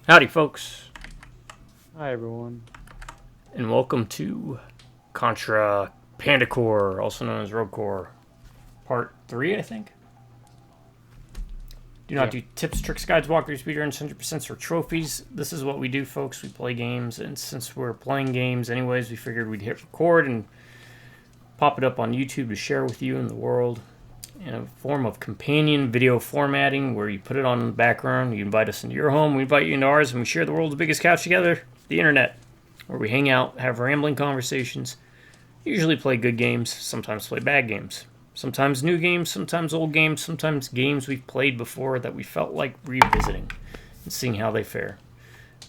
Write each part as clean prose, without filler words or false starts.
Howdy, folks, Hi everyone. and welcome to Contra Pandacore, also known as Roguecore, Part 3, I think. Do not Yeah. do tips, tricks, guides, walkthroughs, speedruns, 100% or trophies. This is what we do, folks. We play games, and since we're playing games anyways, we figured we'd hit record and pop it up on YouTube to share with you and the world in a form of companion video formatting where you put it on in the background. You invite us into your home, we invite you into ours, and we share the world's biggest couch together, the internet, where we hang out, have rambling conversations, usually play good games, sometimes play bad games, sometimes new games, sometimes old games, sometimes games we've played before that we felt like revisiting and seeing how they fare.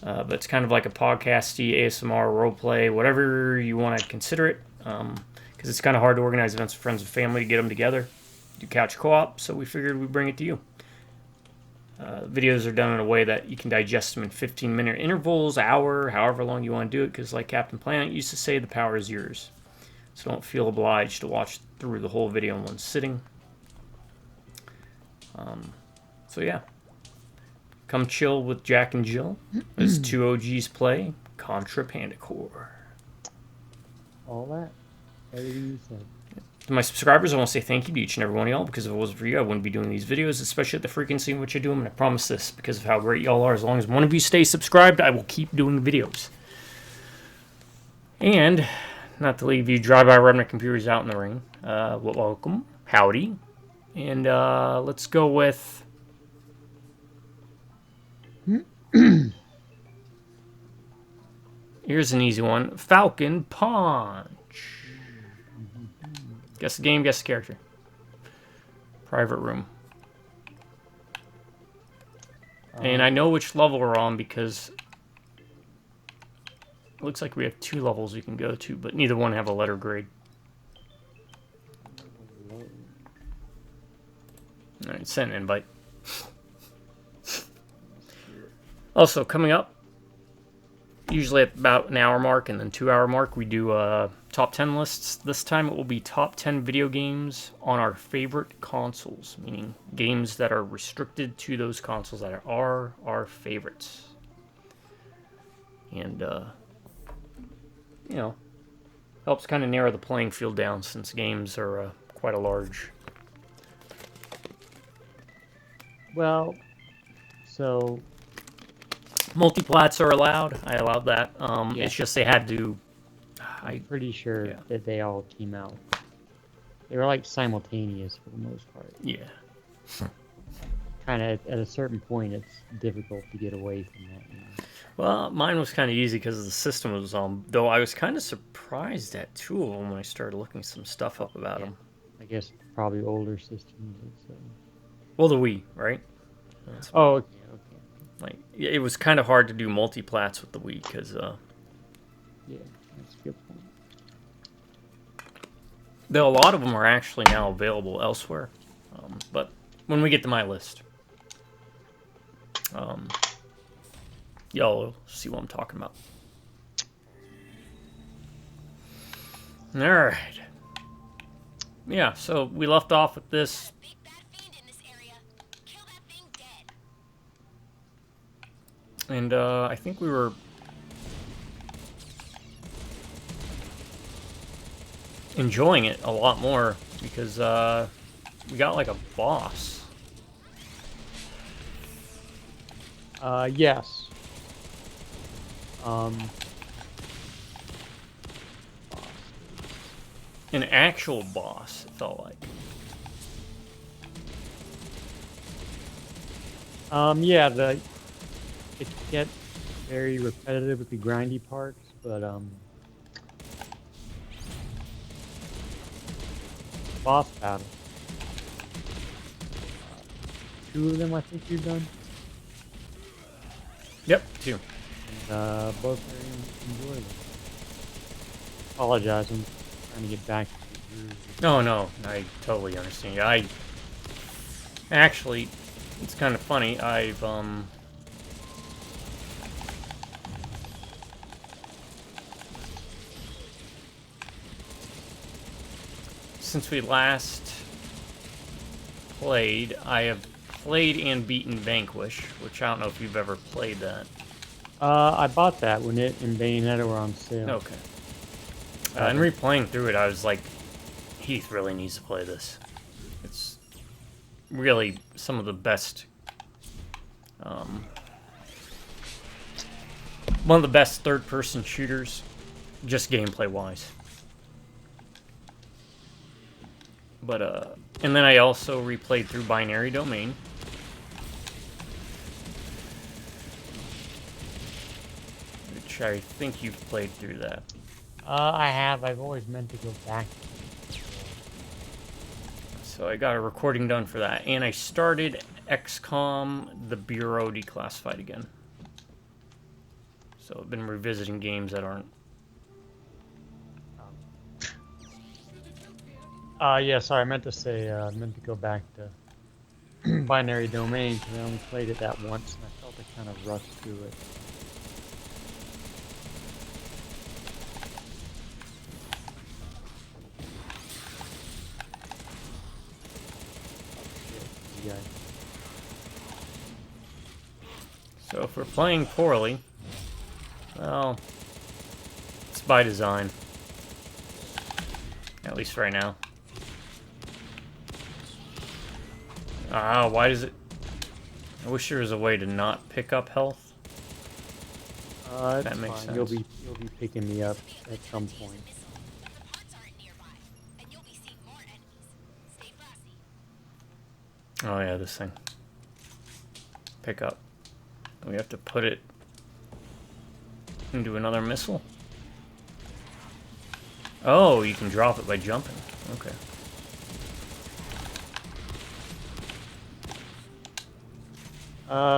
But it's kind of like a podcasty ASMR roleplay, whatever you want to consider it, because it's kind of hard to organize events with friends and family to get them together, do couch co-op, so we figured we'd bring it to you. Videos are done in a way that you can digest them in 15-minute intervals, hour, however long you want to do it, because like Captain Planet used to say, the power is yours. So don't feel obliged to watch through the whole video in one sitting. So yeah, come chill with Jack and Jill as two OGs play Contra Pandacore. All that. Everything you said. To my subscribers, I want to say thank you to each and every one of y'all, because if it wasn't for you, I wouldn't be doing these videos, especially at the frequency in which I do them, and I promise this, because of how great y'all are, as long as one of you stays subscribed, I will keep doing videos. And, not to leave you drive-by remnant computers out in the ring, welcome, howdy, and let's go with... Here's an easy one, Falcon Punch. Guess the game, guess the character. Private room. And I know which level we're on because it looks like we have two levels you can go to, but neither one have a letter grade. Alright, send an invite. Also, coming up, usually at about an hour mark and then 2 hour mark, we do top 10 lists. This time it will be top 10 video games on our favorite consoles, meaning games that are restricted to those consoles that are our favorites. And, you know, helps kind of narrow the playing field down since games are quite a large. Well, so Multiplats are allowed. I allowed that. Yeah. It's just they had to. I'm pretty sure yeah. that they all came out. They were like simultaneous for the most part. Yeah. Kind of at a certain point, it's difficult to get away from that. You know? Well, mine was kind of easy because the system was on. Though I was kind of surprised at two of them when I started looking some stuff up about them. I guess probably older systems. Well, the Wii, right? Oh, okay. Like it was kind of hard to do multiplats with the Wii because. Yeah, that's a good point. Though a lot of them are actually now available elsewhere, but when we get to my list, y'all will see what I'm talking about. All right. Yeah, so we left off with this. And I think we were enjoying it a lot more because we got like a boss. Yes. An actual boss, it felt like. Yeah, it gets very repetitive with the grindy parts, but boss battle. Two of them, I think you've done. Yep, two. And both very enjoyable. Apologize, I'm trying to get back to the groove. No, no, I totally understand you. I actually, it's kind of funny. I've since we last played, I have played and beaten Vanquish, which I don't know if you've ever played that. I bought that when it and Bayonetta were on sale. Okay. And replaying through it, I was like, Heath really needs to play this. It's really some of the best, one of the best third-person shooters, just gameplay-wise. But, and then I also replayed through Binary Domain. Which I think you've played through that. I have. I've always meant to go back. So I got a recording done for that. And I started XCOM, the Bureau Declassified again. So I've been revisiting games that aren't... Yeah, sorry, I meant to say, I meant to go back to Binary Domain, because I only played it that once, and I felt I kind of rushed through it. Yeah. So if we're playing poorly, well, it's by design. At least right now. Ah, why does it... I wish there was a way to not pick up health. That makes fine. sense. You'll be picking me up at some point. Oh yeah, this thing. Pick up. We have to put it into another missile? Oh, you can drop it by jumping. Okay.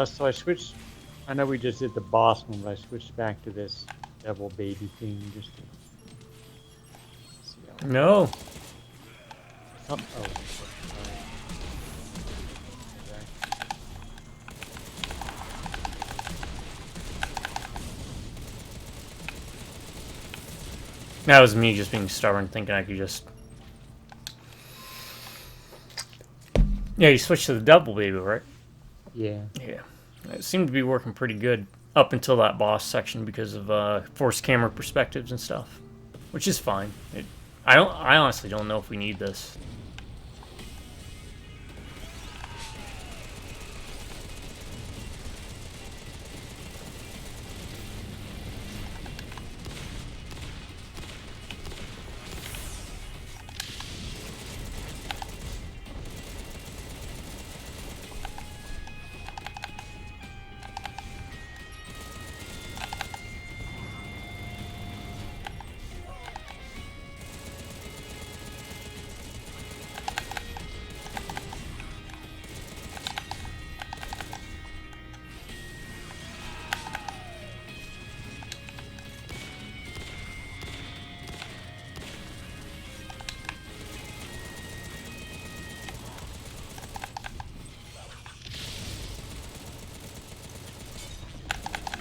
So I switched. I know we just did the boss one, but I switched back to this devil baby thing just to see how. No. Oh, sorry. That was me just being stubborn, thinking I could just... Yeah, you switched to the double baby, right? Yeah. Yeah. It seemed to be working pretty good up until that boss section because of forced camera perspectives and stuff, which is fine. I honestly don't know if we need this.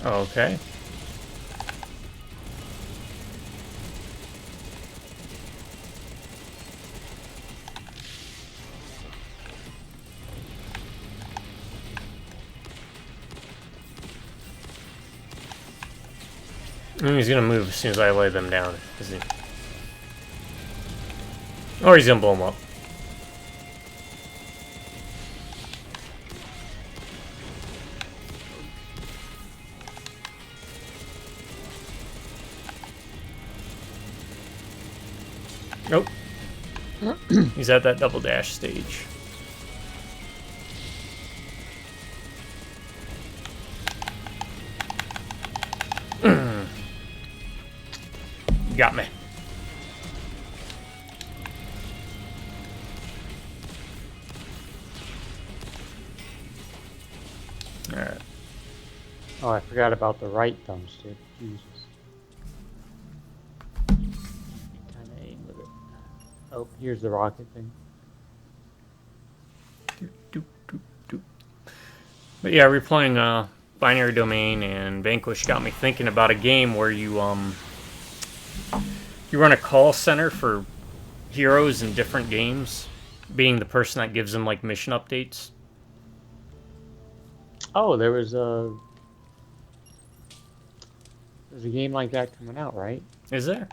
Okay. He's gonna move as soon as I lay them down, isn't he? Or he's gonna blow them up. Nope. He's at that double dash stage. Got me. Alright. Oh, I forgot about the right thumbstick. Jesus. Kind of aim with it. Oh, here's the rocket thing. But yeah, replaying Binary Domain and Vanquish got me thinking about a game where you run a call center for heroes in different games, being the person that gives them like mission updates. Oh, there was a. There's a game like that coming out, right? Is there?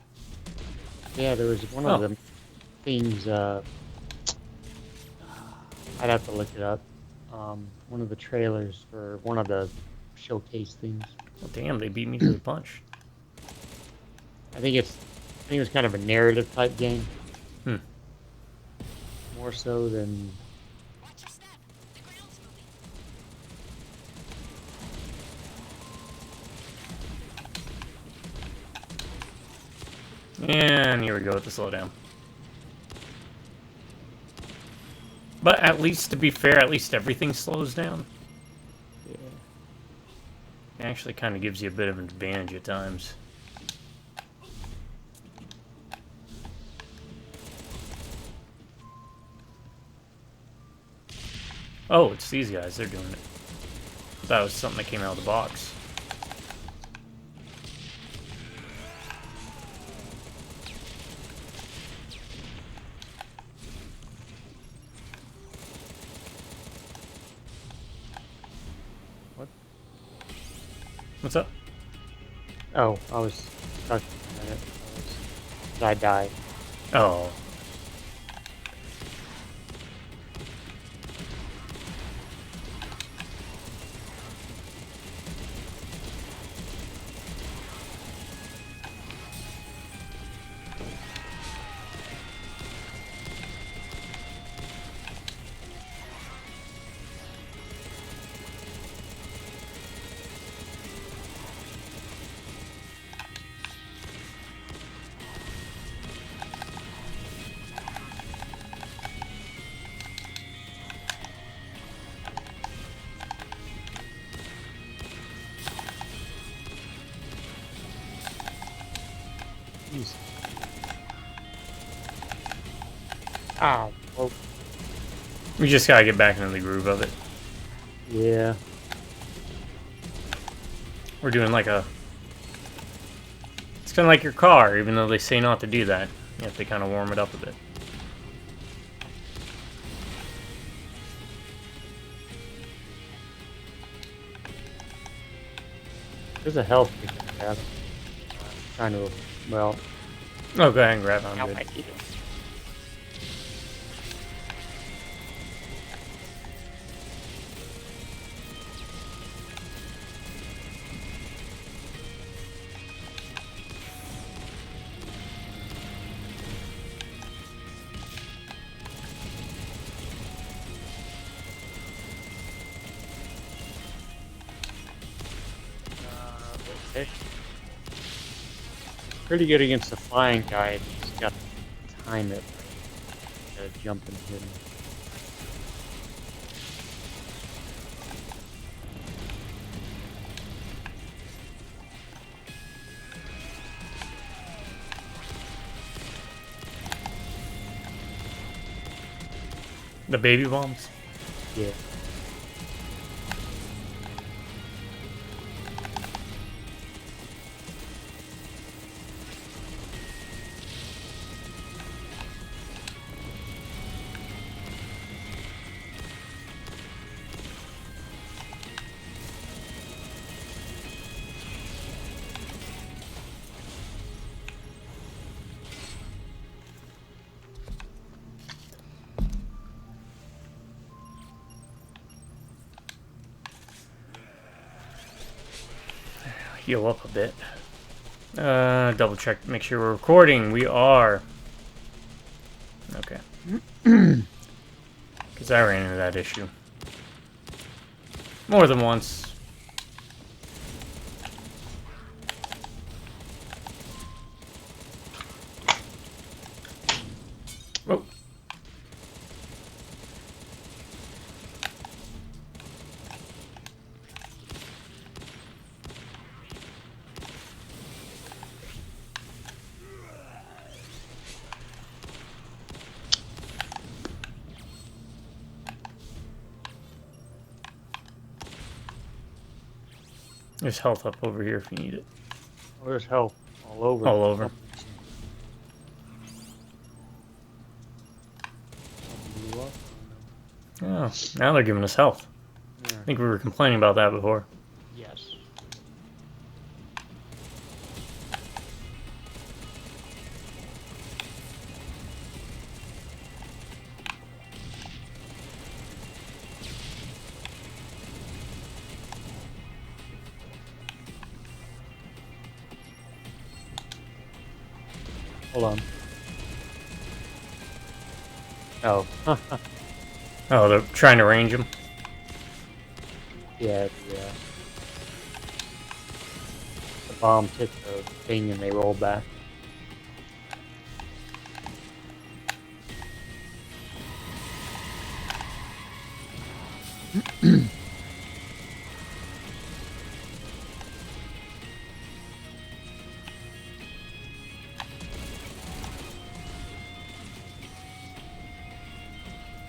Yeah, there was one of Oh, the things. I'd have to look it up. One of the trailers for one of the showcase things. well, damn, they beat me to the punch. I think it was kind of a narrative type game, Hmm. more so than. Watch your step. The ground's moving. And here we go with the slowdown. But at least, to be fair, at least everything slows down. Yeah. It actually kind of gives you a bit of an advantage at times. Oh, it's these guys. They're doing it. That was something that came out of the box. What? What's up? Oh, I was stuck for a minute. I died. Oh. Jeez. Ow. Oh, We just gotta get back into the groove of it. yeah. We're doing like a... It's kind of like your car, even though they say not to do that. You have to kind of warm it up a bit. There's a health we can grab. Trying to, well, Oh, go ahead and grab it. now I'm I good. need it. Okay. Pretty good against the flying guy. He's got to time it. Gotta jump and hit him. The baby bombs? Yeah. Heal up a bit. Double check, make sure we're recording. We are. Okay. Because I ran into that issue. More than once. Oh. There's health up over here if you need it. Oh, there's health all over. All over. Oh, now they're giving us health. Yeah. I think we were complaining about that before. Yes. Hold on. Oh. Oh, they're trying to range him. Yeah, the bomb hit the thing and they rolled back.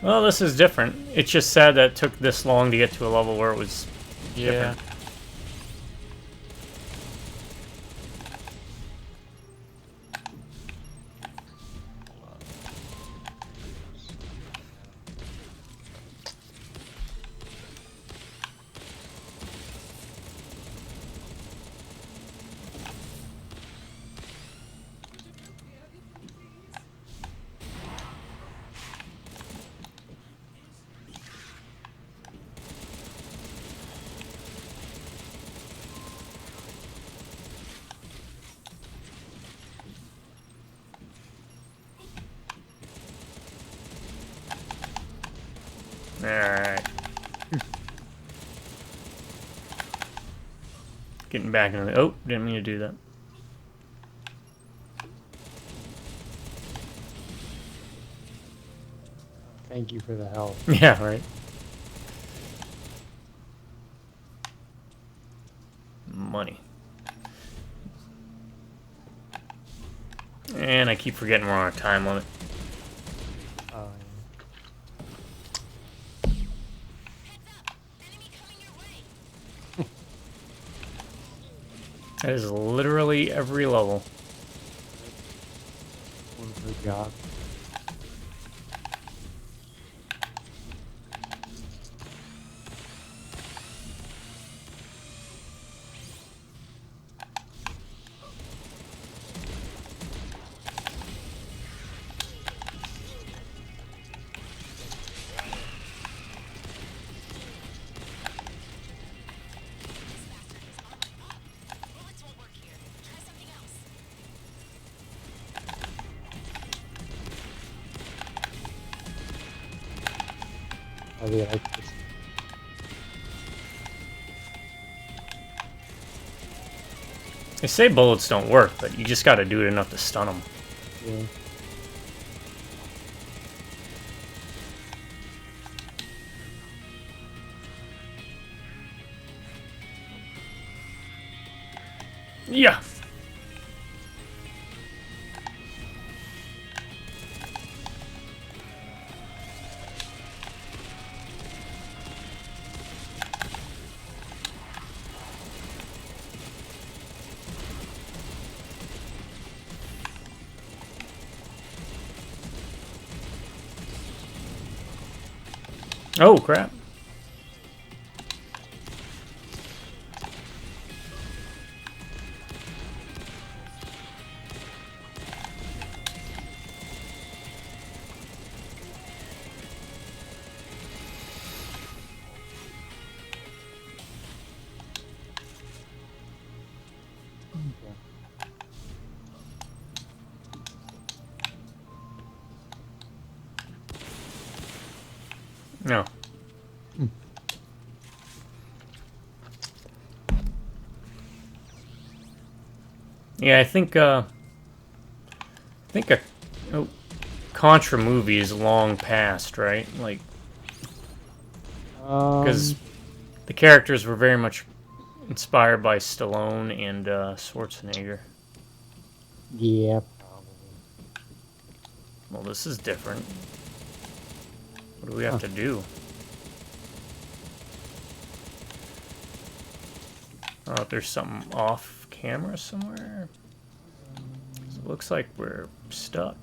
Well, this is different. It's just sad that it took this long to get to a level where it was Yeah. different. Alright. Getting back into the... Oh, didn't mean to do that. Thank you for the help. Yeah, right. Money. And I keep forgetting we're on a time limit. Oh, Heads up! Enemy coming your way! That is literally every level. good job. Bullets won't work here. Try something else. I really like this. They say bullets don't work, but you just gotta do it enough to stun them. Yeah. Yeah. Oh, crap. No. Yeah, I think a oh, Contra movie is long past, right? Like, because the characters were very much inspired by Stallone and Schwarzenegger. Yeah, probably. Well, this is different. What do we have to do? Oh, if there's something off camera somewhere. 'Cause it looks like we're stuck.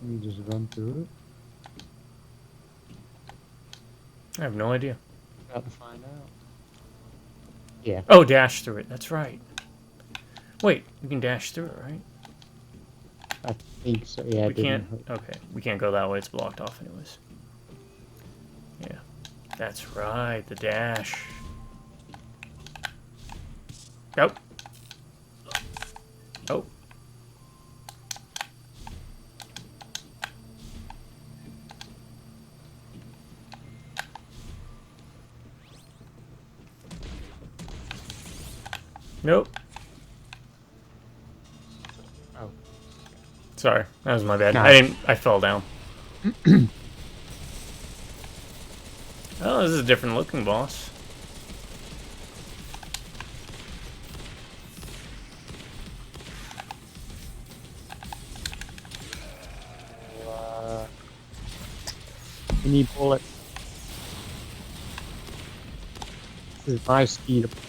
You just run through it. I have no idea. Got to find out. Yeah. Oh, dash through it. That's right. Wait, we can dash through it, right? I think so. Yeah, We it didn't can't. hurt. Okay, we can't go that way. It's blocked off, anyways. Yeah, that's right. The dash. Oh. Oh. Nope. Oh. Sorry, that was my bad. No. I fell down. Oh, this is a different looking boss. Any bullet. This is my speed of bullet.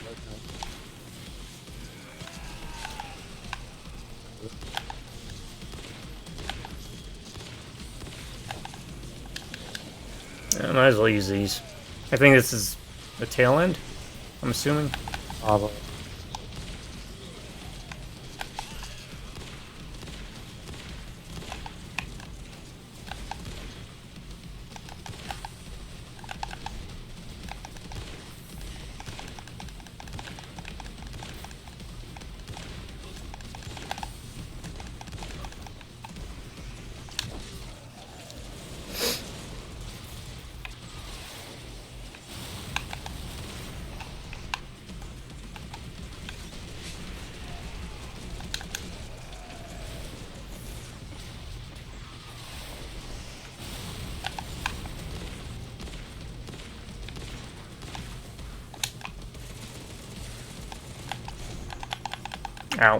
I might as well use these. I think this is the tail end, I'm assuming. Probably. Ow.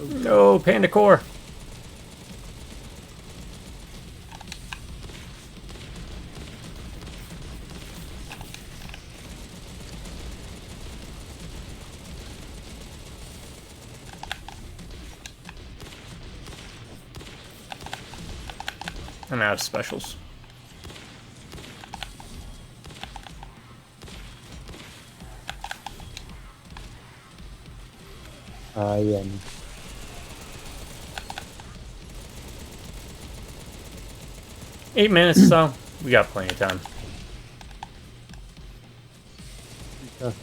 No, Panda Core. I'm out of specials. Yeah. 8 minutes, so we got plenty of time. Okay.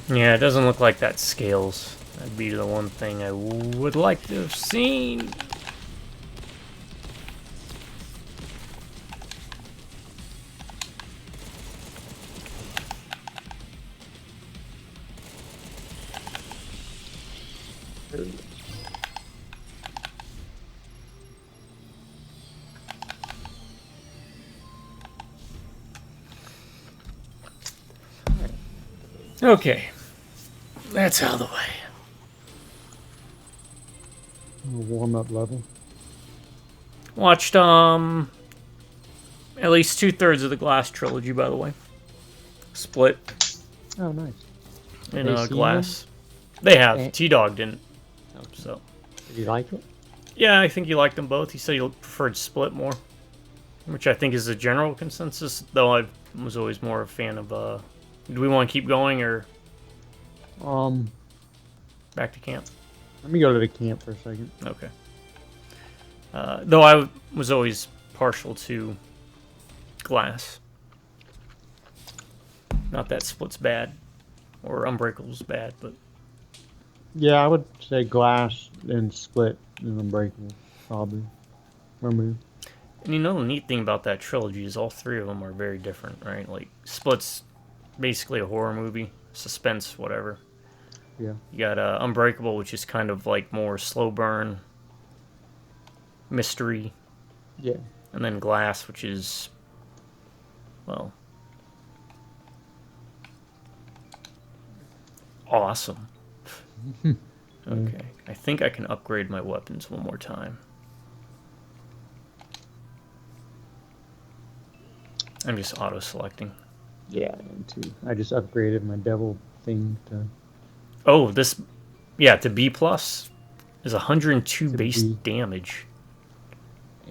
Yeah, it doesn't look like that scales. That'd be the one thing I would like to have seen. Okay. That's out of the way. Warm-up level. Watched at least 2/3 of the Glass trilogy, by the way. Split Oh, nice. in they seen Glass. They have. Eh. T-Dog didn't. So Did you like it? yeah, I think he liked them both. He said he preferred Split more, which I think is the general consensus. Though I was always more a fan of. Do we want to keep going or back to camp? Let me go to the camp for a second. Okay. Though I was always partial to Glass. Not that Split's bad, or Unbreakable's bad, but Yeah, I would say Glass and Split and Unbreakable, probably. Remove. and you know the neat thing about that trilogy is all three of them are very different, right? Like Split's basically a horror movie, suspense, whatever. Yeah. You got Unbreakable, which is kind of like more slow burn, mystery, Yeah. and then Glass, which is, well, awesome. Okay, I think I can upgrade my weapons one more time. I'm just auto-selecting. Yeah, and too. I just upgraded my devil thing to Oh, this, yeah, to B plus is 102 To base B. damage.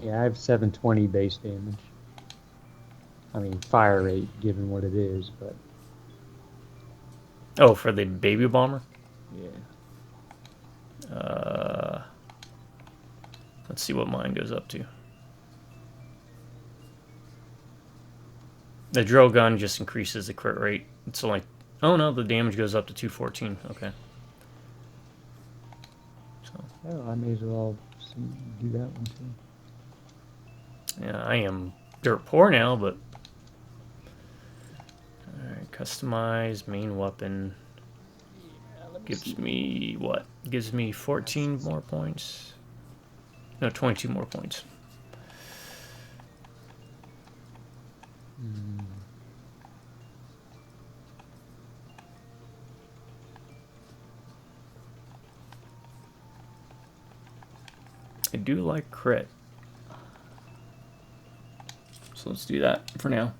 Yeah, I have 720 base damage. I mean, fire rate, given what it is, but Oh, for the baby bomber? Yeah. Let's see what mine goes up to. The drill gun just increases the crit rate. It's like, oh no, the damage goes up to 214. Okay. So, Oh, I may as well do that one too. yeah, I am dirt poor now, but... Alright, customize main weapon. Gives me what? Gives me 14 more points. No, 22 more points. I do like crit. So let's do that for now.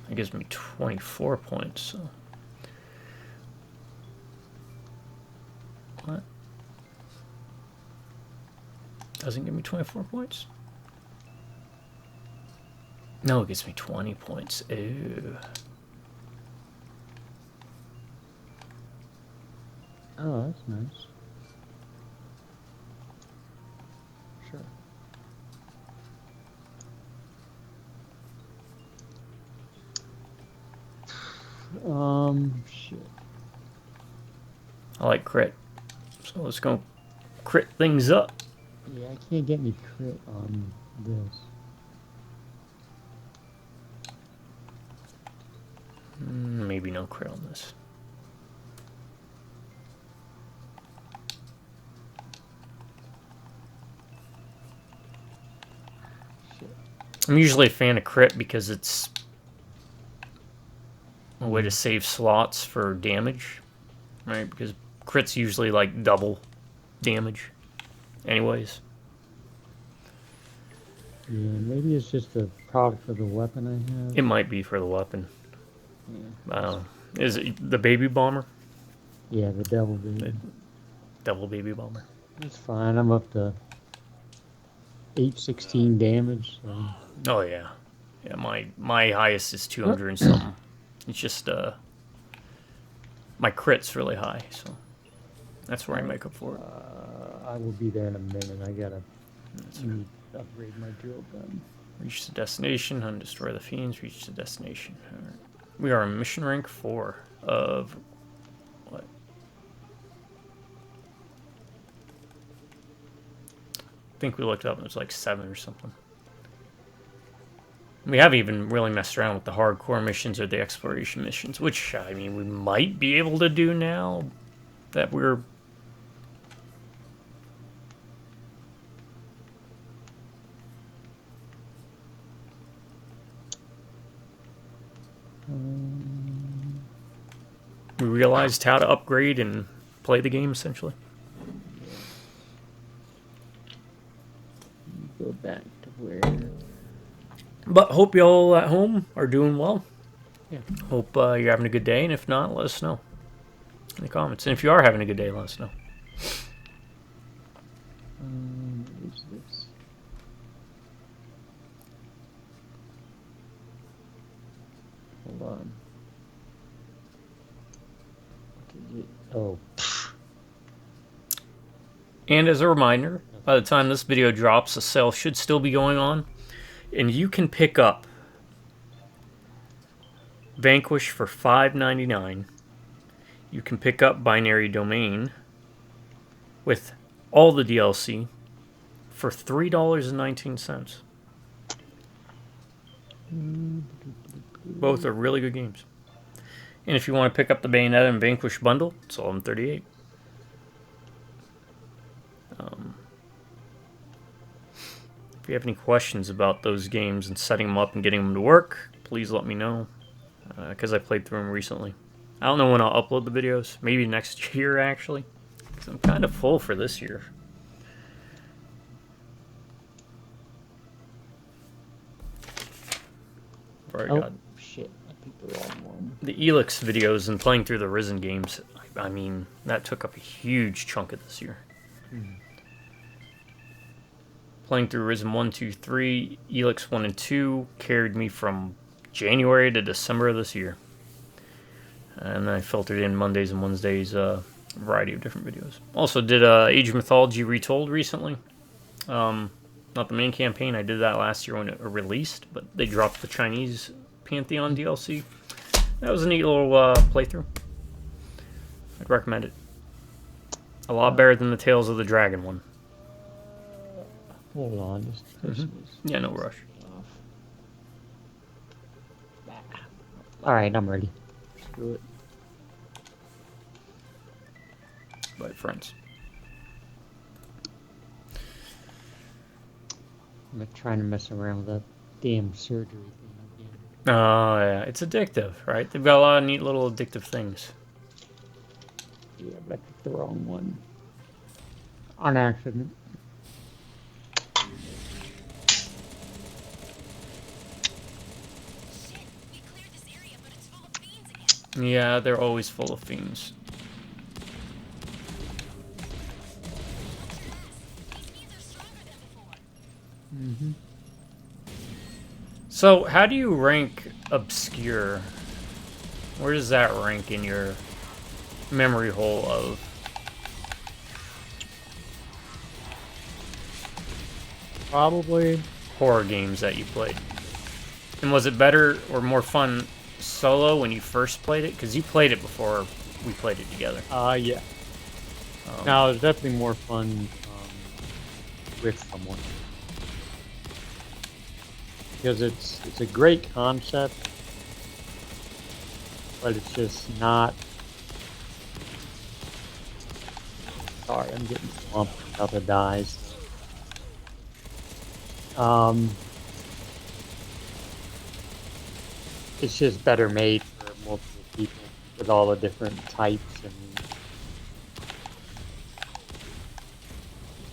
It gives me 24 points, so... What? Doesn't give me 24 points? No, it gives me 20 points. Ew. Oh, that's nice. Sure. Shit. I like crit. So let's go crit things up. Yeah, I can't get any crit on this. Maybe no crit on this. Shit. I'm usually a fan of crit because it's a way to save slots for damage, right? Because crit's usually like double damage anyways. Yeah, maybe it's just a product of the weapon I have. It might be for the weapon. Yeah, Is it the baby bomber? yeah, the devil baby. The double baby bomber. It's fine. I'm up to 816 damage. So. Oh yeah. Yeah, my highest is 200 and something. It's just my crit's really high, so that's where I make up for it. I will be there in a minute. I gotta upgrade my drill gun. Reach the destination, hunt and destroy the fiends, reach the destination. Alright. We are in mission rank 4 of what? I think we looked up and it was like 7 or something. We haven't even really messed around with the hardcore missions or the exploration missions, which, I mean, we might be able to do now that we're... We realized how to upgrade and play the game, essentially. Go back to where. But hope y'all at home are doing well. Yeah. Hope you're having a good day, and if not, let us know in the comments. And if you are having a good day, let us know. What is this? Hold on. Oh. And as a reminder, by the time this video drops, the sale should still be going on. And you can pick up Vanquish for $5.99. You can pick up Binary Domain with all the DLC for $3.19. Both are really good games. And if you want to pick up the Bayonetta and Vanquish bundle, it's $11.38. If you have any questions about those games and setting them up and getting them to work, please let me know, because I played through them recently. I don't know when I'll upload the videos. Maybe next year, actually, because I'm kind of full for this year. Oh, shit. I picked the wrong one. The Elix videos and playing through the Risen games, I mean, that took up a huge chunk of this year. Playing through Risen 1, 2, 3, Elix 1 and 2 carried me from January to December of this year. And then I filtered in Mondays and Wednesdays, a variety of different videos. Also did Age of Mythology Retold recently. Not the main campaign. I did that last year when it released, but they dropped the Chinese Pantheon DLC. That was a neat little playthrough. I'd recommend it. A lot better than the Tales of the Dragon one. Hold on, just Christmas. Yeah, no rush. All right, I'm ready. Screw it. By friends. I'm trying to mess around with that damn surgery thing again. Oh, yeah. It's addictive, right? They've got a lot of neat little addictive things. Yeah, but I picked the wrong one. On accident. Shit, we cleared this area, but it's full of fiends again. Yeah, they're always full of fiends. These fiends are stronger than before. Mm-hmm. So, how do you rank Obscure? Where does that rank in your memory hole of? Probably. Horror games that you played? And was it better or more fun solo when you first played it? Because you played it before we played it together. Yeah. No, it was definitely more fun with someone. Because it's a great concept, but it's just not. Sorry, I'm getting swamped with other dies. It's just better made for multiple people with all the different types and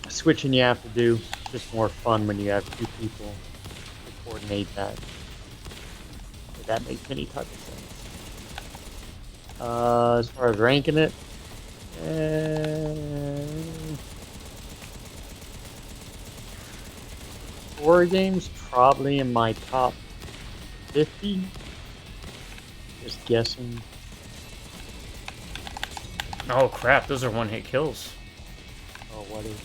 switching you have to do. It's just more fun when you have two people to coordinate that. If that makes any type of sense. As far as ranking it, horror games probably in my top 50. Just guessing. Oh crap! Those are one-hit kills. Oh, what is?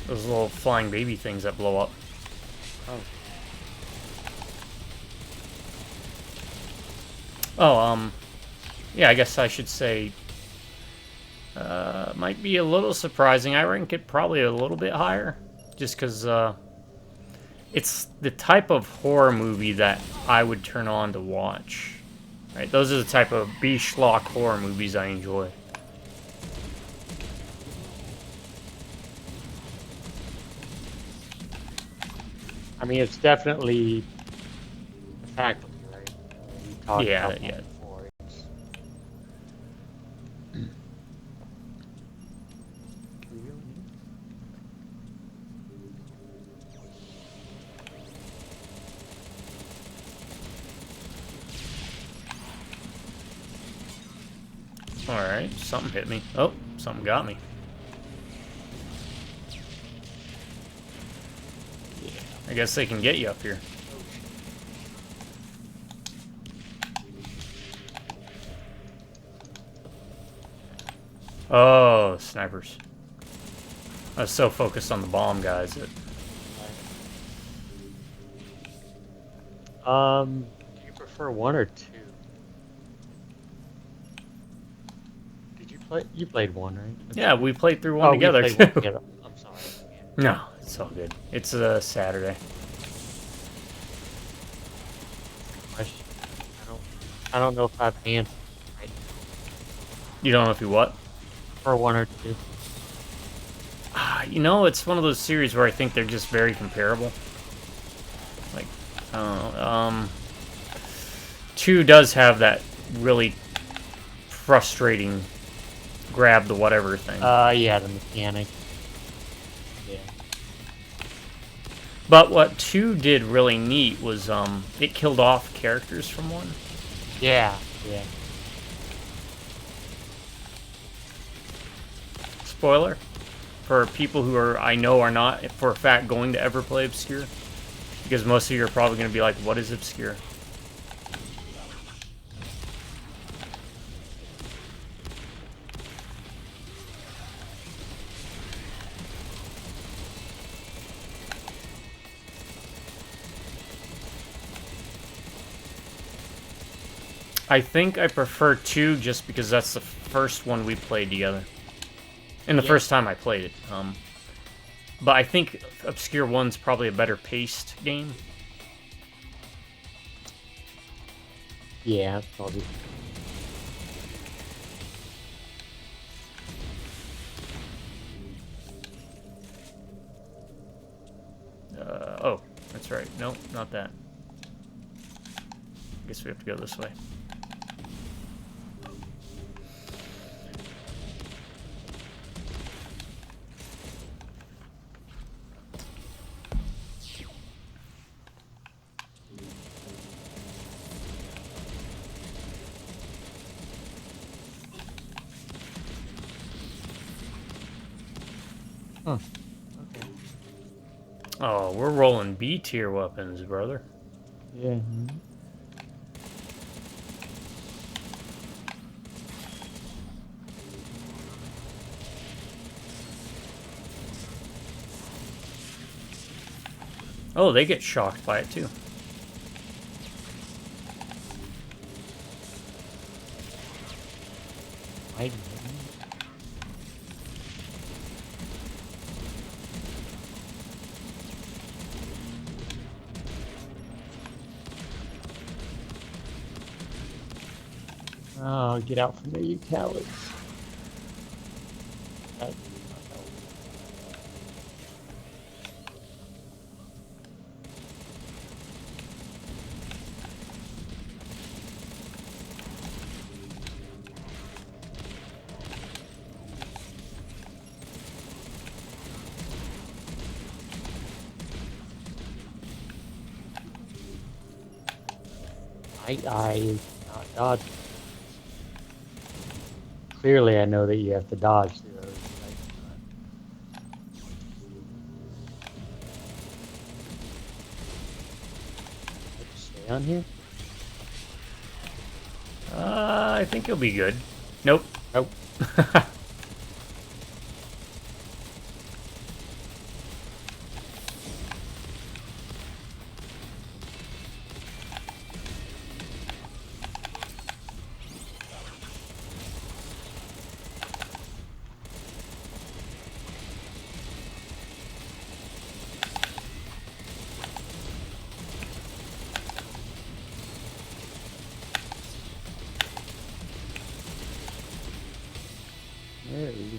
Those little flying baby things that blow up. Oh. Oh, yeah, I guess I should say, might be a little surprising. I rank it probably a little bit higher, just because, it's the type of horror movie that I would turn on to watch. Right? Those are the type of B-schlock horror movies I enjoy. I mean, it's definitely a faculty, right? We talked Yeah, about that yeah. before. It's... Alright, something hit me. Oh, something got me. I guess they can get you up here. Oh, snipers. I was so focused on the bomb guys that... Do you prefer one or two? Did you play? You played one, right? Yeah, we played through one Oh, together, we played one too. together. I'm sorry. No, it's all good. It's a Saturday. Question. I don't know if I've answered right You don't know if you what? for one or two. You know, it's one of those series where I think they're just very comparable. Like, I don't know. 2 does have that really frustrating grab the whatever thing. Yeah, the mechanic. Yeah. But what 2 did really neat was it killed off characters from 1. Yeah. Yeah. Spoiler for people who I know are not for a fact going to ever play Obscure, because most of you are probably going to be like, what is Obscure? I think I prefer 2 just because that's the first one we played together. And the first time I played it. But I think Obscure 1's probably a better paced game. Yeah, probably. Oh, that's right. Nope, not that. Guess we have to go this way. Huh. Oh, we're rolling B tier weapons, brother. Yeah. Oh, they get shocked by it too. I Oh, get out from there, you cowards. That- I not dodge. Clearly, I know that you have to dodge through those. Stay on here. I think you'll be good. Nope. Nope. There we go.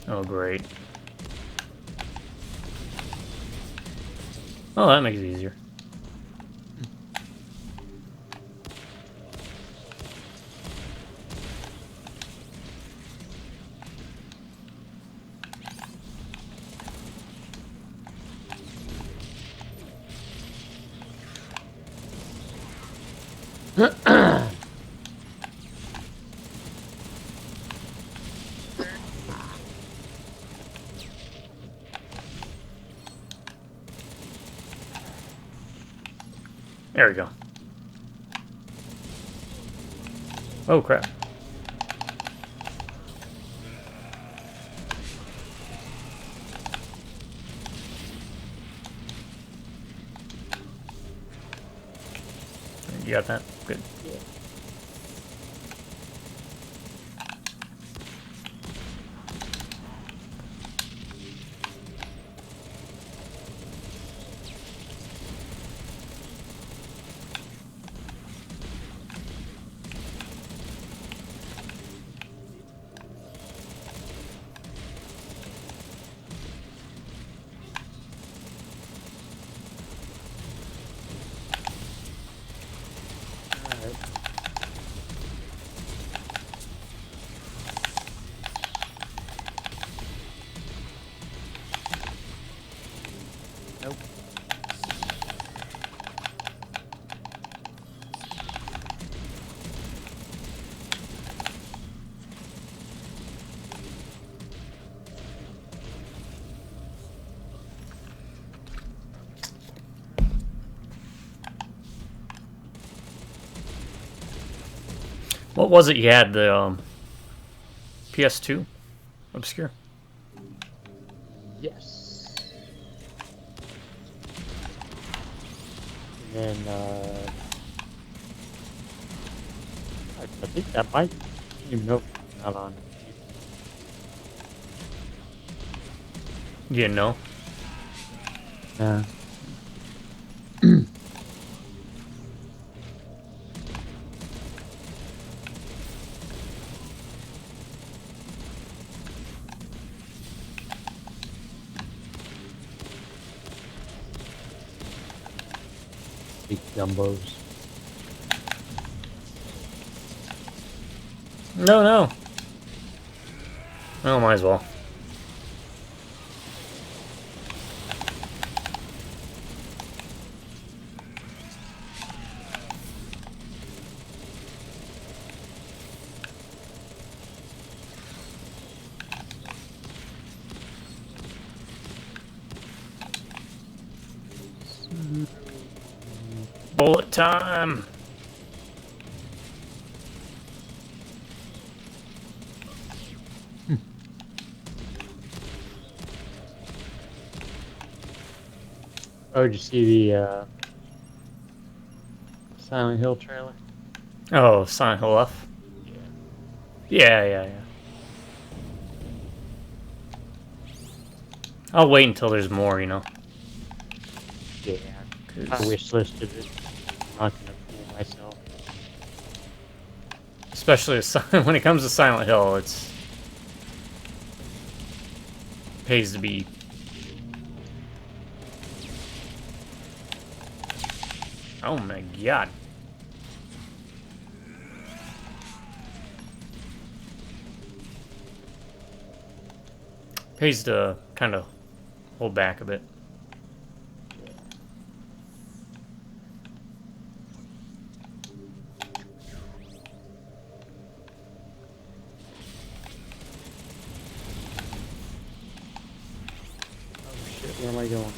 Oh, great. Oh, that makes it easier. There we go. Oh, crap. You got that? Good. Alright. Nope. What was it you had? The PS2? Obscure? Yes. then I think that might even know if it's not on. You know. Yeah. Big jumbos. No, no. Oh, might as well. Bullet time. Oh, did you see the Silent Hill trailer? Oh, Silent Hill F. Yeah, yeah, yeah. I'll wait until there's more, you know. Yeah. I 'Cause wish listed it. I'm not gonna fool myself. especially when it comes to Silent Hill, it's pays to be. Oh my god. Pays to kind of hold back a bit. Oh shit, where am I going?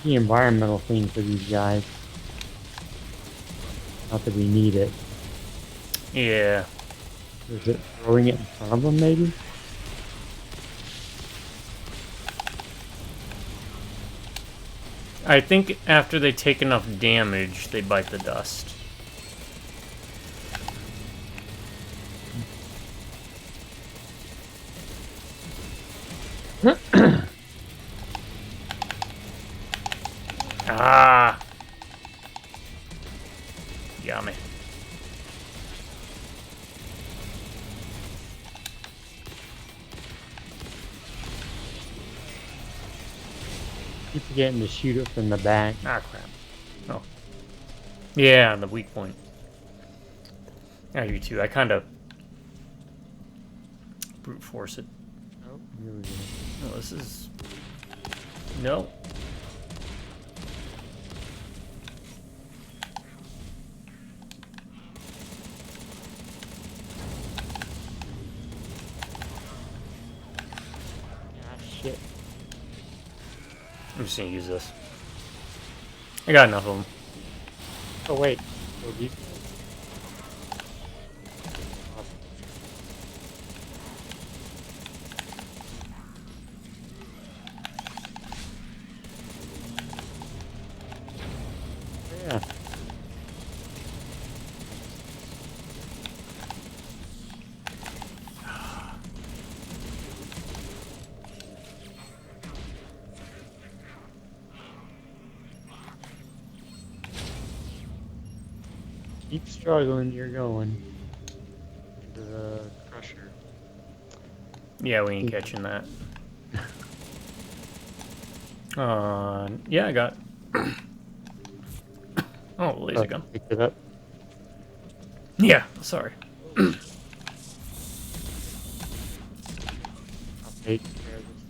The environmental thing for these guys. Not that we need it. Yeah. Is it throwing it in front of them, maybe? I think after they take enough damage, they bite the dust. Ah! Yummy. Keep forgetting to shoot it from the back. Ah, crap. Oh. Yeah, the weak point. Yeah, you too. I kind of brute force it. Oh, here we go. Oh, this is... No. Ah, shit. I'm just gonna use this. I got enough of them. Oh, wait. Oh, these yeah. Keep struggling, you're going. Into the crusher. Yeah, we ain't catching that. Yeah, I got... Oh, laser gun. Picked it up. Yeah, sorry. I'll take care of this.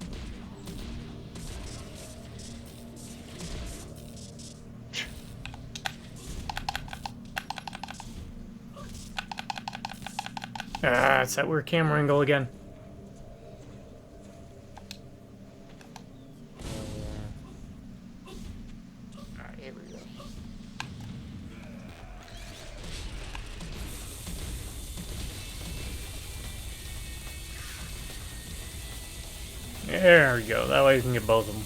It's that weird camera angle again. Alright, here we go. There we go. That way we can get both of them.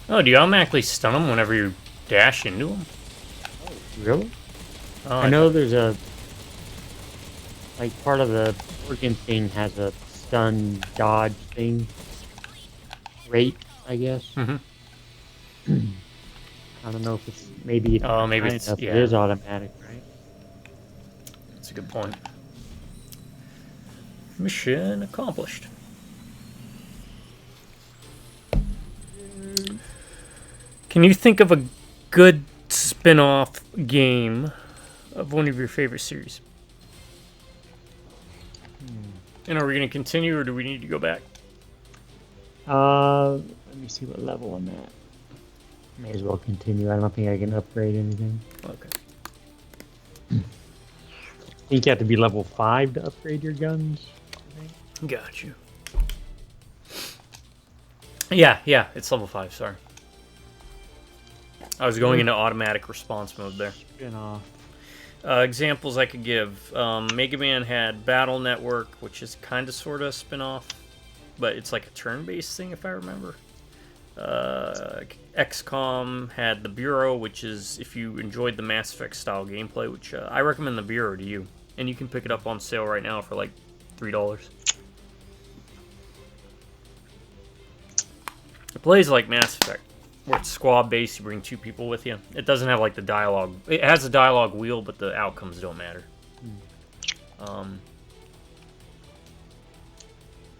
Oh, do you automatically stun them whenever you dash into them? Really? Oh, I know there's a like part of the organ thing has a stun dodge thing rate, I guess. Mhm. I don't know if it's maybe Oh, maybe high it's- enough. yeah. It is automatic, right? That's a good point. Mission accomplished. Can you think of a good spin-off game of one of your favorite series? And are we going to continue, or do we need to go back? Let me see what level I'm at. May as well continue. I don't think I can upgrade anything. Okay. I think you have to be level 5 to upgrade your guns. I think. Got you. Yeah, it's level 5, sorry. I was going into automatic response mode there. Spin off. Examples I could give. Mega Man had Battle Network, which is kind of sort of a spin-off, but it's like a turn-based thing if I remember. XCOM had the Bureau, which is if you enjoyed the Mass Effect style gameplay, which I recommend the Bureau to you. And you can pick it up on sale right now for like $3. It plays like Mass Effect, where it's squad-based, you bring 2 people with you. It doesn't have like the dialogue. It has a dialogue wheel, but the outcomes don't matter.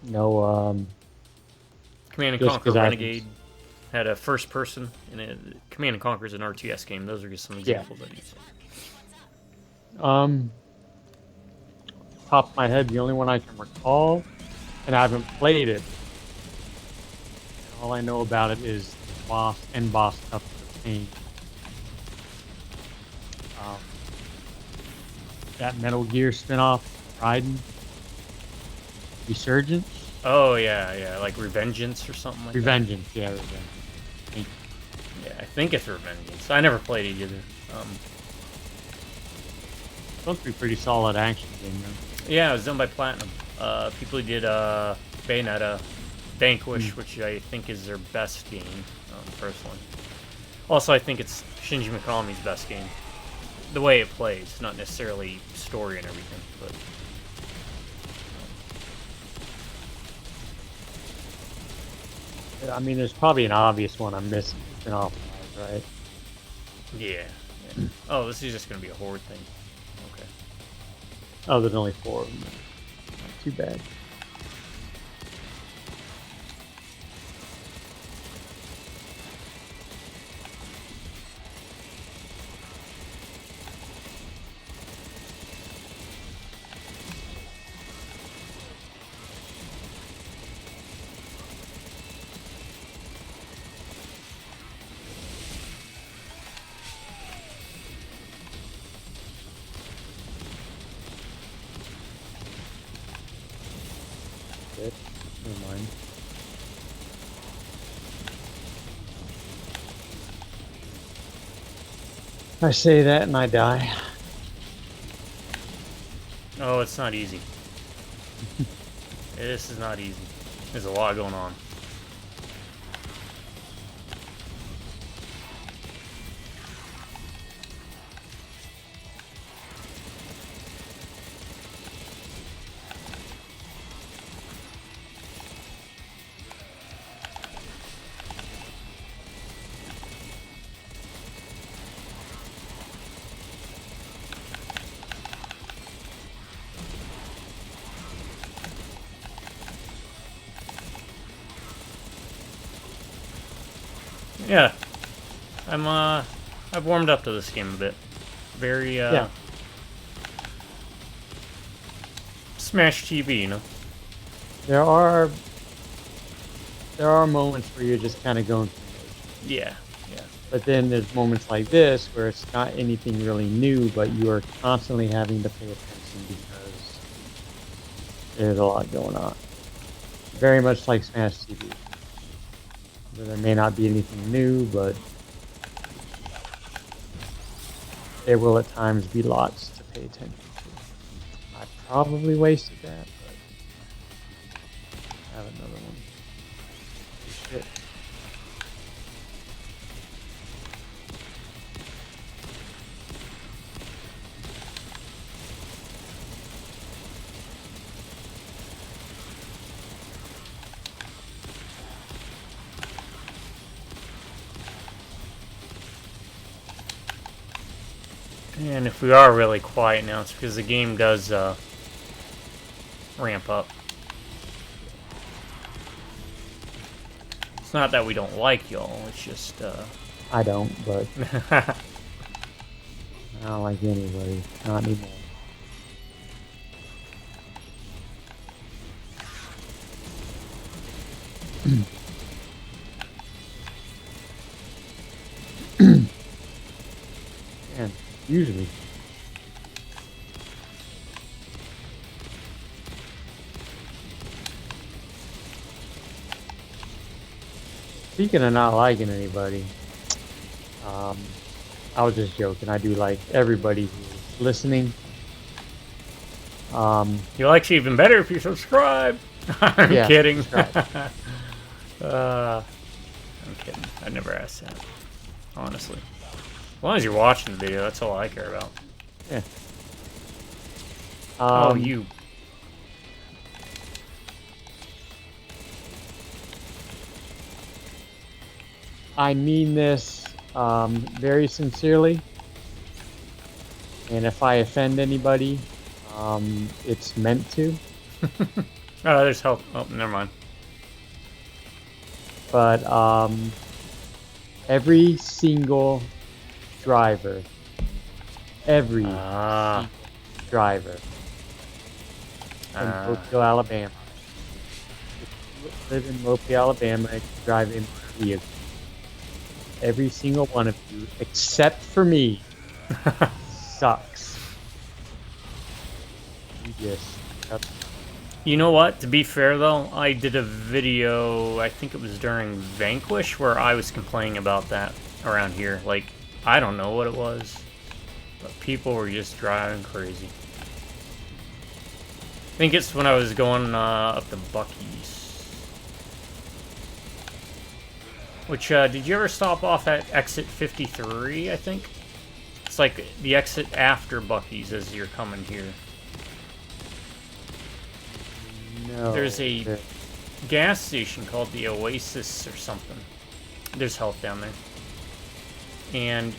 No, Command and Just Conquer 'cause I haven't- Renegade had a first person, and Command and Conquer is an RTS game. Those are just some examples I'd use. top of my head, the only one I can recall, and I haven't played it. All I know about it is boss and boss stuff for pain. That Metal Gear spin-off, Raiden, Resurgence, Oh yeah, like Revengeance or something like that. Revengeance, yeah, Revengeance. Yeah, I think it's Revengeance. I never played it either. Supposed to be pretty solid action game, though. Yeah, it was done by Platinum. People who did Bayonetta, Vanquish, which I think is their best game, personally. Also, I think it's Shinji Mikami's best game. The way it plays, not necessarily story and everything, but... I mean, there's probably an obvious one I'm missing, spin-off, right? Yeah. Oh, this is just going to be a horde thing. Okay. Oh, there's only 4 of them. Not too bad. Never mind. I say that and I die. Oh, it's not easy. This is not easy. There's a lot going on. Yeah, I've warmed up to this game a bit. Very, Yeah. Smash TV, you know? There are moments where you're just kind of going through motions. Yeah, yeah. But then there's moments like this where it's not anything really new, but you are constantly having to pay attention because there's a lot going on. Very much like Smash TV. Where there may not be anything new, but there will at times be lots to pay attention to. I probably wasted that, but I have another one. Shit. And if we are really quiet now, it's because the game does ramp up. It's not that we don't like y'all, it's just I don't, but I don't like anybody. Not anymore. Man, usually. Speaking of not liking anybody, I was just joking. I do like everybody who's listening. you'll like it even better if you subscribe. I'm Yeah, kidding. subscribe. I'm kidding. I'd never asked that, honestly. As long as you're watching the video, that's all I care about. Yeah. Oh, you. I mean this very sincerely, and if I offend anybody, it's meant to. Oh, there's help. Oh, never mind. But every single driver, every Ah. driver in Mobile, Alabama, if you live in Mobile, Alabama, and you drive in vehicle, every single one of you, except for me, sucks. You just. You know what? To be fair, though, I did a video, I think it was during Vanquish, where I was complaining about that around here. Like, I don't know what it was, but people were just driving crazy. I think it's when I was going up to Buc-ee's. Which, did you ever stop off at exit 53, I think? It's like the exit after Buc-ee's as you're coming here. No. There's a gas station called the Oasis or something. There's health down there. And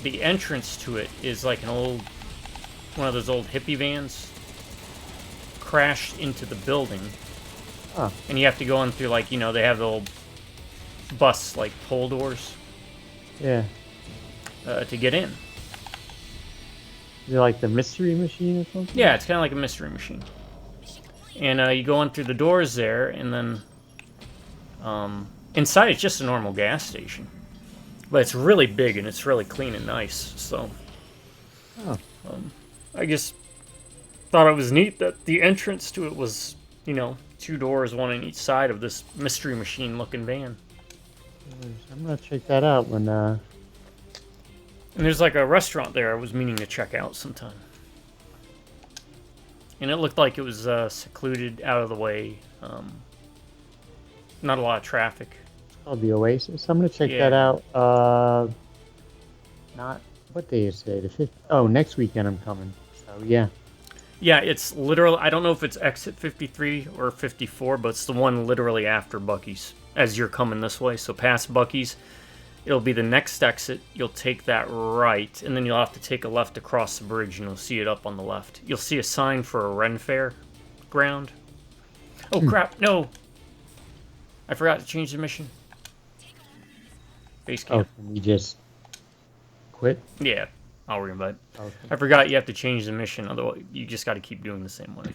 the entrance to it is like one of those old hippie vans crashed into the building. Huh. And you have to go in through, like, you know, they have the old bus, like, pull doors. Yeah. To get in. Is it like the mystery machine or something? Yeah, it's kind of like a mystery machine. And you go in through the doors there, and then inside it's just a normal gas station. But it's really big, and it's really clean and nice, so... Oh. I just thought it was neat that the entrance to it was, you know, 2 doors, one on each side of this mystery machine looking van. I'm gonna check that out when. And there's like a restaurant there I was meaning to check out sometime. And it looked like it was secluded, out of the way. Not a lot of traffic. It's called the Oasis. I'm gonna check Yeah. that out. Not what day is today? The 5th. Oh, next weekend I'm coming. So yeah. Yeah, it's literally, I don't know if it's exit 53 or 54, but it's the one literally after Buc-ee's as you're coming this way. So past Buc-ee's, it'll be the next exit. You'll take that right, and then you'll have to take a left across the bridge, and you'll see it up on the left. You'll see a sign for a Ren Fair ground. Oh, crap, no! I forgot to change the mission. Base Oh, camp. can we just quit? Yeah, I'll reinvite. Okay. I forgot you have to change the mission, otherwise you just got to keep doing the same one.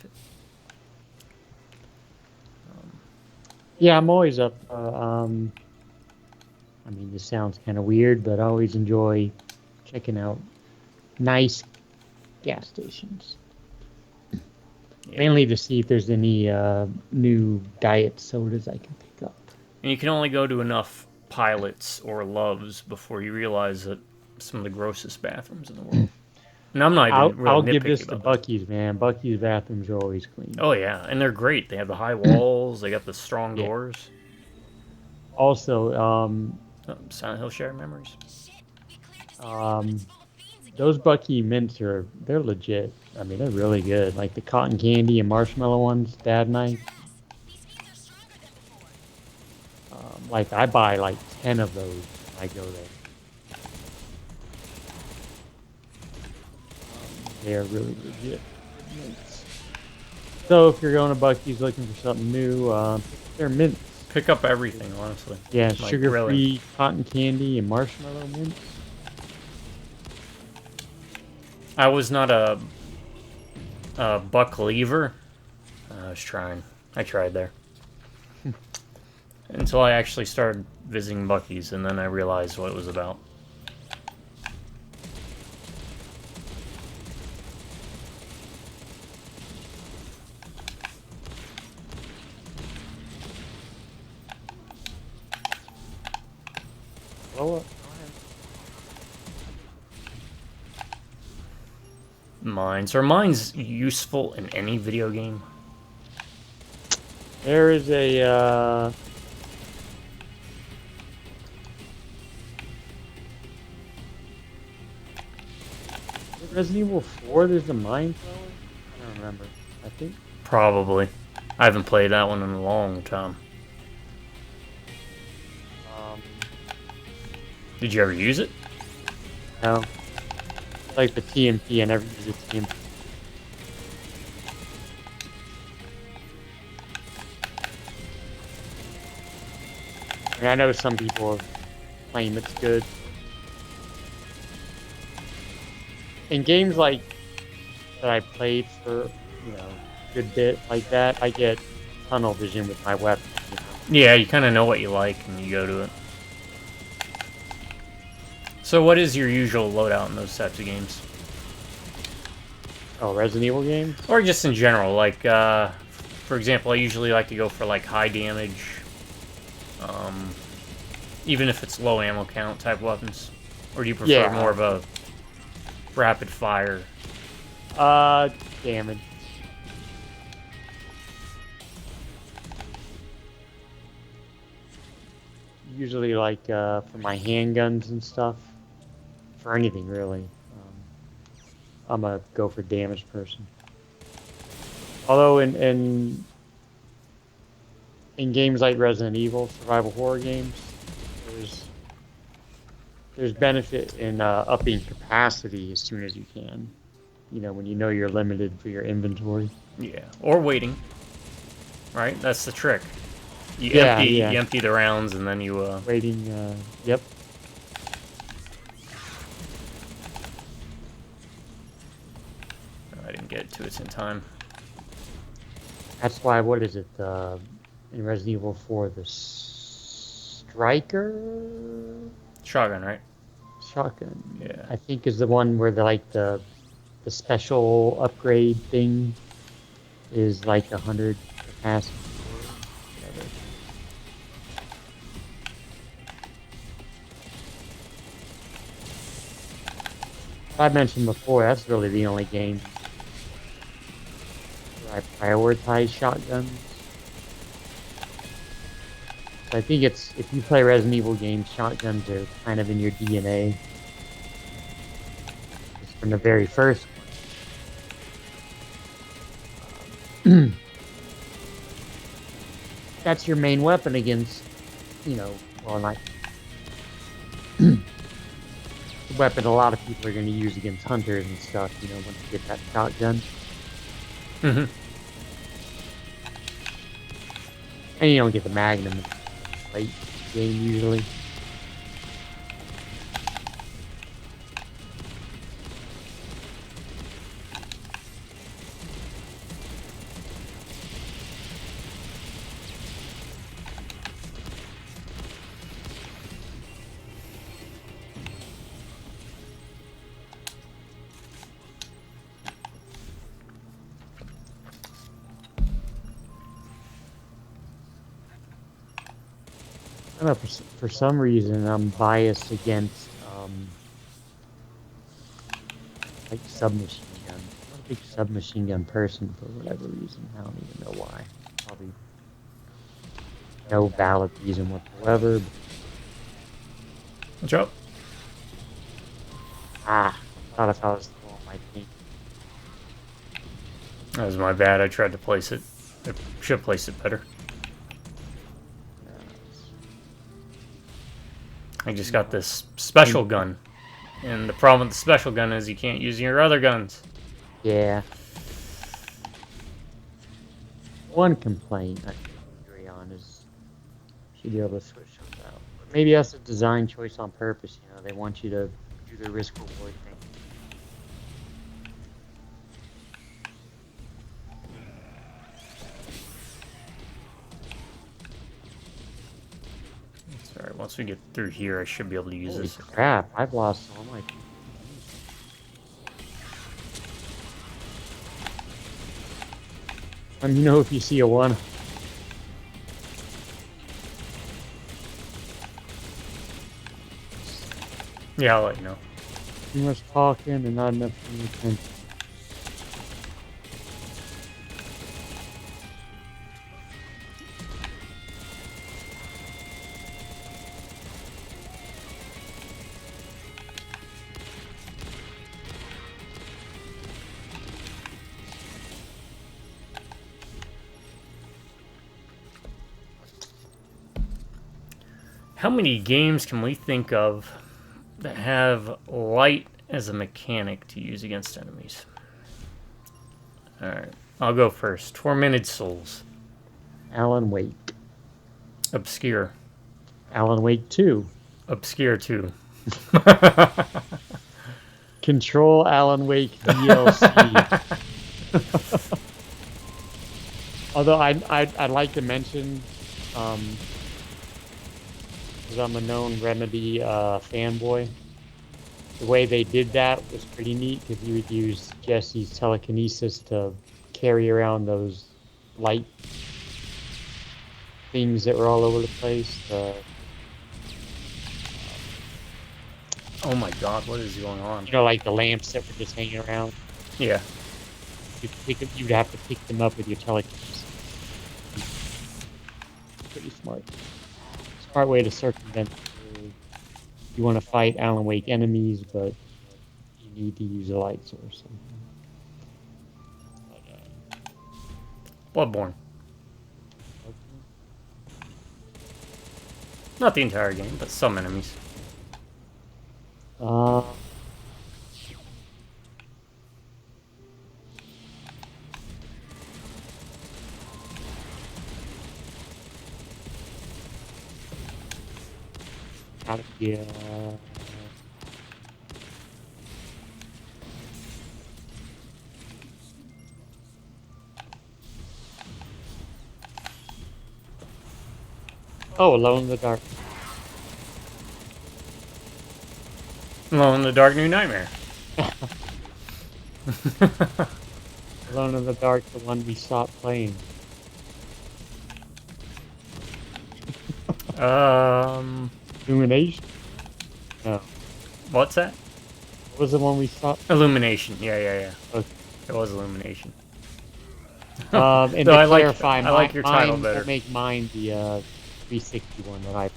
Yeah, I'm always up. I mean, this sounds kind of weird, but I always enjoy checking out nice gas stations. Yeah. Mainly to see if there's any new diet sodas I can pick up. And you can only go to enough Pilots or Loves before you realize that some of the grossest bathrooms in the world. And I'm not even really I'll give nitpicky this to about that. Buc-ee's, man. Buc-ee's bathrooms are always clean. Oh yeah, and they're great. They have the high walls. They got the strong Yeah. doors. Also, Oh, Silent Hill shared memories. Shit, we cleared this area, but it's full of fiends again. those Buc-ee mints they're legit. I mean, they're really good. Like the cotton candy and marshmallow ones, Dad and I. Yes, these fiends are stronger than before. Like I buy like 10 of those when I go there. They are really legit. Mints. So if you're going to Buc-ee's looking for something new, they're mints. Pick up everything, honestly. Yeah, Like, sugar-free really. cotton candy and marshmallow mints. I was not a buck lever. I was trying. I tried there. Until I actually started visiting Buc-ee's, and then I realized what it was about. Blow up. Mines. Are mines useful in any video game? There is a Resident Evil 4, there's a mine thrower? I don't remember. I think. Probably. I haven't played that one in a long time. Did you ever use it? No. Like the TNT, I never use a TNT. I mean, I know some people claim it's good. In games like that I played for, a good bit like that, I get tunnel vision with my weapon. Yeah, you kind of know what you like and you go to it. So what is your usual loadout in those types of games? Oh, Resident Evil games? Or just in general, like, for example, I usually like to go for, like, high damage, even if it's low ammo count type weapons. Or do you prefer more of a rapid fire? Damage. Usually, like, for my handguns and stuff. For anything, really. I'm a go for damage person. Although in games like Resident Evil, survival horror games, there's benefit in upping capacity as soon as you can. When you know you're limited for your inventory. Yeah, or waiting. Right? That's the trick. You empty the rounds and then you Waiting, yep. I didn't get to it in time. That's why, what is it, in Resident Evil 4, the Striker? Shotgun, right? Shotgun. Yeah. I think is the one where the special upgrade thing is like 100 capacity. I mentioned before, that's really the only game where I prioritize shotguns. So I think it's, if you play Resident Evil games, shotguns are kind of in your DNA. Just from the very first one. That's your main weapon against, you know, well, not the weapon a lot of people are going to use against hunters and stuff, you know, once you get that shotgun. Mm-hmm. And you don't get the Magnum late game usually. I don't know, for some reason I'm biased against like submachine gun. I'm not a big submachine gun person for whatever reason. I don't even know why. Probably no valid reason whatsoever. Watch out. Thought if I was throwing my team. That was my bad. I tried to place it. I should have placed it better. I just got this special gun. And the problem with the special gun is you can't use your other guns. Yeah. One complaint I can agree on is you should be able to switch those out. But maybe that's a design choice on purpose, you know, they want you to do the risk reward thing. It's alright, once we get through here I should be able to use Holy this. crap, I've lost all my... Let me know if you see a one. Yeah, I'll let you know. Too much talking and not enough paying attention. How many games can we think of that have light as a mechanic to use against enemies? Alright, I'll go first. Tormented Souls. Alan Wake. Obscure. Alan Wake 2. Obscure too. Control Alan Wake DLC. Although I'd like to mention, because I'm a known Remedy fanboy, the way they did that was pretty neat, because you would use Jesse's telekinesis to carry around those light things that were all over the place. Oh my god, what is going on? You know, like the lamps that were just hanging around. Yeah. You'd have to pick them up with your telekinesis. Pretty smart. Smart way to circumvent. You want to fight Alan Wake enemies, but you need to use a light source. Bloodborne. Not the entire game, but some enemies. Yeah. Oh, Alone in the Dark. Alone in the Dark New Nightmare. Alone in the Dark, the one we stopped playing. Um, Illumination? No. what's that? What was the one we saw? Illumination. Yeah. Okay. It was Illumination. And Though to I like clarify, I like your title mine better. will make mine the 360 one that I.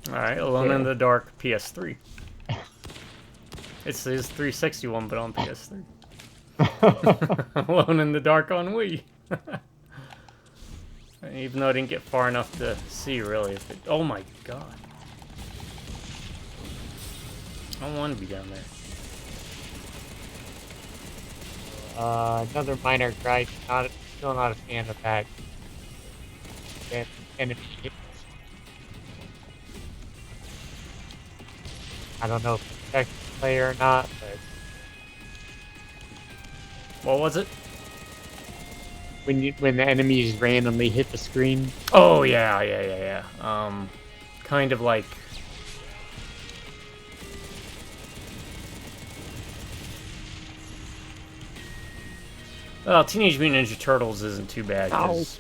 All right, Alone in Yeah. the Dark PS3. It's his 360 one, but on PS3. Alone in the Dark on Wii. Even though I didn't get far enough to see, really. If it, oh my god. I don't want to be down there. Another minor gripe. Still not a fan of that. That enemy hit. I don't know if it affects the player or not, but What was it? when the enemies randomly hit the screen. Oh, yeah. Kind of like... Well, Teenage Mutant Ninja Turtles isn't too bad, 'cause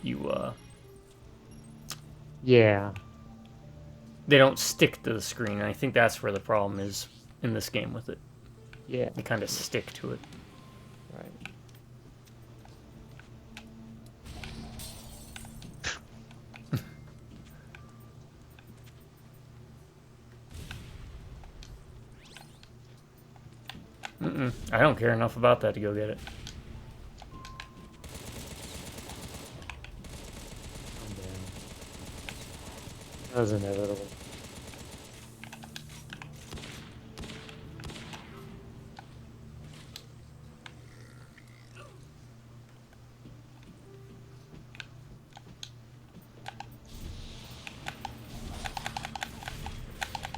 you, Yeah. they don't stick to the screen. I think that's where the problem is in this game with it. Yeah. They kind of stick to it. Right. I don't care enough about that to go get it. I'm down. That was inevitable.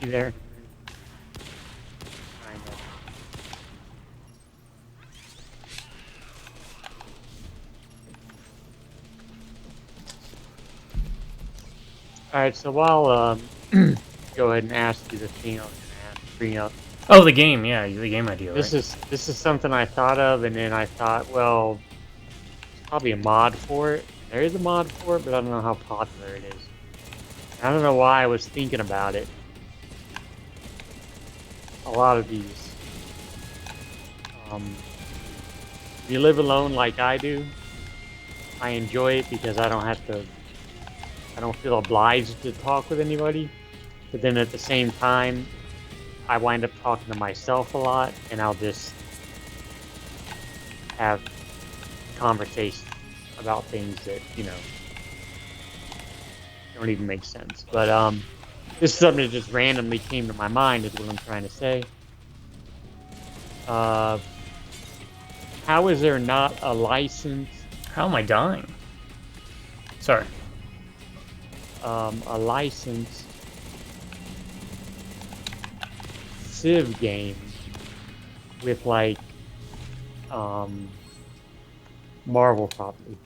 You there? Kinda. Alright, so while go ahead and ask you the thing I was gonna ask, bring up. Oh, the game, yeah, the game idea, right? This is something I thought of, and then I thought, well, there's probably a mod for it. There is a mod for it, but I don't know how popular it is. I don't know why I was thinking about it. A lot of these. If you live alone like I do, I enjoy it because I don't feel obliged to talk with anybody. But then at the same time, I wind up talking to myself a lot, and I'll just have conversations about things that, don't even make sense. But this is something that just randomly came to my mind is what I'm trying to say. How is there not a license? How am I dying? Sorry. A licensed Civ game with like Marvel property.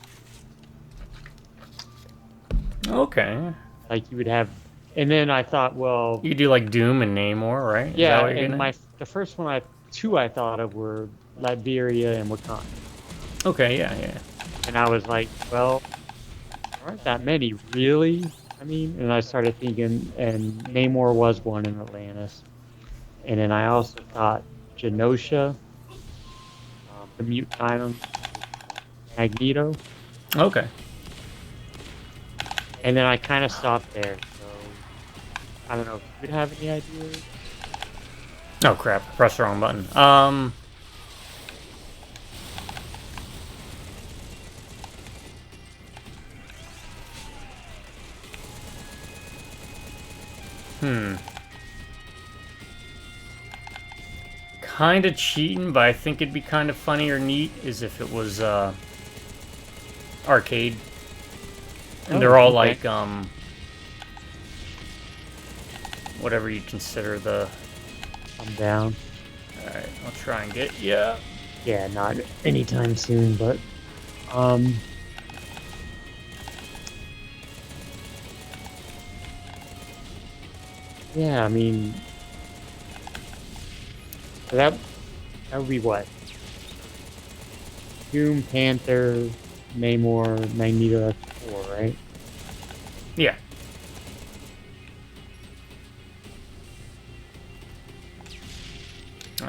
Okay. Like you would have, and then I thought, well, You could do like Doom and Namor, right? Is that yeah, what you're and gonna- the first one two I thought of were Liberia and Wakanda, Okay, yeah. and I was like, well, there aren't that many, really. I mean, and I started thinking, and Namor was one in Atlantis, and then I also thought Genosha, the Mutant Island, Magneto, Okay. and then I kind of stopped there. So I don't know if you would have any ideas. Oh crap! Press the wrong button. Kind of cheating, but I think it'd be kind of funny or neat is if it was arcade, and Oh, they're all okay. like whatever you consider the. I'm down. All right, I'll try and get yeah. Yeah, not anytime soon, but yeah, I mean that would be what? Doom, Panther, Namor, Magneto, that's 4, right? Yeah.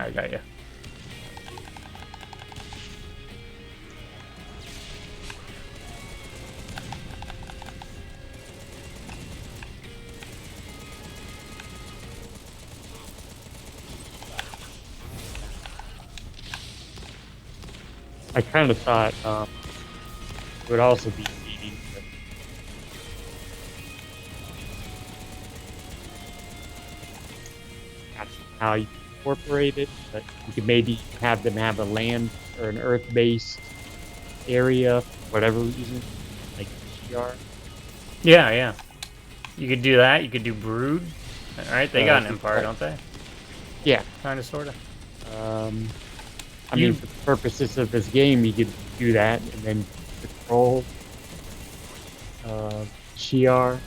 I got you. I kind of thought it would also be needing to that's how you incorporate it, but you could maybe have them have a land or an earth-based area for whatever reason, like GR. Yeah, yeah. You could do that. You could do Brood. All right, they got an empire, don't they? Yeah. Kind of, sort of. I mean, for the purposes of this game, you could do that and then control Shi'ar,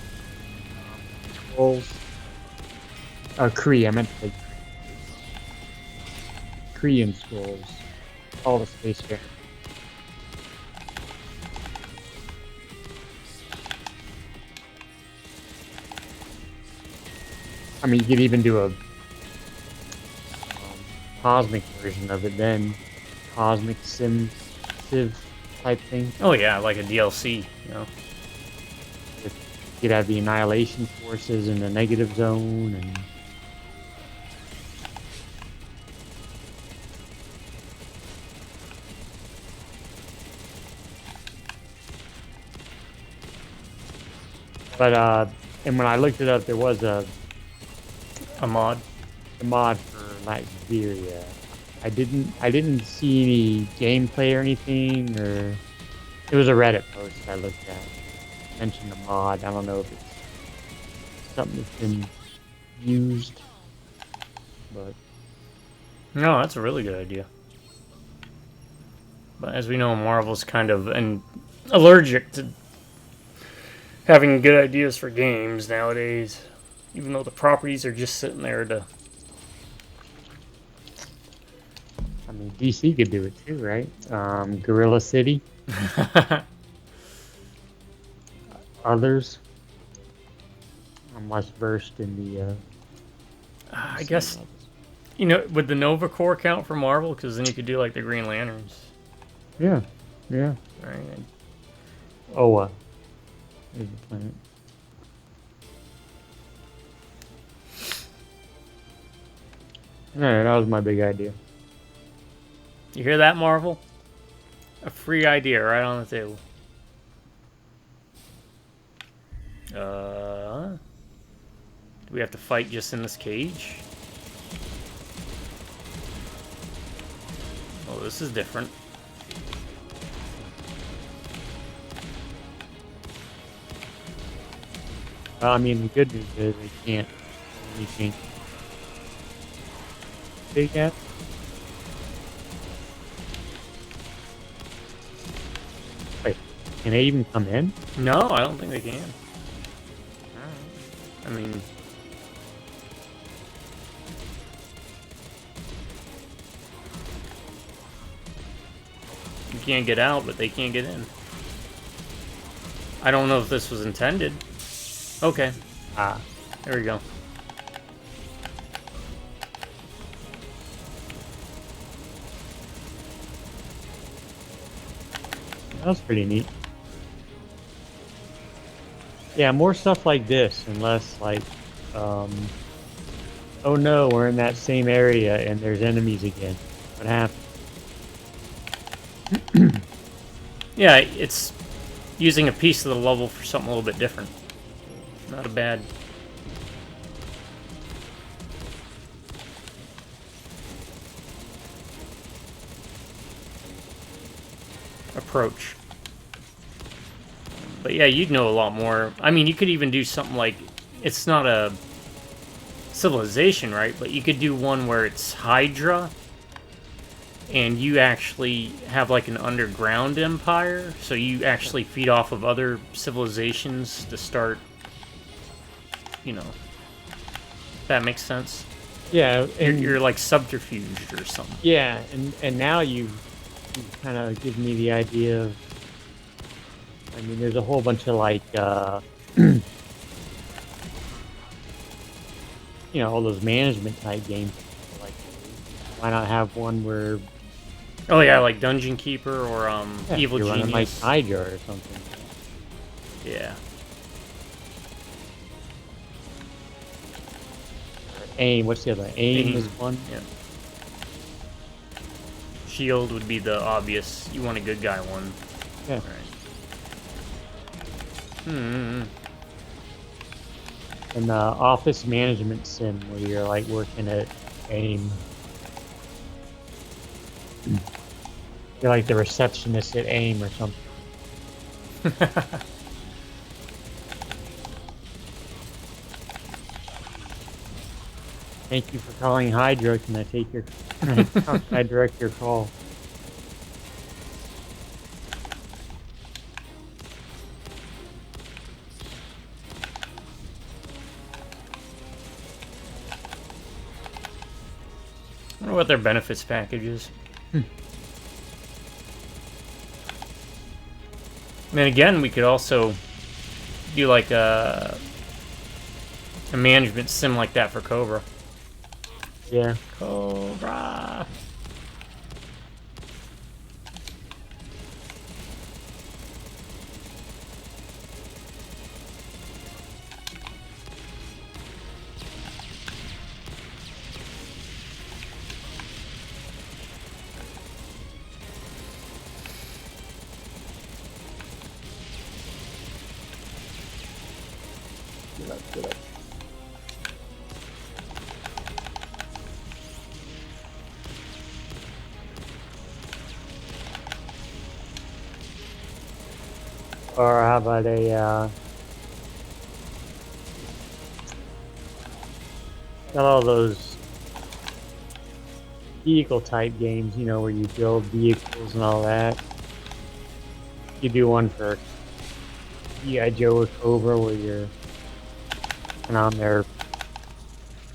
controls Kree. I meant to say Korean scrolls, all the space fair. I mean, you could even do a cosmic version of it then, cosmic civ type thing. Oh yeah, like a DLC, you know. You could have the annihilation forces in the negative zone and and when I looked it up, there was a mod. mod for Latveria. I didn't see any gameplay or anything, or it was a Reddit post I looked at. Mentioned a mod. I don't know if it's something that's been used, but No, that's a really good idea. But as we know, Marvel's kind of allergic to having good ideas for games nowadays, even though the properties are just sitting there to. I mean, DC could do it too, right? Gorilla City. Others. I'm less versed in the. I guess, you know, would the Nova Corps count for Marvel? Because then you could do like the Green Lanterns. Yeah, yeah. Right. Oa. There's the planet. Alright, that was my big idea. You hear that, Marvel? A free idea right on the table. Do we have to fight just in this cage? Oh, this is different. I mean, the good news is they can't do anything. Big Cat? Wait, can they even come in? No, I don't think they can. I mean, you can't get out, but they can't get in. I don't know if this was intended. Okay. Ah, There we go. that was pretty neat. Yeah, more stuff like this, and less like, oh no, we're in that same area and there's enemies again. What happened? Yeah, it's using a piece of the level for something a little bit different. Not a bad. Approach. But yeah, you'd know a lot more. I mean, you could even do something like, it's not a civilization, right? But you could do one where it's Hydra, and you actually have like an underground empire, so you actually feed off of other civilizations to start, you know, if that makes sense. Yeah, and You're like subterfuged or something. yeah, and now you kind of give me the idea of. I mean, there's a whole bunch of like, you know, all those management type games, like Why not have one where Oh yeah, like Dungeon Keeper or Evil you're running like Genius. Hydra or something? Yeah. Aim. What's the other? Aim is one. Yeah. Shield would be the obvious. You want a good guy one. Yeah. Right. And the office management sim where you're like working at AIM. You're like the receptionist at AIM or something. Thank you for calling Hydra. Can I take your? Can I direct your call? I wonder what their benefits package is. I mean, again, we could also do like a management sim like that for Cobra. Yeah. Cobra. Get up. Or how about got all those vehicle type games, you know, where you build vehicles and all that. You do one for G.I. Joe or Cobra where you're working on their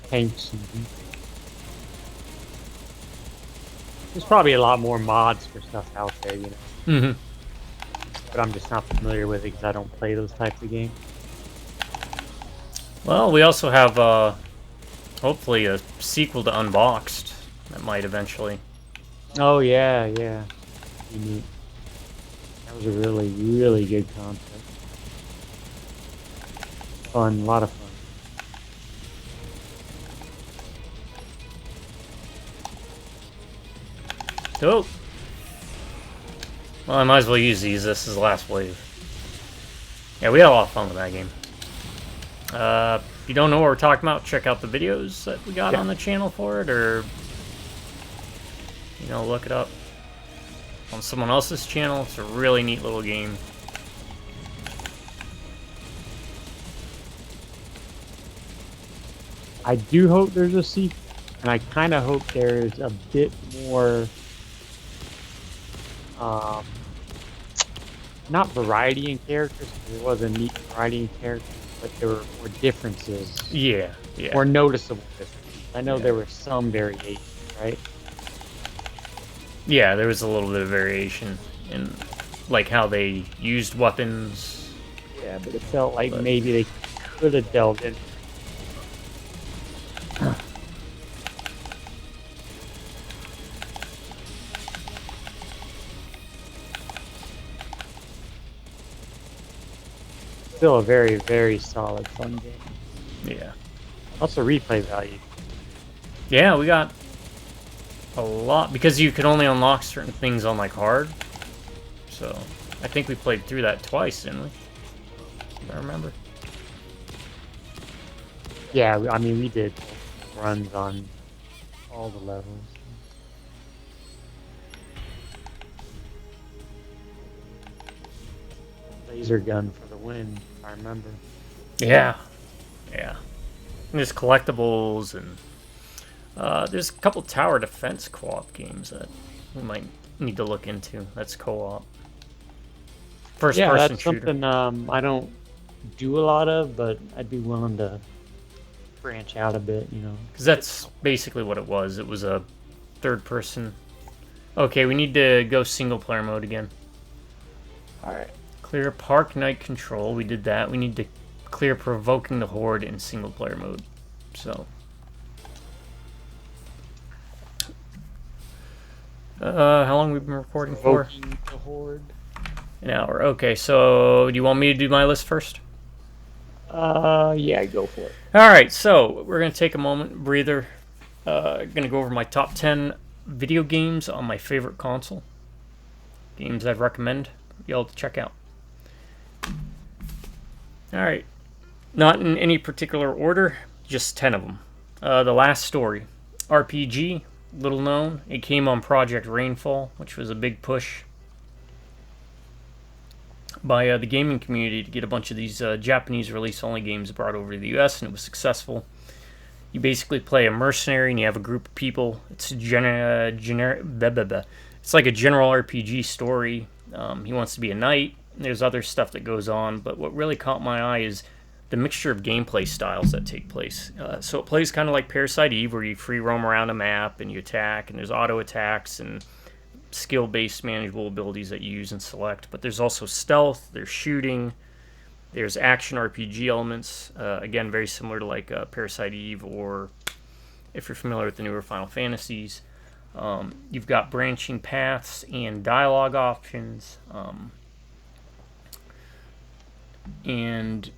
tanks and there's probably a lot more mods for stuff out there, you know. Mm-hmm. But I'm just not familiar with it because I don't play those types of games. Well, we also have hopefully a sequel to Unboxed that might eventually. Oh yeah, yeah. Neat. That was a really, really good concept. Fun, a lot of fun. Oh. Well, I might as well use these. This is the last wave. Yeah, we had a lot of fun with that game. If you don't know what we're talking about, check out the videos that we got on the channel for it, or you know, look it up on someone else's channel. It's a really neat little game. I do hope there's a sequel, and I kind of hope there's a bit more, not variety in characters, because there was a neat variety in characters, but there were more differences. Yeah, yeah. More noticeable differences. I know there were some variations, right? Yeah, there was a little bit of variation in like how they used weapons. Yeah, but it felt like maybe they could have delved in. Still a very, very solid, fun game. Yeah. Also replay value. Yeah, we got a lot because you could only unlock certain things on like hard. So I think we played through that twice, didn't we? If I remember. Yeah, I mean we did runs on all the levels. Laser gun for the win, if I remember. Yeah. Yeah. And there's collectibles and there's a couple tower defense co-op games that we might need to look into. That's co-op. First person that's shooter. something I don't do a lot of, but I'd be willing to branch out a bit, you know. Because that's basically what it was. It was a third person. Okay, we need to go single player mode again. Alright. Clear Park Night Control. We did that. We need to clear Provoking the Horde in single player mode. So How long have we been recording for? Provoking the Horde. An hour. Okay, so do you want me to do my list first? Yeah, go for it. All right, so we're going to take a moment, breather. Going to go over my top 10 video games on my favorite console. Games I'd recommend y'all to check out. All right. Not in any particular order, just 10 of them. The Last Story. RPG, little known. It came on Project Rainfall, which was a big push by the gaming community to get a bunch of these Japanese release-only games brought over to the US, and it was successful. You basically play a mercenary, and you have a group of people. It's it's like a general RPG story. He wants to be a knight. There's other stuff that goes on, but what really caught my eye is the mixture of gameplay styles that take place. So it plays kind of like Parasite Eve, where you free roam around a map and you attack, and there's auto attacks and skill-based manageable abilities that you use and select. But there's also stealth, there's shooting, there's action RPG elements. Again, very similar to like Parasite Eve, or if you're familiar with the newer Final Fantasies. You've got branching paths and dialogue options. And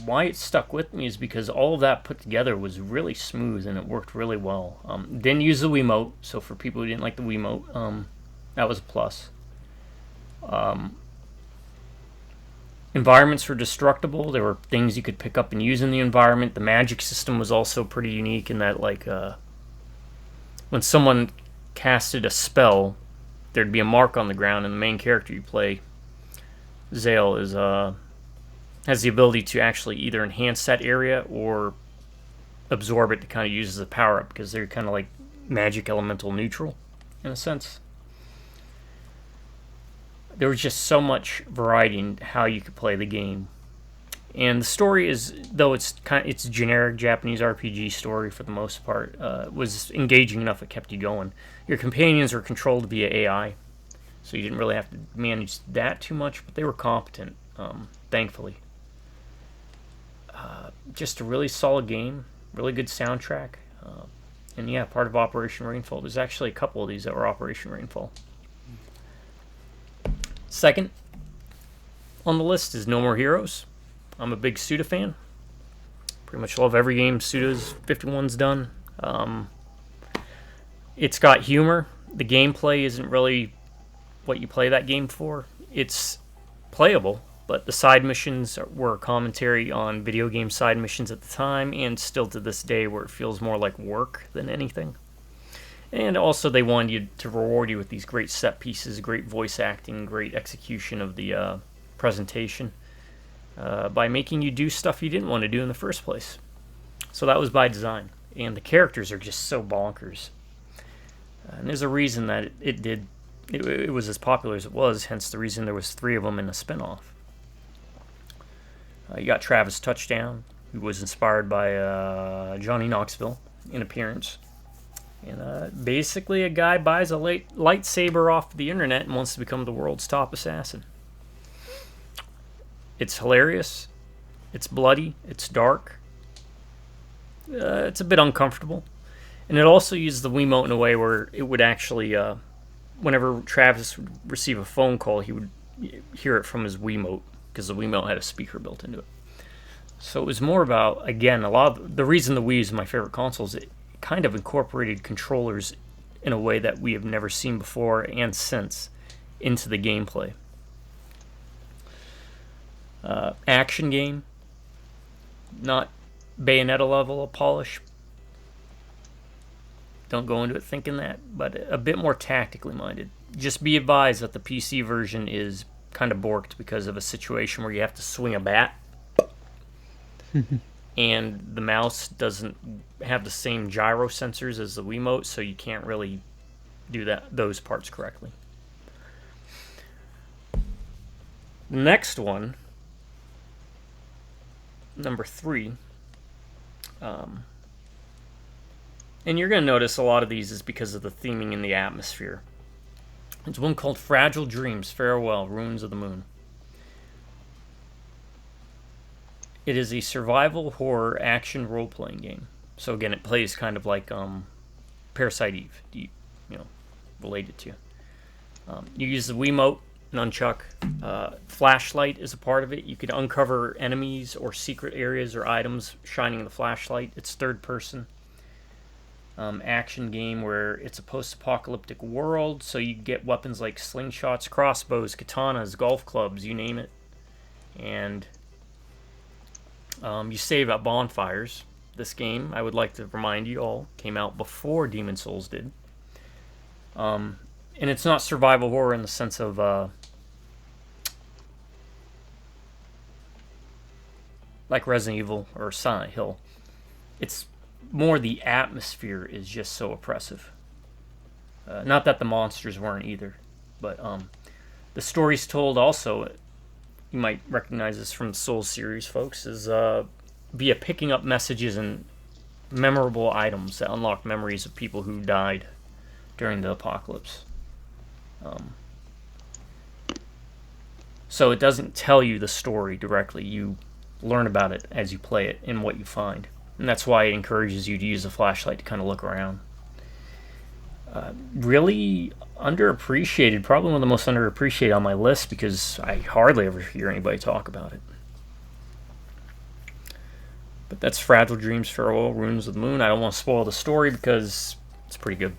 why it stuck with me is because all of that put together was really smooth and it worked really well. Didn't use the Wiimote, so for people who didn't like the Wiimote, that was a plus. Environments were destructible. There were things you could pick up and use in the environment. The magic system was also pretty unique in that, like, when someone casted a spell, there'd be a mark on the ground, and the main character you play, Zale, has the ability to actually either enhance that area or absorb it to kind of use as a power-up, because they're kind of like magic elemental neutral, in a sense. There was just so much variety in how you could play the game. And the story is, though it's a generic Japanese RPG story for the most part, was engaging enough it kept you going. Your companions were controlled via AI, so you didn't really have to manage that too much, but they were competent, thankfully. Just a really solid game, really good soundtrack, and yeah, part of Operation Rainfall. There's actually a couple of these that were Operation Rainfall. Second on the list is No More Heroes. I'm a big Suda fan. Pretty much love every game Suda's 51's done. It's got humor. The gameplay isn't really what you play that game for. It's playable, but the side missions were commentary on video game side missions at the time, and still to this day, where it feels more like work than anything. And also they wanted you to reward you with these great set pieces, great voice acting, great execution of the presentation, by making you do stuff you didn't want to do in the first place. So that was by design. And the characters are just so bonkers. And there's a reason that it was as popular as it was, hence the reason there was 3 of them in a spinoff. You got Travis Touchdown, who was inspired by Johnny Knoxville in appearance. And basically a guy buys a lightsaber off the internet and wants to become the world's top assassin. It's hilarious. It's bloody. It's dark. It's a bit uncomfortable. And it also uses the Wiimote in a way where it would actually, whenever Travis would receive a phone call, he would hear it from his Wiimote, because the Wiimote had a speaker built into it. So it was more about, again, a lot of the reason the Wii is my favorite console is it kind of incorporated controllers in a way that we have never seen before and since into the gameplay. Action game, not Bayonetta level of polish. Don't go into it thinking that, but a bit more tactically minded. Just be advised that the PC version is kind of borked because of a situation where you have to swing a bat and the mouse doesn't have the same gyro sensors as the Wiimote, so you can't really do those parts correctly. The next one, number 3, and you're going to notice a lot of these is because of the theming in the atmosphere. It's one called Fragile Dreams, Farewell, Ruins of the Moon. It is a survival horror action role-playing game. So again, it plays kind of like Parasite Eve. related to. You use the Wiimote, nunchuck. Flashlight is a part of it. You can uncover enemies or secret areas or items shining the flashlight. It's third person. Action game where it's a post-apocalyptic world, so you get weapons like slingshots, crossbows, katanas, golf clubs, you name it. And you save at bonfires. This game, I would like to remind you all, came out before Demon Souls did. And it's not survival horror in the sense of like Resident Evil or Silent Hill. It's more the atmosphere is just so oppressive. Not that the monsters weren't either, but the stories told also, you might recognize this from the Souls series, folks, is via picking up messages and memorable items that unlock memories of people who died during the apocalypse. So it doesn't tell you the story directly. You learn about it as you play it and what you find. And that's why it encourages you to use a flashlight to kind of look around. Really underappreciated, probably one of the most underappreciated on my list because I hardly ever hear anybody talk about it. But that's Fragile Dreams, Farewell, Ruins of the Moon. I don't want to spoil the story because it's pretty good.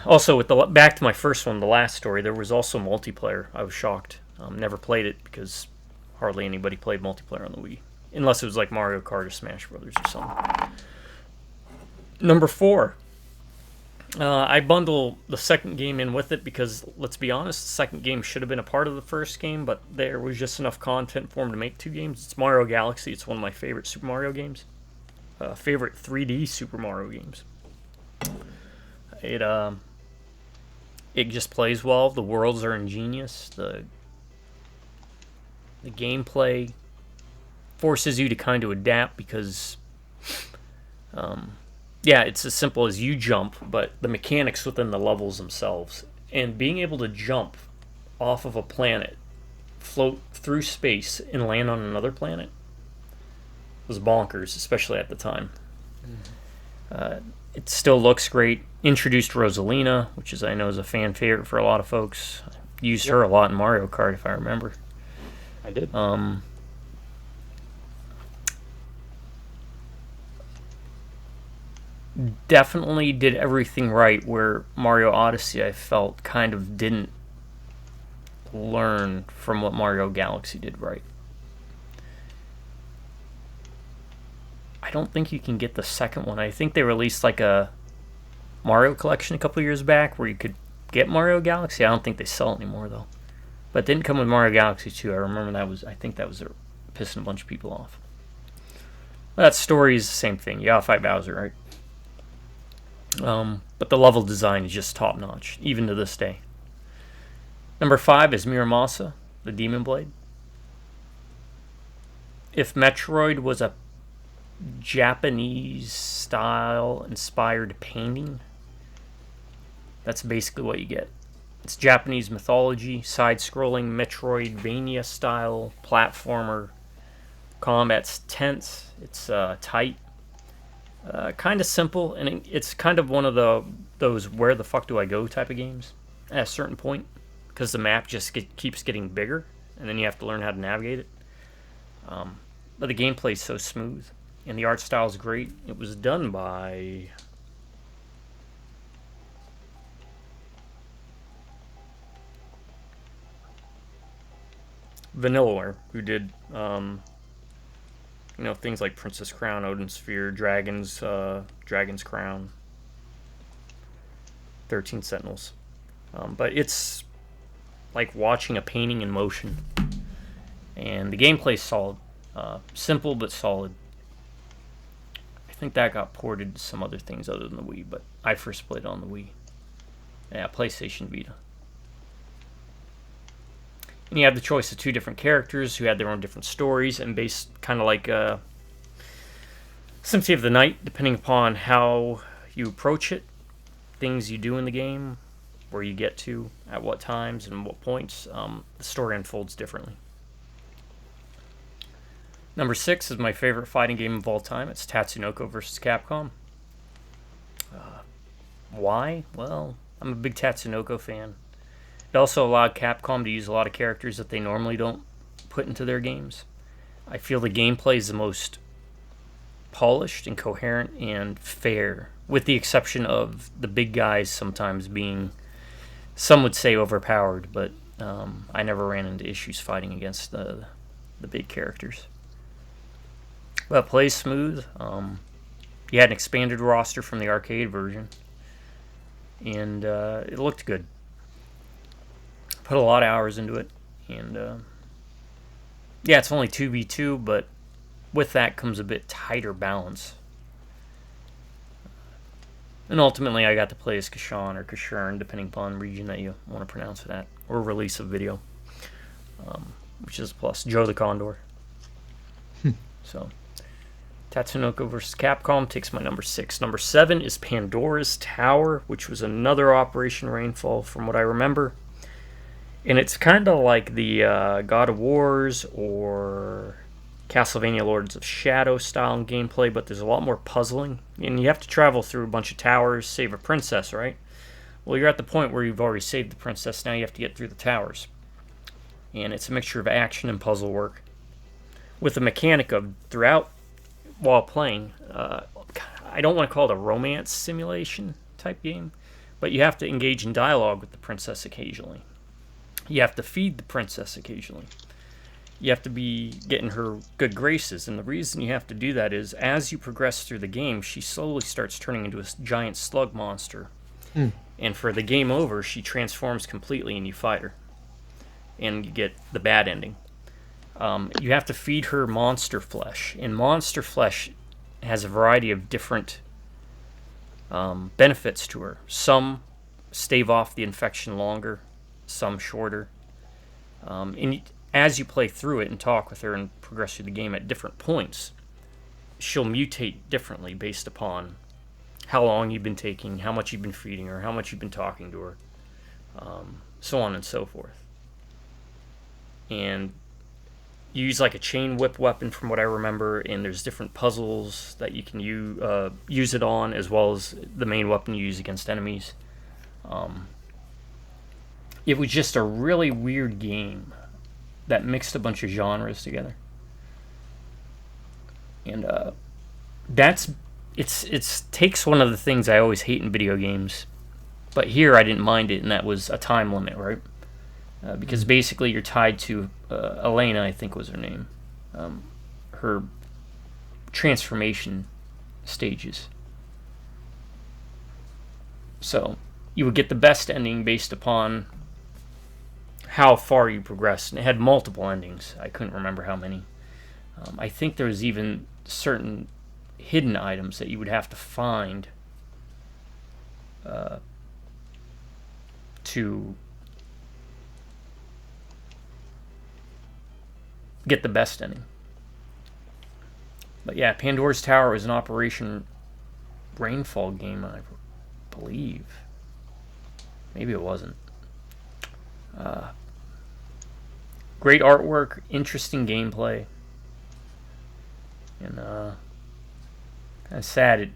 Also, with back to my first one, the last story, there was also multiplayer. I was shocked. Never played it because hardly anybody played multiplayer on the Wii. Unless it was like Mario Kart or Smash Brothers or something. Number 4. I bundle the second game in with it because, let's be honest, the second game should have been a part of the first game, but there was just enough content for them to make 2 games. It's Mario Galaxy. It's one of my favorite Super Mario games. Favorite 3D Super Mario games. It just plays well. The worlds are ingenious. The gameplay forces you to kind of adapt because, yeah, it's as simple as you jump, but the mechanics within the levels themselves. And being able to jump off of a planet, float through space, and land on another planet was bonkers, especially at the time. It still looks great. Introduced Rosalina, which I know is a fan favorite for a lot of folks. Used her a lot in Mario Kart, if I remember. I did. Definitely did everything right, where Mario Odyssey, I felt, kind of didn't learn from what Mario Galaxy did right. I don't think you can get the second one. I think they released like a Mario collection a couple years back where you could get Mario Galaxy. I don't think they sell it anymore though. But it didn't come with Mario Galaxy 2. I remember I think that was pissing a bunch of people off. Well, that story is the same thing. You gotta fight Bowser, right? But the level design is just top notch, even to this day. Number 5 is Muramasa, the Demon Blade. If Metroid was a Japanese style inspired painting, that's basically what you get. It's Japanese mythology, side-scrolling Metroidvania style platformer. Combat's tense. It's tight. Kind of simple, and it's kind of one of those where the fuck do I go type of games at a certain point, because the map just keeps getting bigger, and then you have to learn how to navigate it. But the gameplay's so smooth, and the art style is great. It was done by Vanillaware, who did things like Princess Crown, Odin Sphere, Dragon's Crown, 13 Sentinels. But it's like watching a painting in motion. And the gameplay's solid. Simple but solid. I think that got ported to some other things other than the Wii, but I first played on the Wii. Yeah, PlayStation Vita. And you have the choice of 2 different characters who had their own different stories, and based kind of like Symphony of the Night, depending upon how you approach it, things you do in the game, where you get to, at what times, and what points, the story unfolds differently. Number 6 is my favorite fighting game of all time. It's Tatsunoko vs. Capcom. Why? Well, I'm a big Tatsunoko fan. It also allowed Capcom to use a lot of characters that they normally don't put into their games. I feel the gameplay is the most polished and coherent and fair, with the exception of the big guys sometimes being, some would say, overpowered, but I never ran into issues fighting against the big characters. But it plays smooth. You had an expanded roster from the arcade version, and it looked good. Put a lot of hours into it, and yeah, it's only 2v2, but with that comes a bit tighter balance. And ultimately, I got to play as Kashan or Kashurn, depending upon region that you want to pronounce that, or release of video, which is a plus. Joe the Condor. So, Tatsunoko vs. Capcom takes my number 6. Number 7 is Pandora's Tower, which was another Operation Rainfall from what I remember. And it's kind of like the God of Wars or Castlevania Lords of Shadow style in gameplay, but there's a lot more puzzling. And you have to travel through a bunch of towers, save a princess, right? Well, you're at the point where you've already saved the princess, now you have to get through the towers. And it's a mixture of action and puzzle work, with the mechanic of throughout, while playing, I don't want to call it a romance simulation type game, but you have to engage in dialogue with the princess occasionally. You have to feed the princess occasionally. You have to be getting her good graces, and the reason you have to do that is as you progress through the game, she slowly starts turning into a giant slug monster. And for the game over, she transforms completely and you fight her. And you get the bad ending. You have to feed her monster flesh, and monster flesh has a variety of different benefits to her. Some stave off the infection longer, some shorter. And as you play through it and talk with her and progress through the game at different points, she'll mutate differently based upon how long you've been taking, how much you've been feeding her, how much you've been talking to her, so on and so forth. And you use like a chain whip weapon from what I remember, and there's different puzzles that you can use it on, as well as the main weapon you use against enemies. It was just a really weird game that mixed a bunch of genres together. And it's takes one of the things I always hate in video games, but here I didn't mind it, and that was a time limit, right? Because basically you're tied to Elena, I think was her name, her transformation stages. So you would get the best ending based upon how far you progressed, and it had multiple endings. I couldn't remember how many. I think there was even certain hidden items that you would have to find to get the best ending. But yeah, Pandora's Tower was an Operation Rainfall game, I believe. Maybe it wasn't. Great artwork, interesting gameplay, and kind of sad it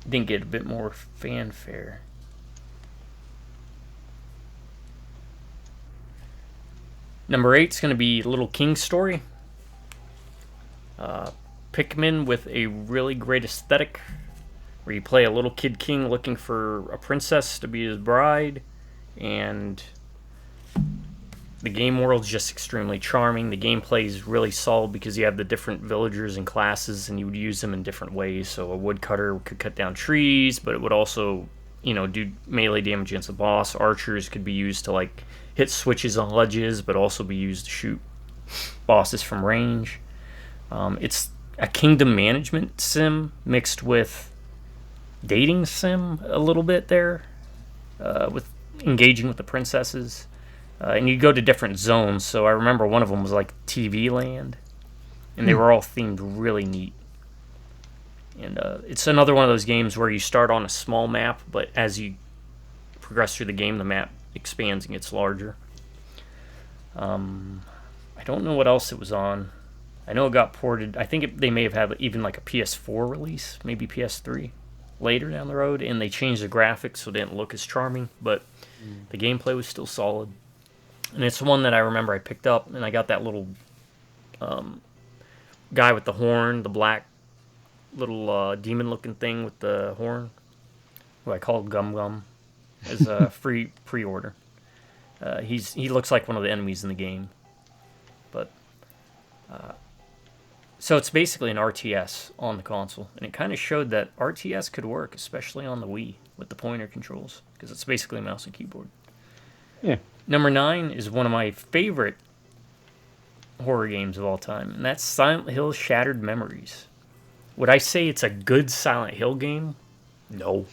didn't get a bit more fanfare. Number 8 is going to be Little King's Story. Pikmin with a really great aesthetic, where you play a little kid king looking for a princess to be his bride, and the game world's just extremely charming. The gameplay is really solid because you have the different villagers and classes, and you would use them in different ways. So a woodcutter could cut down trees, but it would also, do melee damage against the boss. Archers could be used to like hit switches on ledges, but also be used to shoot bosses from range. It's a kingdom management sim mixed with dating sim a little bit there, with engaging with the princesses. And you go to different zones, so I remember one of them was like TV land, and they were all themed really neat. And it's another one of those games where you start on a small map, but as you progress through the game, the map expands and gets larger. I don't know what else it was on. I know it got ported. I think they may have had even like a PS4 release, maybe PS3. later down the road, and they changed the graphics so it didn't look as charming, but the gameplay was still solid. And it's one that I remember I picked up, and I got that little guy with the horn, the black little demon-looking thing with the horn, who I called Gum Gum, as a free pre-order. He looks like one of the enemies in the game, but so it's basically an RTS on the console, and it kind of showed that RTS could work, especially on the Wii with the pointer controls, because it's basically a mouse and keyboard. Yeah. Number 9 is one of my favorite horror games of all time, and that's Silent Hill Shattered Memories. Would I say it's a good Silent Hill game? No.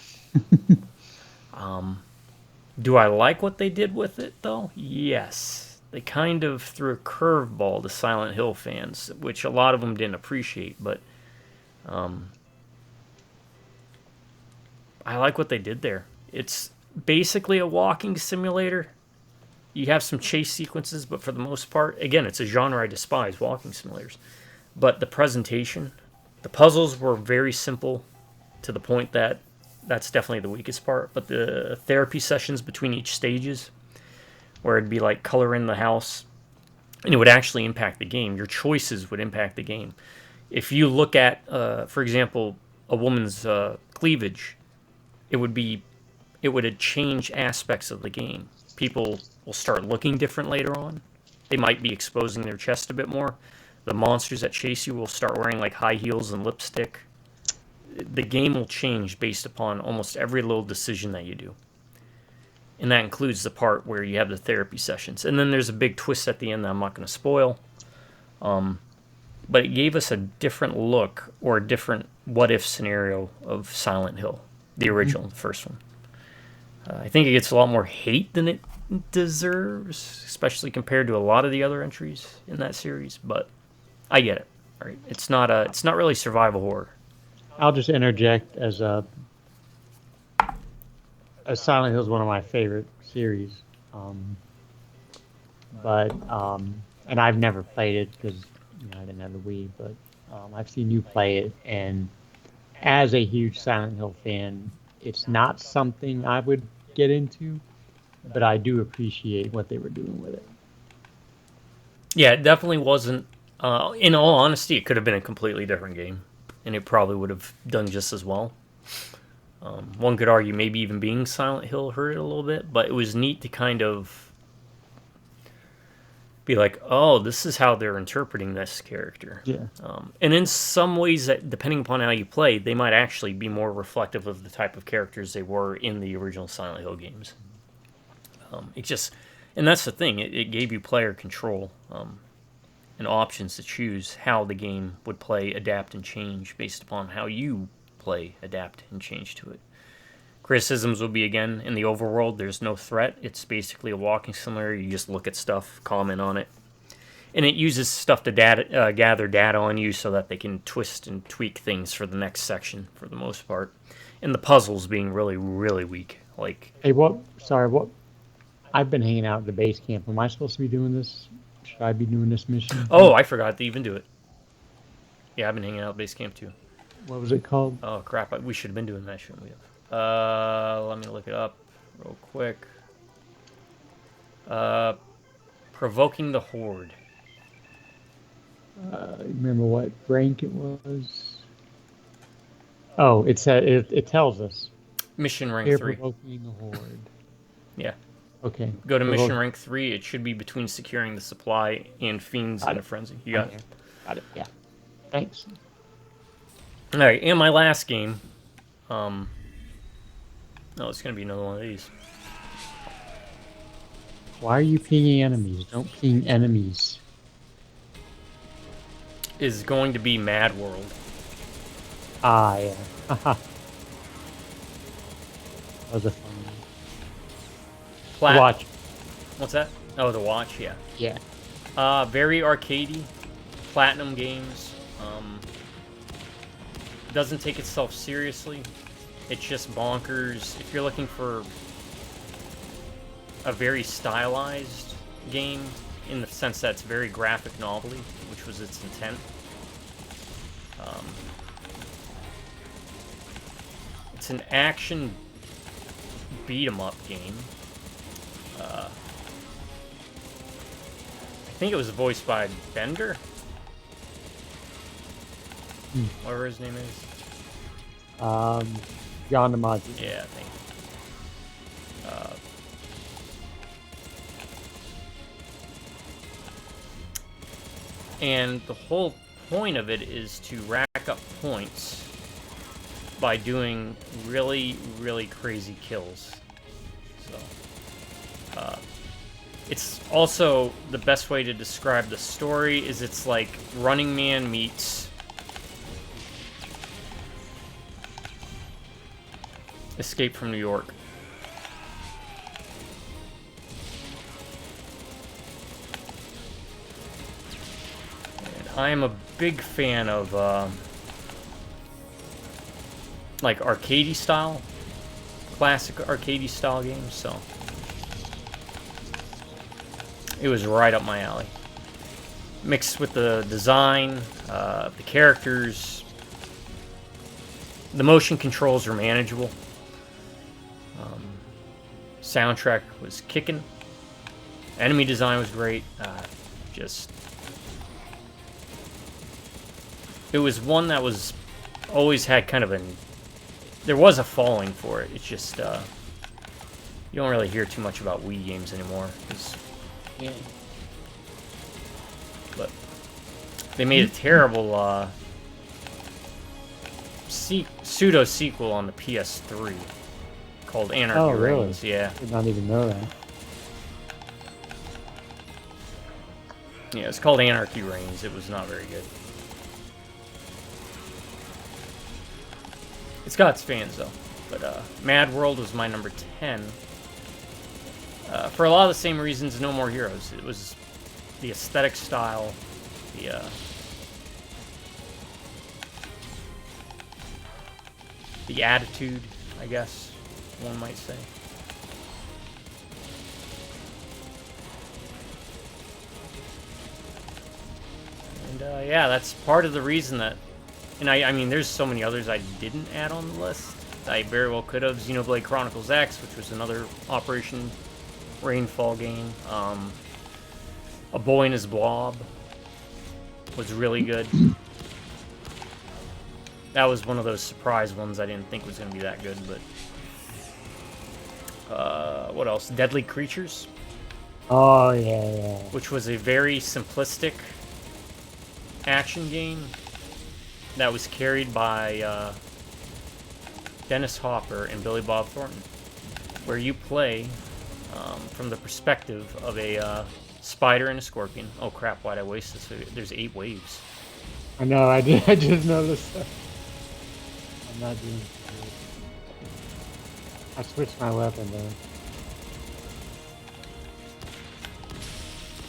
Do I like what they did with it, though? Yes. They kind of threw a curveball to Silent Hill fans, which a lot of them didn't appreciate, but I like what they did there. It's basically a walking simulator. You have some chase sequences, but for the most part, again, it's a genre I despise, walking simulators. But the presentation, the puzzles were very simple to the point that that's definitely the weakest part. But the therapy sessions between each stages, where it'd be like color in the house, and it would actually impact the game. Your choices would impact the game. If you look at, for example, a woman's cleavage, it would change aspects of the game. People will start looking different later on. They might be exposing their chest a bit more. The monsters that chase you will start wearing like high heels and lipstick. The game will change based upon almost every little decision that you do. And that includes the part where you have the therapy sessions. And then there's a big twist at the end that I'm not going to spoil. But it gave us a different look, or a different what-if scenario of Silent Hill, the original, the first one. I think it gets a lot more hate than it deserves, especially compared to a lot of the other entries in that series. But I get it. All right, it's not really survival horror. I'll just interject as Silent Hill is one of my favorite series, and I've never played it because I didn't have the Wii, but I've seen you play it, and as a huge Silent Hill fan, it's not something I would get into, but I do appreciate what they were doing with it. Yeah, it definitely wasn't. In all honesty, it could have been a completely different game, and it probably would have done just as well. One could argue maybe even being Silent Hill hurt it a little bit, but it was neat to kind of be like, oh, this is how they're interpreting this character. Yeah. And in some ways, that depending upon how you play, they might actually be more reflective of the type of characters they were in the original Silent Hill games. And that's the thing, it gave you player control and options to choose how the game would play, adapt, and change based upon how you play, adapt, and change to it. Criticisms would be, again, in the overworld, there's no threat. It's basically a walking simulator. You just look at stuff, comment on it. And it uses stuff to gather data on you so that they can twist and tweak things for the next section, for the most part. And the puzzles being really, really weak. Hey, I've been hanging out at the base camp. Am I supposed to be doing this? Should I be doing this mission? Oh, I forgot to even do it. Yeah, I've been hanging out at base camp, too. What was it called? Oh, crap. We should have been doing that, shouldn't we have? Let me look it up real quick. Provoking the Horde. Remember what rank it was? Oh, it tells us. Mission rank Here 3. Provoking the Horde. Yeah. Okay. Go to mission rank 3. It should be between securing the supply and fiends in a frenzy. You got it? Got it, yeah. Thanks. All right, and my last game. No, it's going to be another one of these. Why are you pinging enemies? Don't ping enemies. Is going to be Mad World. Ah, yeah. That was a fun one. Watch. What's that? Oh, the Watch, yeah. Yeah. Very arcadey. Platinum games. Doesn't take itself seriously. It's just bonkers. If you're looking for a very stylized game, in the sense that it's very graphic novelty, which was its It's an action beat 'em up game. I think it was voiced by Bender. Whatever his name is. John Namaji. Yeah, I think. And the whole point of it is to rack up points by doing really, really crazy kills. So, it's also the best way to describe the story is it's like Running Man meets Escape from New York. And I am a big fan of like arcadey style, classic arcadey style games, so it was right up my alley. Mixed with the design, the characters, the motion controls are manageable. Soundtrack was kicking. Enemy design was great. It was one that was always had kind of there was a following for it. It's just you don't really hear too much about Wii games anymore. Yeah. But they made a terrible pseudo sequel on the PS3 called Anarchy Oh, really? Reigns. Yeah. Did not even know that. Yeah, it's called Anarchy Reigns. It was not very good. It's got its fans though. But Mad World was my number 10. For a lot of the same reasons, No More Heroes. It was the aesthetic style, the attitude, I guess one might say. And yeah, that's part of the reason that, and I mean, there's so many others I didn't add on the list. I very well could have. Xenoblade Chronicles X, which was another Operation Rainfall game. A Boy and His Blob was really good. That was one of those surprise ones I didn't think was going to be that good, but... what else? Deadly Creatures. Oh, yeah. Which was a very simplistic action game that was carried by Dennis Hopper and Billy Bob Thornton, where you play from the perspective of a spider and a scorpion. Oh crap, why'd I waste this? There's 8 waves. I know, I just noticed that. I'm not doing good. I switched my weapon though.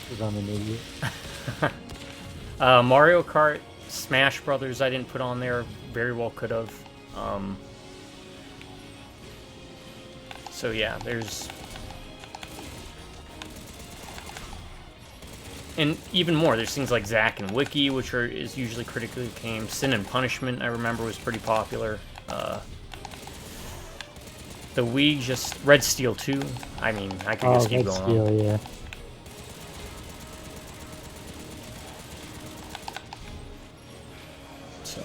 Because I'm an idiot. Mario Kart, Smash Brothers I didn't put on there. Very well could have. So yeah, there's... And even more, there's things like Zack and Wiki, which is usually critically acclaimed. Sin and Punishment, I remember, was pretty popular. The Wii, just... Red Steel 2. I mean, I could just keep going on. Yeah. So.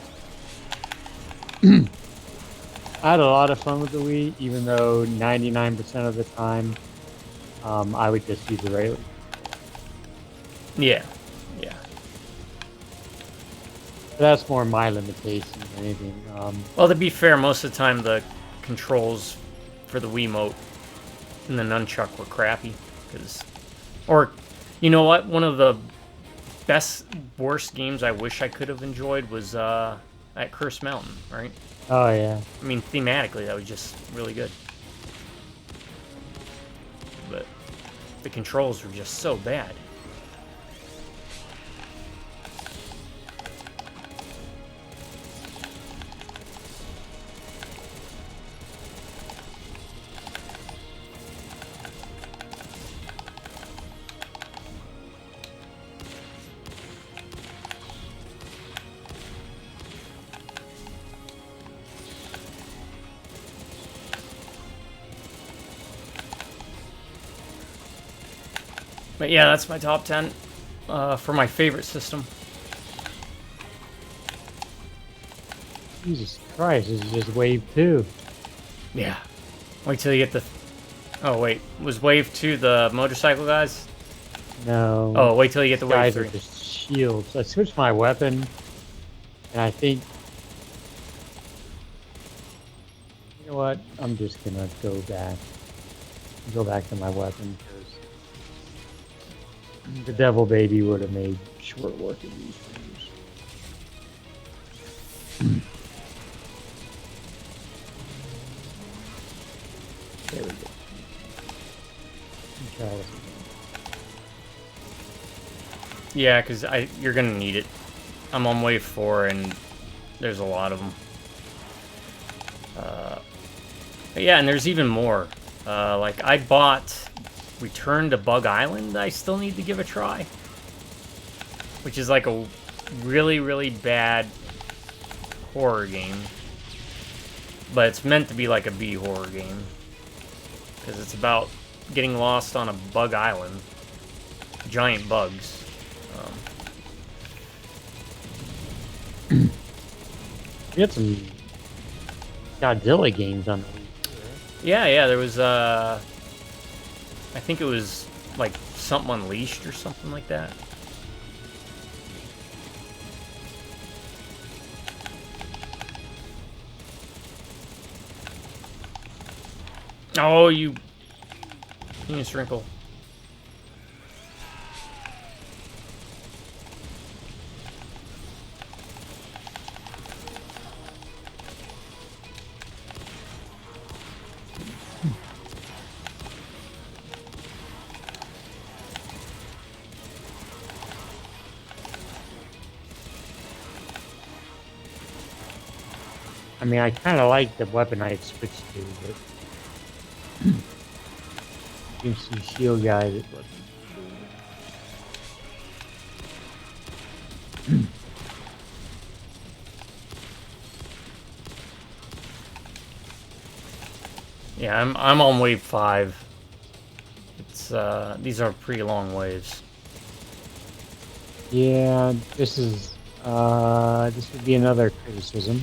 I had a lot of fun with the Wii, even though 99% of the time, I would just use the right. Yeah. That's more my limitation than anything. Well, to be fair, most of the time the controls for the Wiimote and the nunchuck were crappy. Or, you know what? One of the worst games I wish I could have enjoyed was at Curse Mountain, right? Oh, yeah. I mean, thematically, that was just really good. But the controls were just so bad. But yeah, that's my top 10 for my favorite system. Jesus Christ, this is just wave 2. Yeah. Wait till you get the... Oh, wait. Was wave 2 the motorcycle guys? No. Oh, wait till you get the wave Guys 3. are just shields. I switched my weapon, and I think... You know what? I'm just gonna go back. Go back to my weapon, because the Devil Baby would have made short work of these things. There we go. Try this again. Yeah, because you're going to need it. I'm on wave 4, and there's a lot of them. But yeah, and there's even more. Like, I bought Return to Bug Island I still need to give a try. Which is like a really, really bad horror game. But it's meant to be like a B horror game. Because it's about getting lost on a bug island. Giant bugs. We had some Godzilla games on the Wii, right? Yeah, there was, I think it was, like, something Unleashed or something like that. Oh, you penis wrinkle. I mean, I kind of like the weapon I had switched to, but you can see shield guys. It wasn't doing it. Yeah, I'm on wave 5. It's these are pretty long waves. Yeah, this would be another criticism.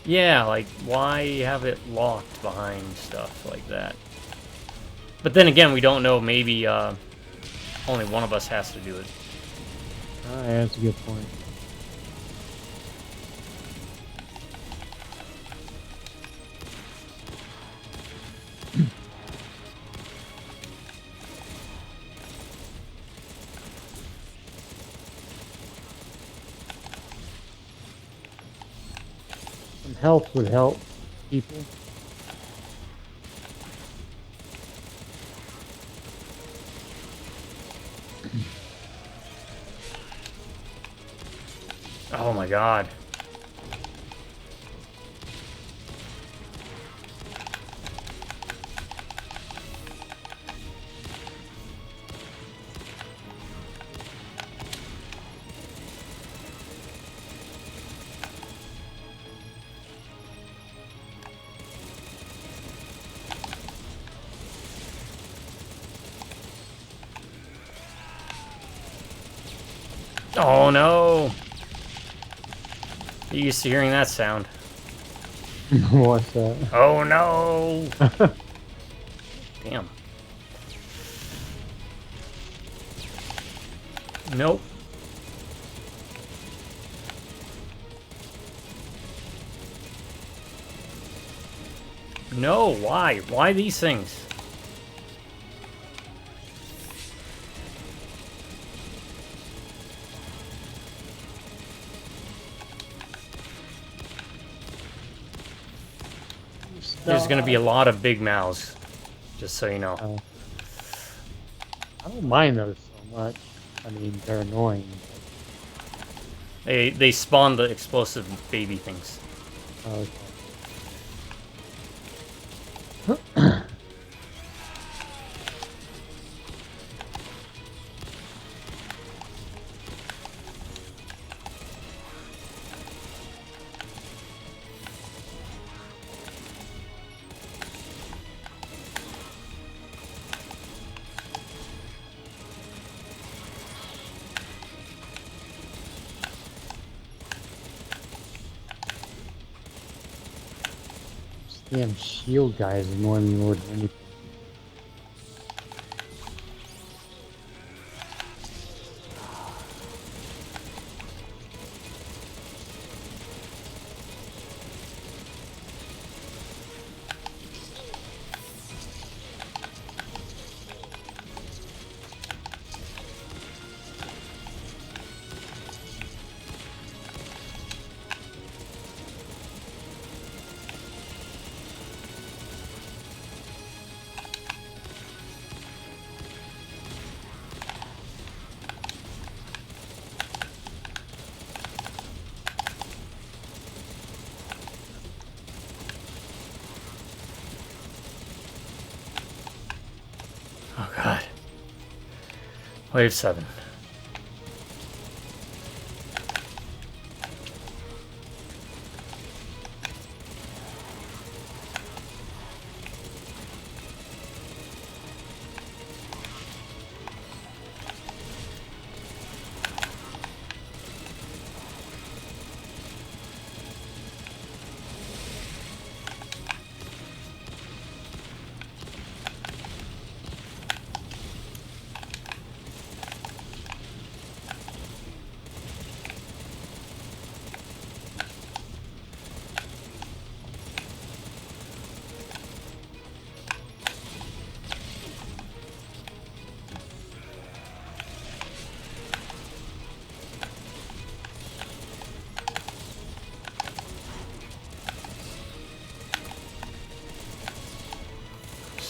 Yeah, like why have it locked behind stuff like that? But then again, we don't know. Maybe only one of us has to do it. Yeah, that's a good point. Some health would help people. Oh my god. Oh no! You used to hearing that sound. What's that? Oh no! Damn. Nope. No, why? Why these things? There's gonna be a lot of big mouths, just so you know. I don't mind those so much. I mean, they're annoying. They spawn the explosive baby things. Okay. Damn shield guys annoy me more than anything. Oh god. Wave 7.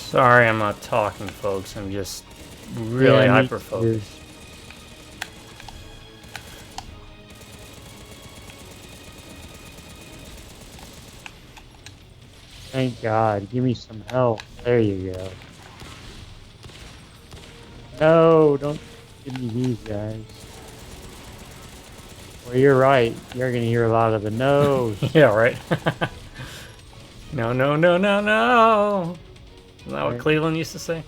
Sorry, I'm not talking, folks. I'm just really Yeah, me hyper too. focused. Thank God. Give me some help. There you go. No, don't give me these guys. Well, you're right. You're gonna hear a lot of the no's. Yeah, right. No, no, no, no, no. Isn't that what Right. Cleveland used to say?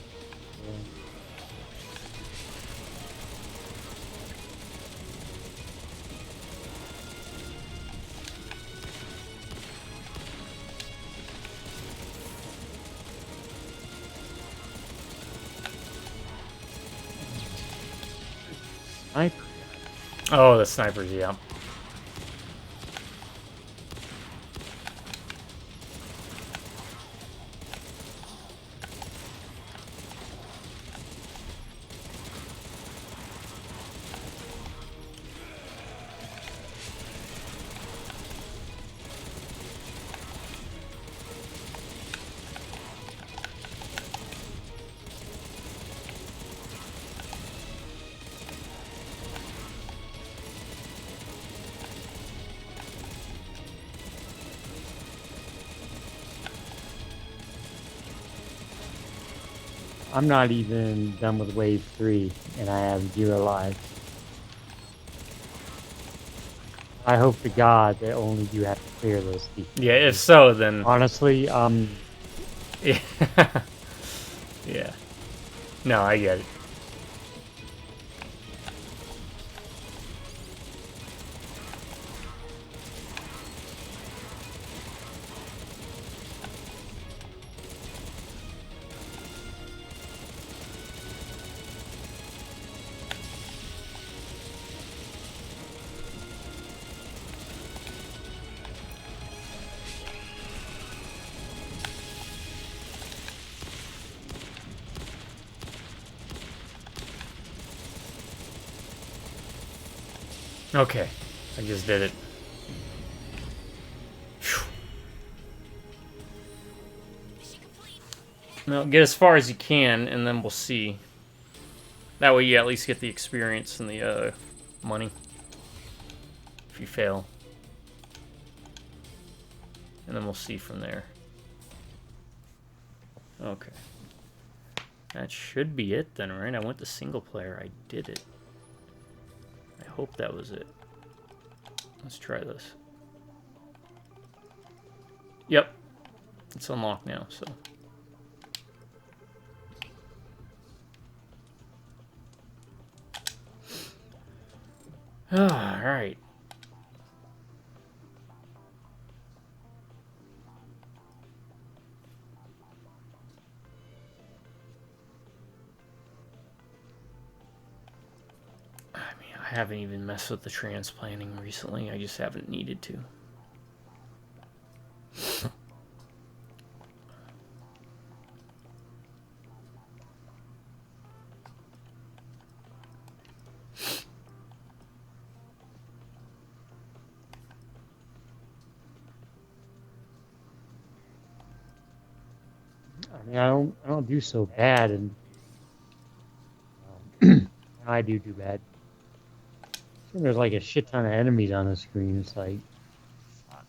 Sniper. Oh, the snipers, yeah. I'm not even done with wave 3, and I have 0 lives. I hope to God that only you have to clear those people. Yeah, if so, then... Honestly, Yeah. Yeah. No, I get it. Okay. I just did it. Phew. Well, get as far as you can, and then we'll see. That way you at least get the experience and the money. If you fail. And then we'll see from there. Okay. That should be it then, right? I went to single player. I did it. I hope that was it. Let's try this. Yep. It's unlocked now, so. Alright. I haven't even messed with the transplanting recently. I just haven't needed to. I mean, I don't do so bad, and I do bad. There's like a shit ton of enemies on the screen. It's like, fuck.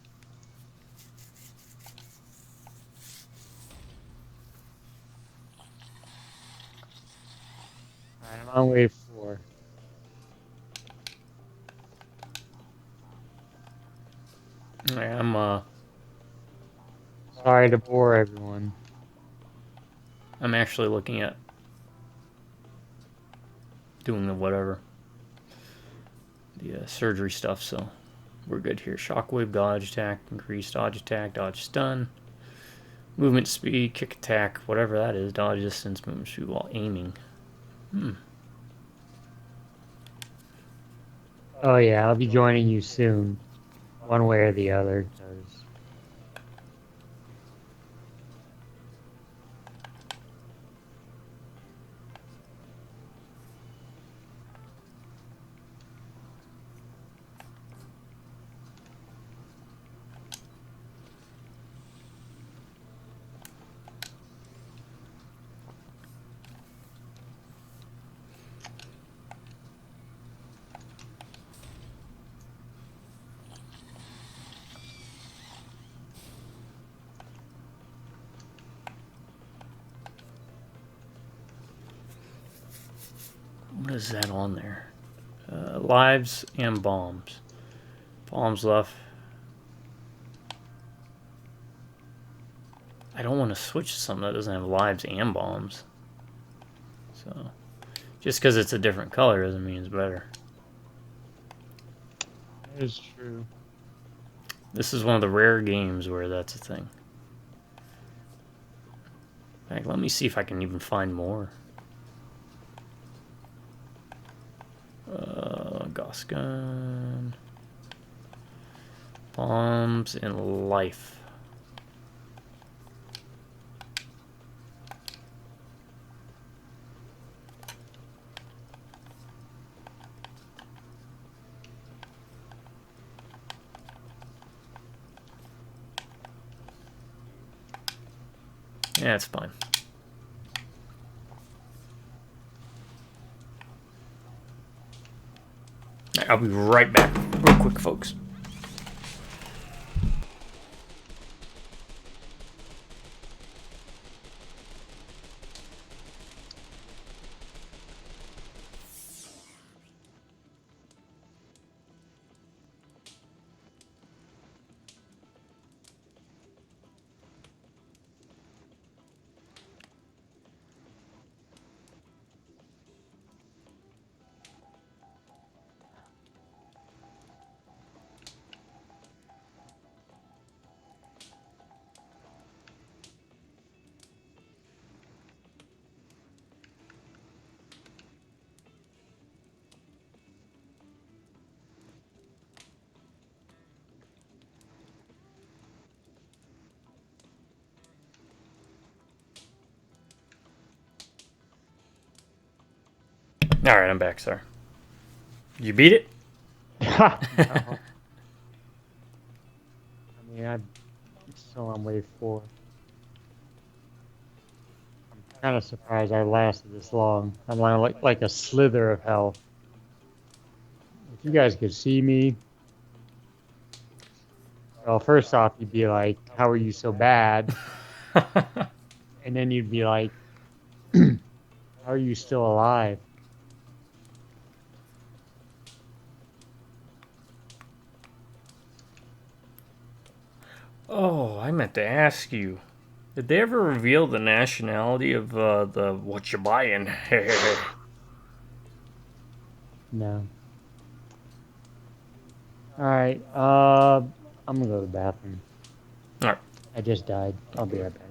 Alright, I'm on wave 4. Sorry to bore everyone. I'm actually looking at doing the whatever. The surgery stuff, so we're good here. Shockwave, dodge attack, increase dodge attack, dodge stun, movement speed, kick attack, whatever that is, dodge distance, movement speed while aiming. Oh yeah, I'll be joining you soon, one way or the other. 'Cause What is that on there? Lives and bombs. Bombs left. I don't want to switch to something that doesn't have lives and bombs. So, just because it's a different color doesn't mean it's better. that is true. This is one of the rare games where that's a thing. In fact, let me see if I can even find more. Gauss gun. Bombs and life. Yeah, it's fine. I'll be right back real quick, folks. All right, I'm back, sir. You beat it? No. I mean, I'm still on wave 4. I'm kind of surprised I lasted this long. I'm like a slither of health. If you guys could see me, well, first off, you'd be like, "How are you so bad?" And then you'd be like, "How are you still alive?" Oh, I meant to ask you. Did they ever reveal the nationality of the what you buying? No. All right. I'm gonna go to the bathroom. All right. I just died. I'll be right back.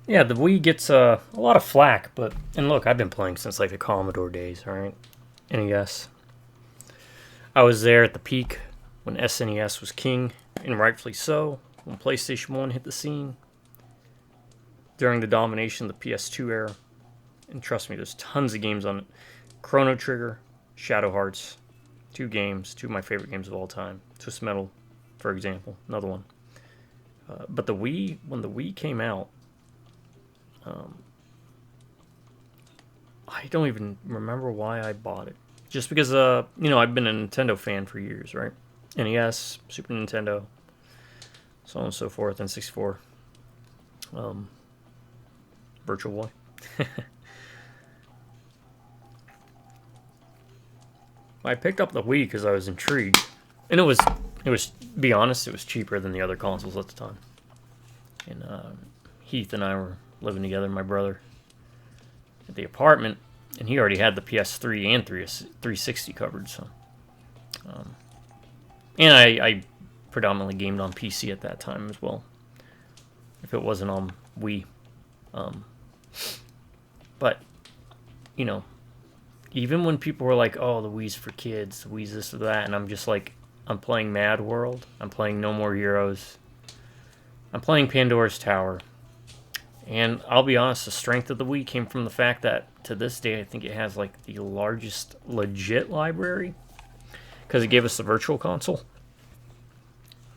Yeah, the Wii gets a lot of flack, but and look, I've been playing since like the Commodore days, all right? NES. I was there at the peak when SNES was king, and rightfully so. When PlayStation 1 hit the scene, during the domination of the PS2 era, and trust me, there's tons of games on it. Chrono Trigger, Shadow Hearts, 2 games, 2 of my favorite games of all time. Twist Metal, for example, another one. But the Wii, when the Wii came out, I don't even remember why I bought it. Just because, you know, I've been a Nintendo fan for years, right? NES, Super Nintendo, so on and so forth, N64, Virtual Boy. I picked up the Wii because I was intrigued, and it was, be honest, it was cheaper than the other consoles at the time. And Heath and I were living together, my brother, at the apartment, and he already had the PS3 and 360 covered. So, and I predominantly gamed on PC at that time as well, if it wasn't on Wii. But you know, even when people were like, "Oh, the Wii's for kids, the Wii's this or that," and I'm just like, I'm playing Mad World, I'm playing No More Heroes, I'm playing Pandora's Tower. And I'll be honest, the strength of the Wii came from the fact that, to this day, I think it has like the largest legit library, because it gave us the virtual console.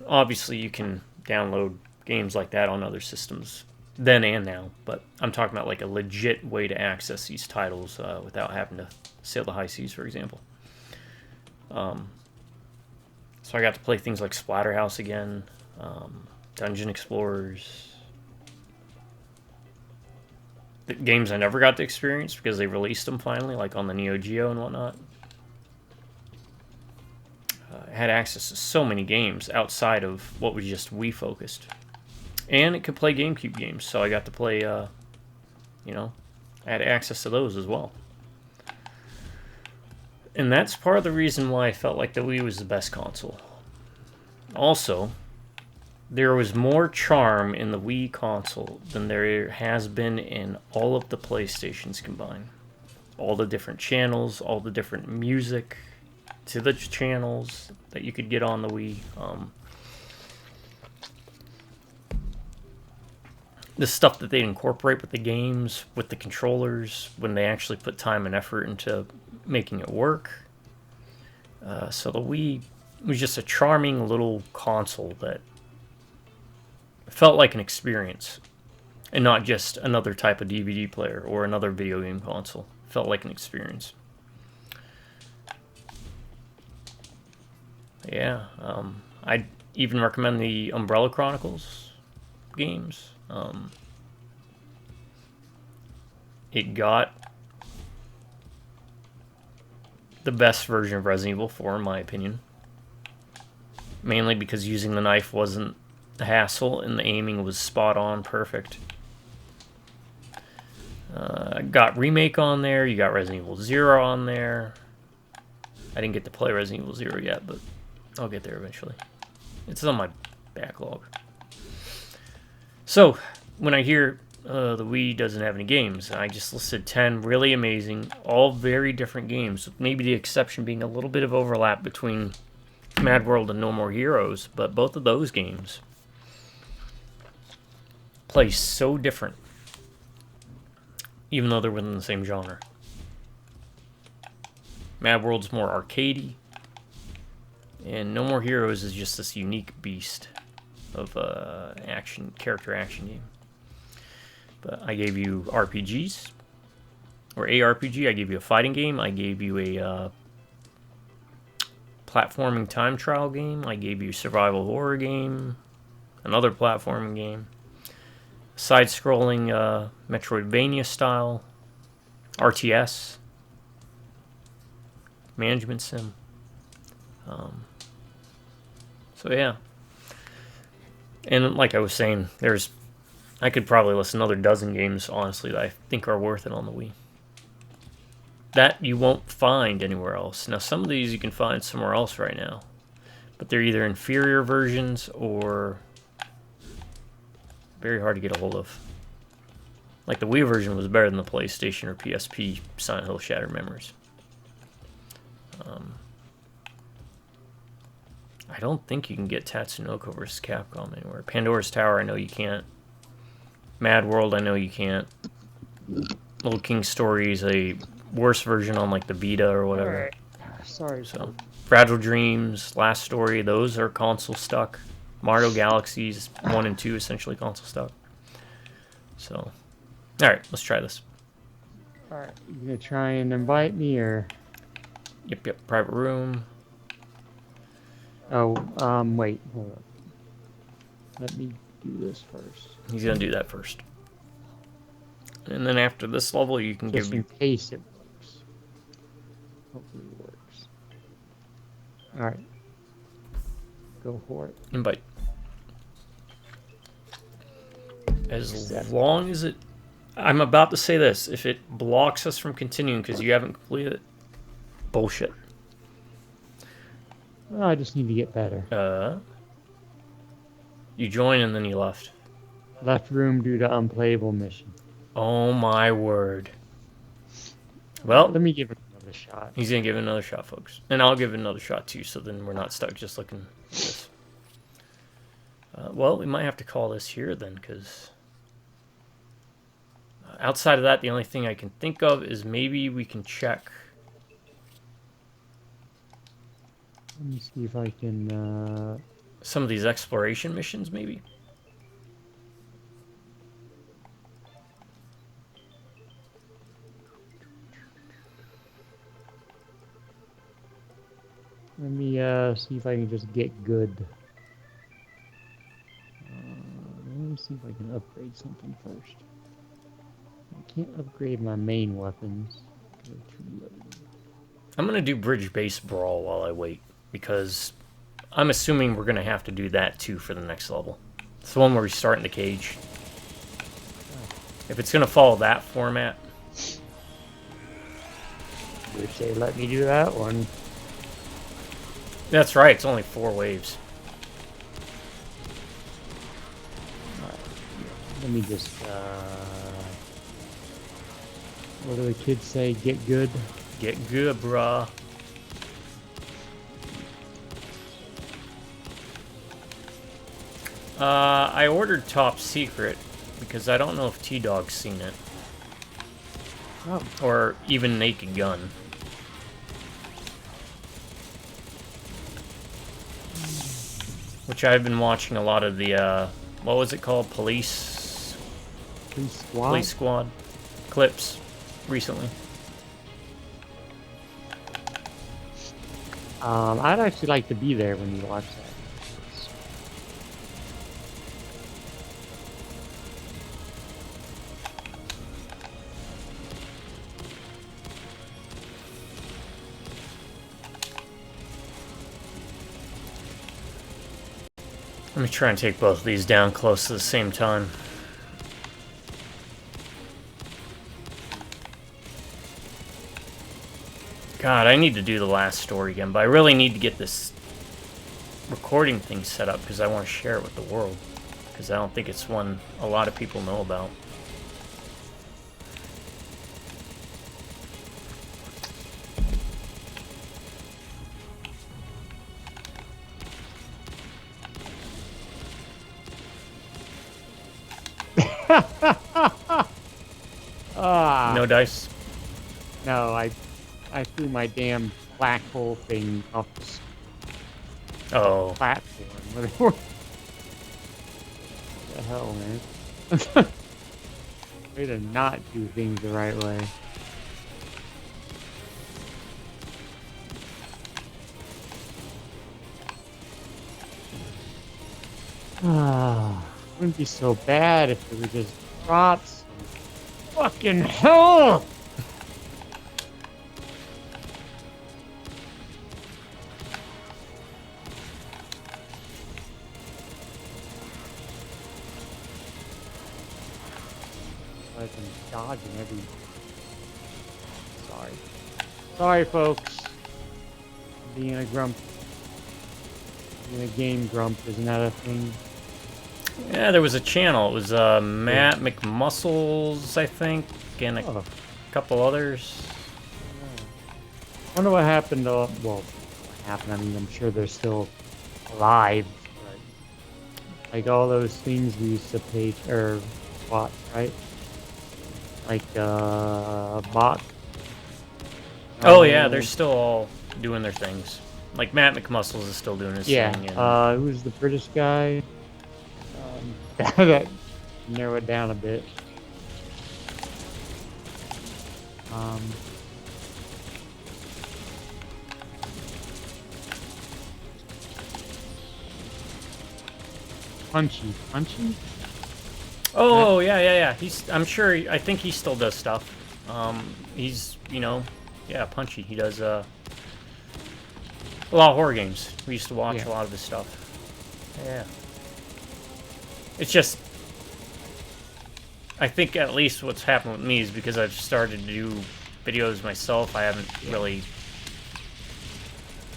Obviously, you can download games like that on other systems then and now, but I'm talking about like a legit way to access these titles without having to sail the high seas, for example. So I got to play things like Splatterhouse again, Dungeon Explorers, the games I never got to experience because they released them finally, like on the Neo Geo and whatnot. I had access to so many games outside of what was just Wii focused. And it could play GameCube games, so I got to play, you know, I had access to those as well. And that's part of the reason why I felt like the Wii was the best console. Also, there was more charm in the Wii console than there has been in all of the PlayStations combined. All the different channels, all the different music to the channels that you could get on the Wii. The stuff that they incorporate with the games, with the controllers, when they actually put time and effort into making it work. So the Wii was just a charming little console that felt like an experience, and not just another type of DVD player or another video game console. It felt like an experience. Yeah, I'd even recommend the Umbrella Chronicles games. It got the best version of Resident Evil 4, in my opinion. Mainly because using the knife wasn't a hassle and the aiming was spot on, perfect. Got Remake on there, you got Resident Evil 0 on there. I didn't get to play Resident Evil 0 yet, but I'll get there eventually. It's on my backlog. So, when I hear the Wii doesn't have any games, I just listed 10 really amazing, all very different games, with maybe the exception being a little bit of overlap between Mad World and No More Heroes, but both of those games play so different, even though they're within the same genre. Mad World's more arcadey, and No More Heroes is just this unique beast of character action game. But I gave you RPGs, or ARPG. I gave you a fighting game. I gave you a platforming time trial game. I gave you a survival horror game, another platforming game, side-scrolling Metroidvania style, RTS, management sim. So yeah. And like I was saying, I could probably list another dozen games, honestly, that I think are worth it on the Wii. That you won't find anywhere else. Now, some of these you can find somewhere else right now, but they're either inferior versions or very hard to get a hold of. Like the Wii version was better than the PlayStation or PSP Silent Hill Shattered Memories. I don't think you can get Tatsunoko vs. Capcom anywhere. Pandora's Tower, I know you can't. Mad World, I know you can't. Little King Story is a worse version on like the Vita or whatever. Alright. Sorry. So, Fragile Dreams, Last Story, those are console stuck. Mario Galaxies 1 and 2 essentially console stuck. So, alright, let's try this. Alright, you gonna try and invite me or? Yep, private room. Oh, wait, hold up. Let me do this first. He's gonna do that first. And then after this level, you can Just give in case it works. Hopefully it works. Alright. Go for it. invite. As long as it... I'm about to say this. If it blocks us from continuing because you haven't completed it, bullshit. Well, I just need to get better. You joined and then you left. Left room due to unplayable mission. Oh my word. Well, Let me give it another shot. he's gonna give it another shot, folks. And I'll give it another shot too, so then we're not stuck just looking at this. Well, we might have to call this here then, because... outside of that, the only thing I can think of is maybe we can check... Let me see if I can, some of these exploration missions, maybe? let me, see if I can just get good. Let me see if I can upgrade something first. I can't upgrade my main weapons. They're too low. I'm going to do Bridge Base Brawl while I wait, because I'm assuming we're going to have to do that too for the next level. It's the one where we start in the cage. If it's going to follow that format... Wish they let me do that one. That's right, it's only 4 waves. Let me just, what do the kids say? Get good? Get good, bruh. I ordered Top Secret because I don't know if T-Dog's seen it. Oh. Or even Naked Gun. Which I've been watching a lot of the, what was it called? Police Squad clips recently. I'd actually like to be there when you watch that. Let me try and take both of these down close to the same time. God, I need to do the last story again, but I really need to get this recording thing set up because I want to share it with the world. Because I don't think it's one a lot of people know about. No dice? No, I threw my damn black hole thing off the Oh. platform. What the hell, man? Way to not do things the right way. Wouldn't be so bad if it were just drops. Fucking hell! I've been dodging every... Sorry. Sorry, folks. Being a grump. Being a game grump, isn't that a thing? Yeah, there was a channel. It was Matt McMuscles, I think, and a Oh, couple others. I wonder what happened to, well, what happened, I mean, I'm sure they're still alive, but like all those things we used to pay, or watch, right? Like, Bach. Oh yeah, they're still all doing their things. Like Matt McMuscles is still doing his Yeah, thing. And who's the British guy? That narrow it down a bit. Um, Punchy? oh yeah. I'm sure. I think he still does stuff. He's yeah, Punchy. He does a lot of horror games. We used to watch Yeah. a lot of his stuff. Yeah. It's just, I think at least what's happened with me is because I've started to do videos myself. I haven't really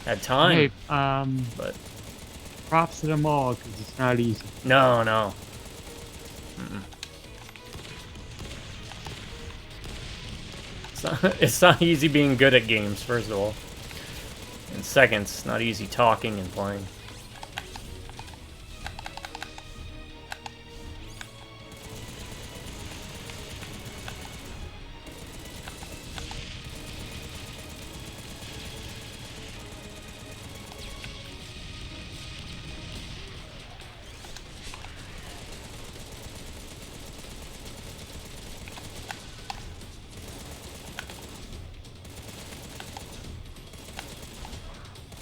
had time. Hey, But props to them all, because it's not easy. no. Mm-mm. It's not easy being good at games, first of all. And second, it's not easy talking and playing.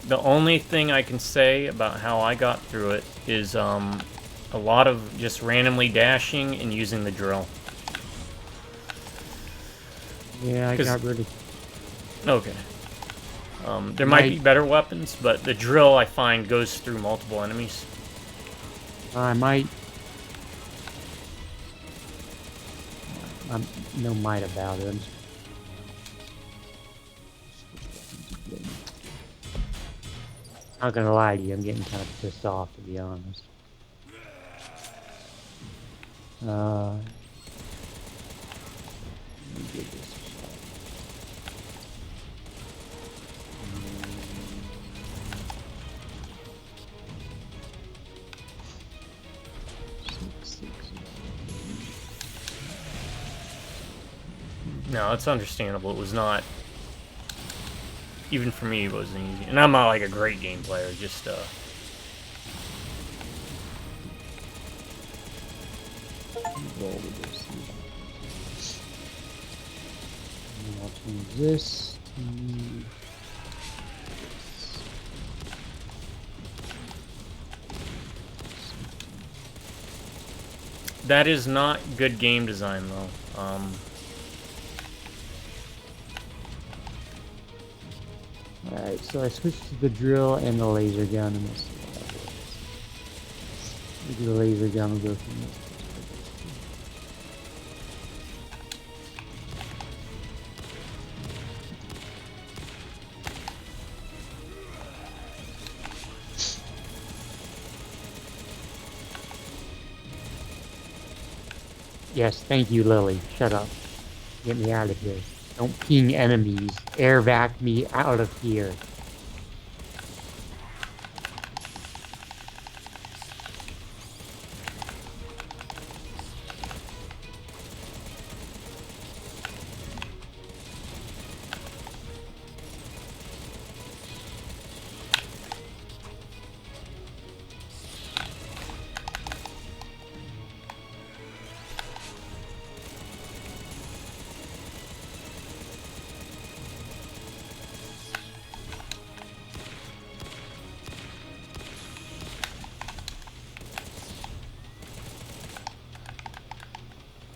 The only thing I can say about how I got through it is a lot of just randomly dashing and using the drill. Yeah, I 'Cause- got rid of. Okay. There might be better weapons, but the drill I find goes through multiple enemies. I might. I'm no might about it. Not gonna lie to you, I'm getting kind of pissed off, to be honest. Let me give this a shot. Six. No, it's understandable. It was not, even for me, it wasn't easy. And I'm not like a great game player, just Roll with this. And I'll change this to this. that is not good game design though. Alright, so I switched to the drill and the laser gun, and let's see what that works. We do the laser gun, we'll go from this. Yes, thank you, Lily. Shut up. Get me out of here. Don't ping enemies. Air vac me out of here.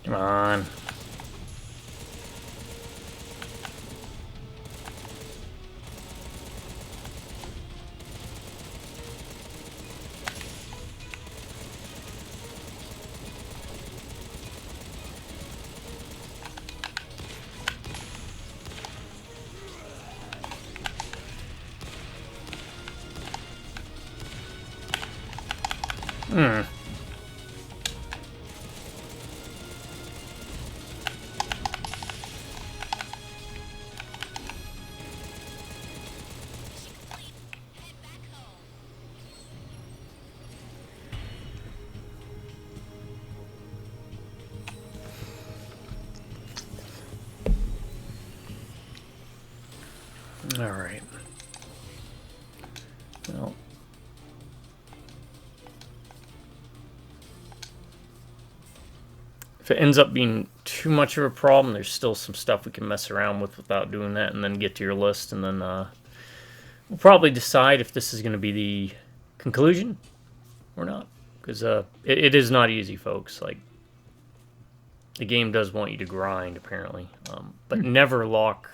Come on. If it ends up being too much of a problem, there's still some stuff we can mess around with without doing that, and then get to your list, and then we'll probably decide if this is going to be the conclusion or not. Because it is not easy, folks. Like, the game does want you to grind, apparently. But never lock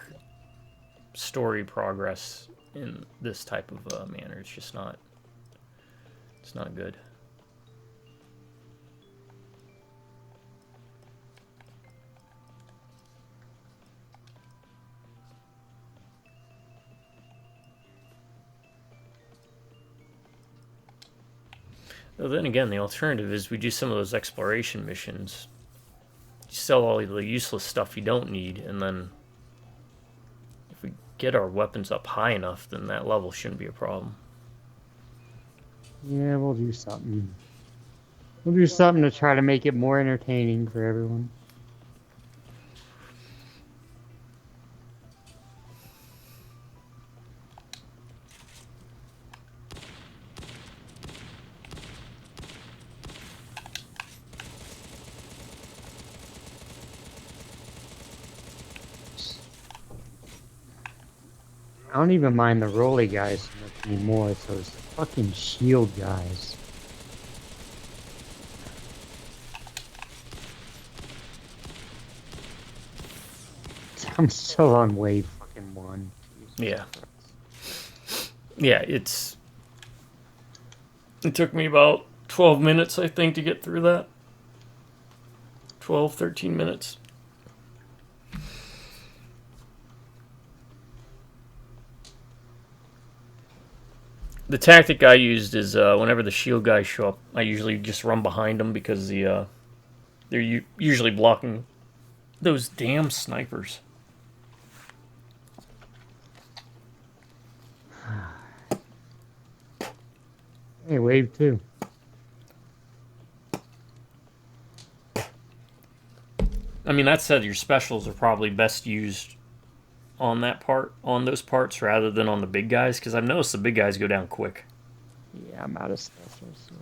story progress in this type of manner. It's just not... It's not good. Though then again, the alternative is we do some of those exploration missions. You sell all the useless stuff you don't need, and then if we get our weapons up high enough, then that level shouldn't be a problem. Yeah, we'll do something. We'll do something to try to make it more entertaining for everyone. I don't even mind the rolly guys so much anymore. It's those fucking shield guys. I'm still on wave fucking 1. Yeah. Yeah, it took me about 12 minutes, I think, to get through that. 12, 13 minutes. The tactic I used is whenever the shield guys show up, I usually just run behind them because they're usually blocking those damn snipers. Hey, wave 2. I mean, that said, your specials are probably best used on those parts rather than on the big guys, because I've noticed the big guys go down quick. Yeah, I'm out of specials. So.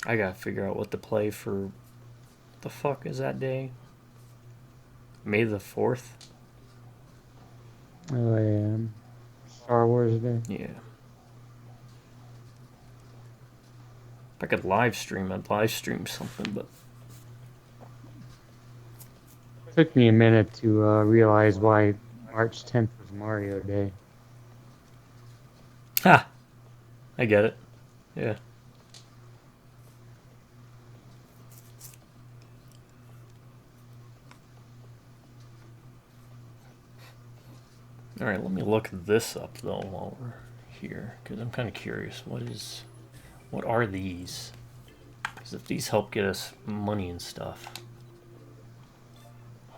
I gotta figure out what to play for. What the fuck is that day? May the 4th? Oh, yeah. Star Wars Day. Yeah. If I could live stream, I'd live stream something, but. It took me a minute to realize why March 10th was Mario Day. Ha! I get it. Yeah. Alright, let me look this up, though, while we're here, because I'm kind of curious. What are these? Because if these help get us money and stuff.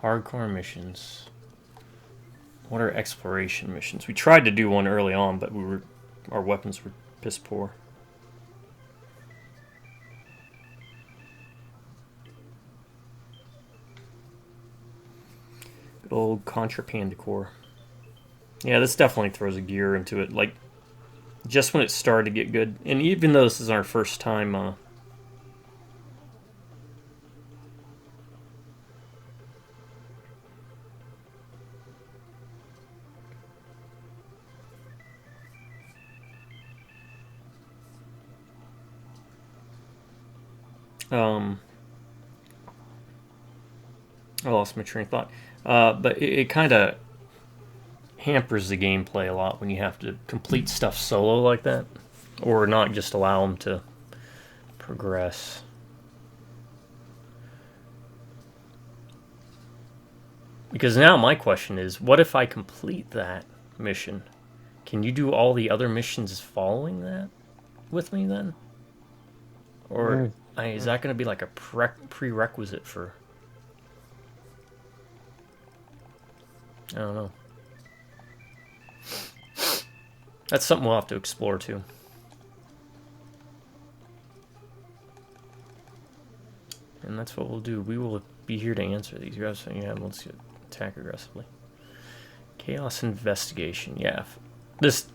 Hardcore missions. What are exploration missions? We tried to do one early on, but our weapons were piss poor. Good old Contra decor. Yeah, this definitely throws a gear into it. Like, just when it started to get good. And even though this is our first time... I lost my train of thought. But it kind of hampers the gameplay a lot when you have to complete stuff solo like that, or not just allow them to progress. Because now my question is, what if I complete that mission? Can you do all the other missions following that with me then? Or is that going to be like a prerequisite for... I don't know. That's something we'll have to explore too. And that's what we'll do. We will be here to answer these. You have something you have. Let's attack aggressively. Chaos investigation. Yeah. If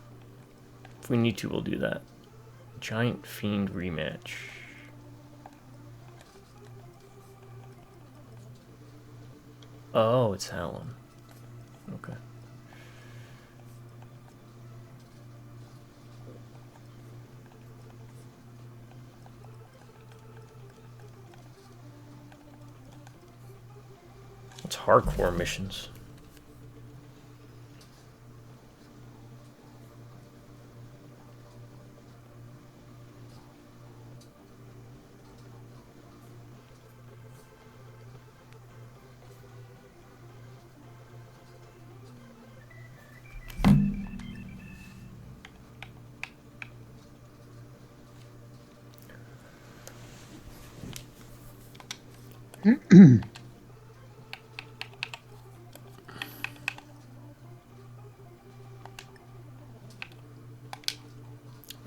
we need to, we'll do that. Giant Fiend rematch. Oh, it's that one. Okay. What's hardcore missions?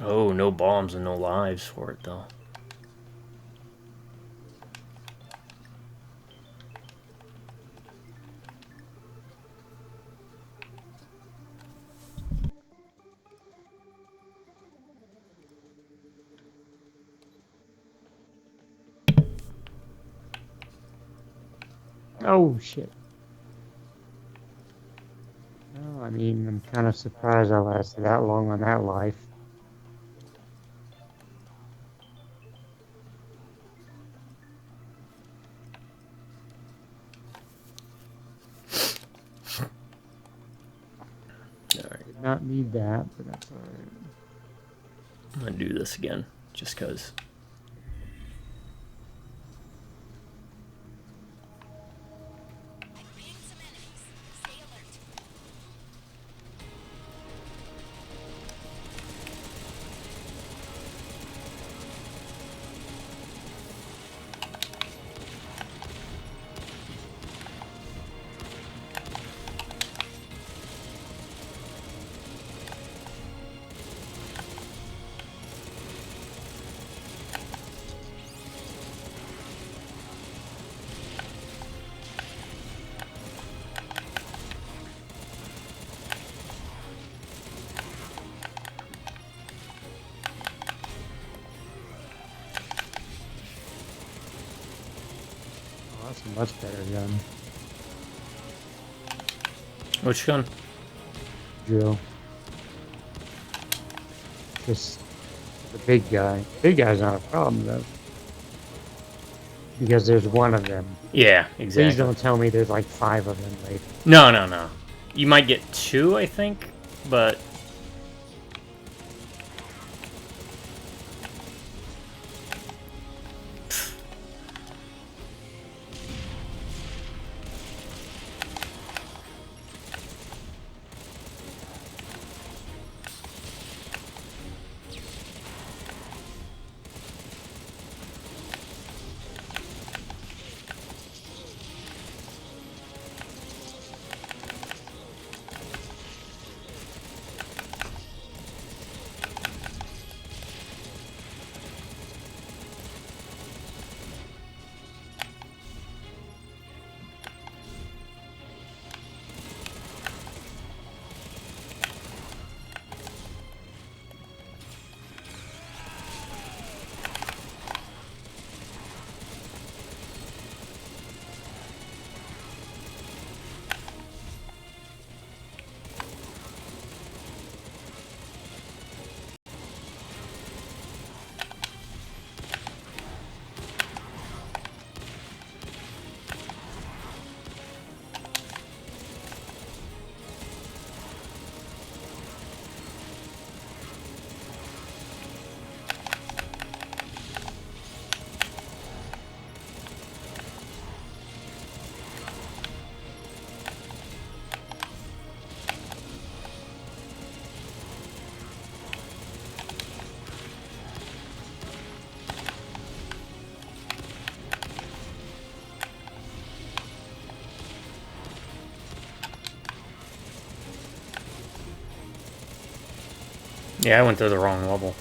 Oh, no bombs and no lives for it, though. Oh, shit. Well, I mean, I'm kind of surprised I lasted that long on that life. Alright, Did not need that, but that's alright. I'm gonna do this again, just because. Being some enemies. Stay alert. Oh, that's a much better gun. Which gun? Drill. Just the big guy. Big guy's not a problem, though. Because there's one of them. Yeah, Please exactly. don't tell me there's like 5 of them later. No, no, no. You might get 2, I think, but Yeah, I went to the wrong level.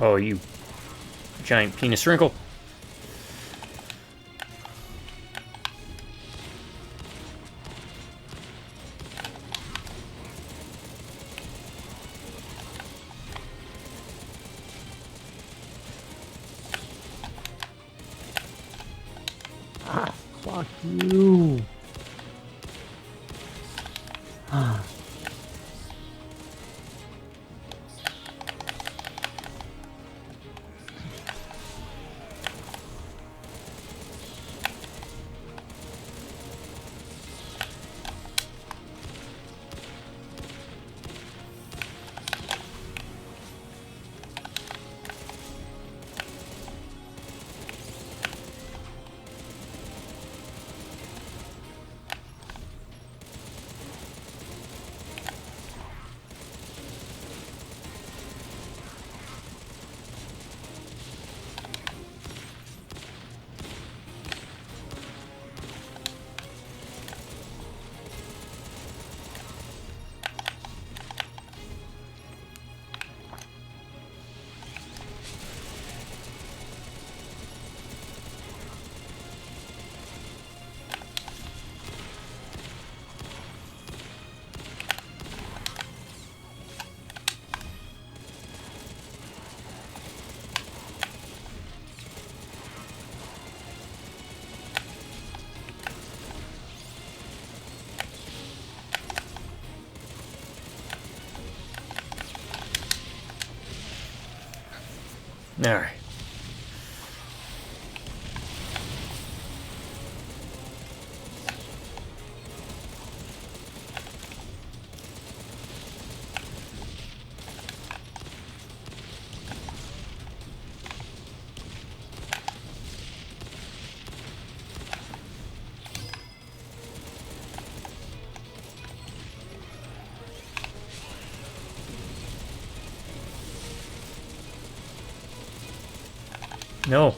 Oh, you giant penis wrinkle. Ah, fuck you. Ah. All right. No.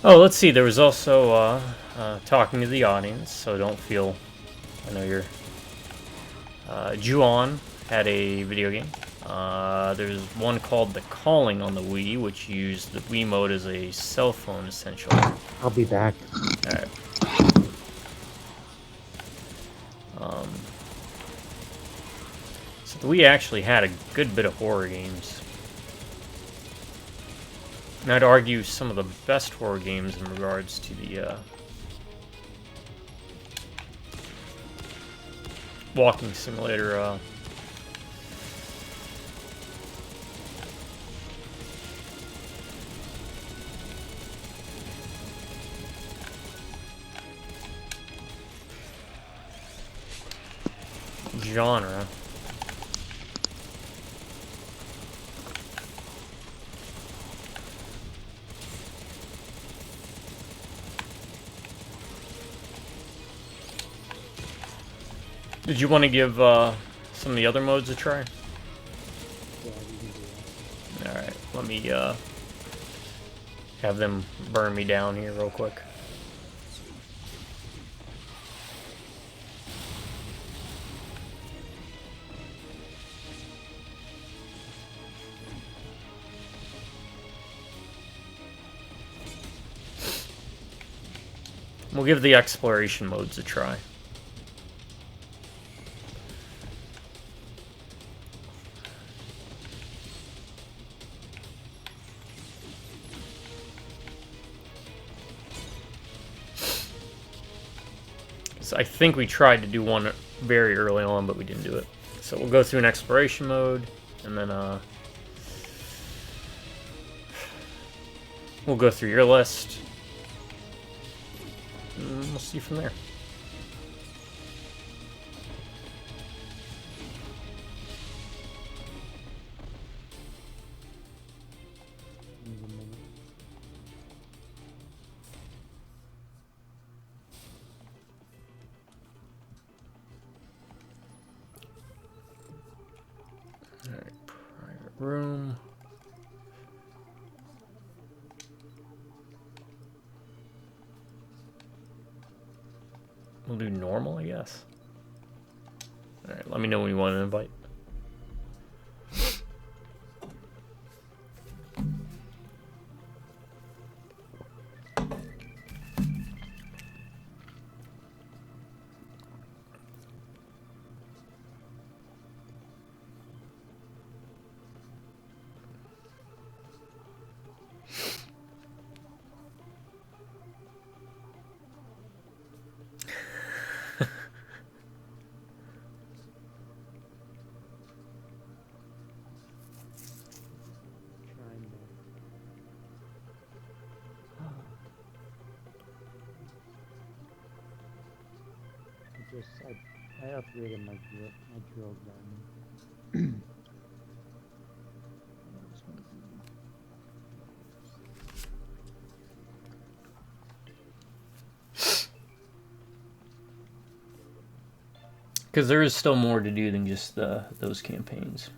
Oh, let's see. There was also talking to the audience, so don't feel. I know you're. Juon had a video game. There's one called The Calling on the Wii, which used the Wii mode as a cell phone, essentially. I'll be back. All right. So the Wii actually had a good bit of horror games. And I'd argue some of the best horror games in regards to the walking simulator. Genre. Did you want to give some of the other modes a try? Yeah, you can do that. Alright, let me have them burn me down here real quick. We'll give the exploration modes a try. So I think we tried to do one very early on, but we didn't do it. So we'll go through an exploration mode, and then we'll go through your list. And we'll see from there. Alright, private room. We'll do normal, I guess. Alright, let me know when you want an invite. I upgraded my drill gun. Because there is still more to do than just those campaigns.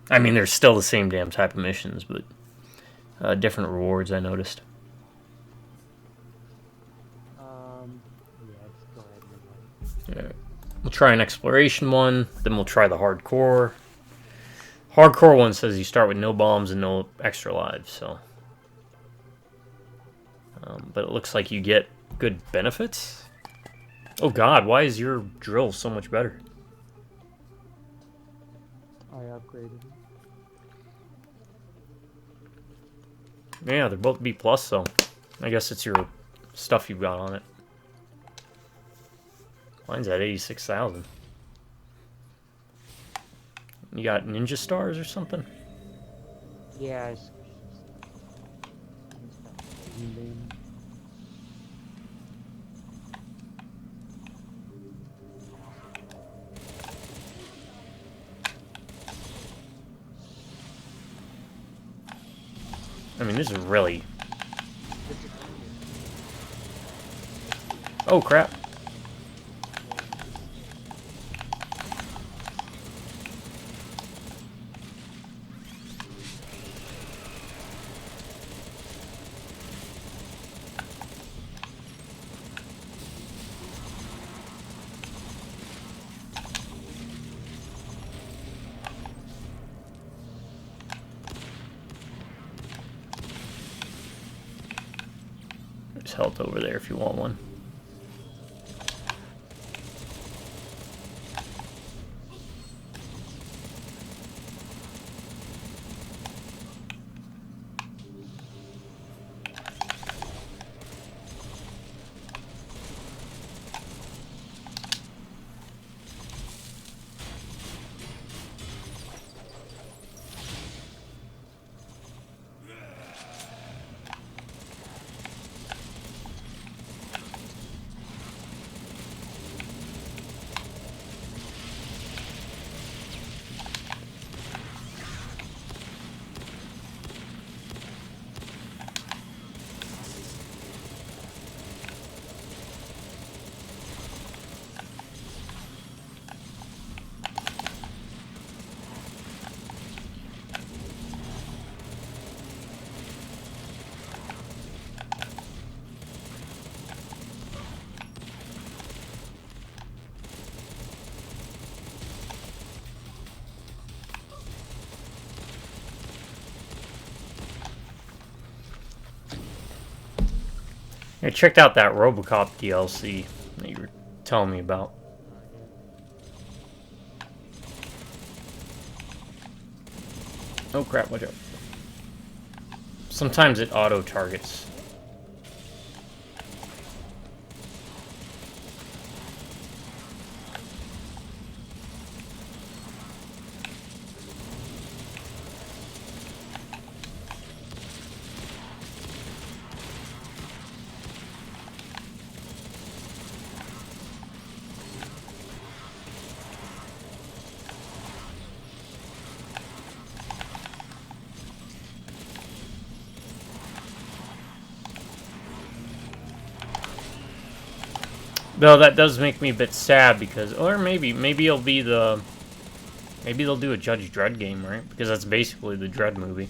I mean, there's still the same damn type of missions, but different rewards, I noticed. Yeah, let's go ahead and invite. Alright. We'll try an exploration one, then we'll try the hardcore. Hardcore one says you start with no bombs and no extra lives, so. But it looks like you get good benefits. Oh god, why is your drill so much better? I upgraded it. Yeah, they're both B+, so I guess it's your stuff you've got on it. Mine's at 86,000. You got ninja stars or something? Yeah, I mean, this is really... Oh, crap. There's health over there if you want one. I checked out that RoboCop DLC that you were telling me about. Oh crap, watch out. Sometimes it auto-targets. Though that does make me a bit sad because, or maybe it'll be the, maybe they'll do a Judge Dredd game, right? Because that's basically the Dredd movie.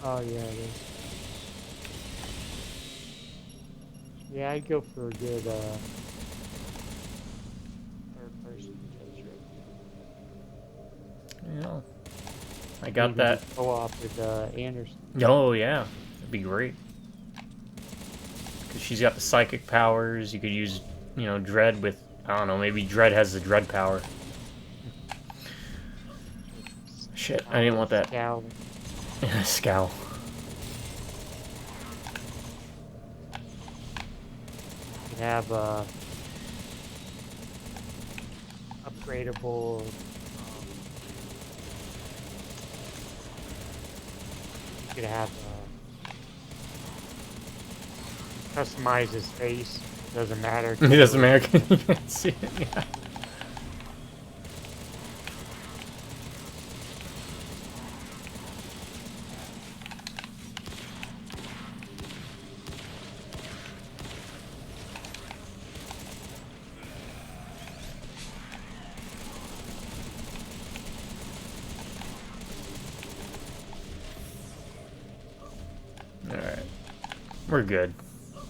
Oh yeah, it is. Yeah, I'd go for a good third person Judge Dredd. Yeah, I got Maybe that. co-op with Anderson. Oh yeah, that'd be great. Because she's got the psychic powers. You could use, you know, Dredd with, I don't know, maybe Dredd has the Dredd power. Shit, I didn't want that. Scowl. Scowl. You could have upgradable. You could have customize his face. Doesn't matter. He doesn't matter. You can't see it. Yeah. Alright. We're good.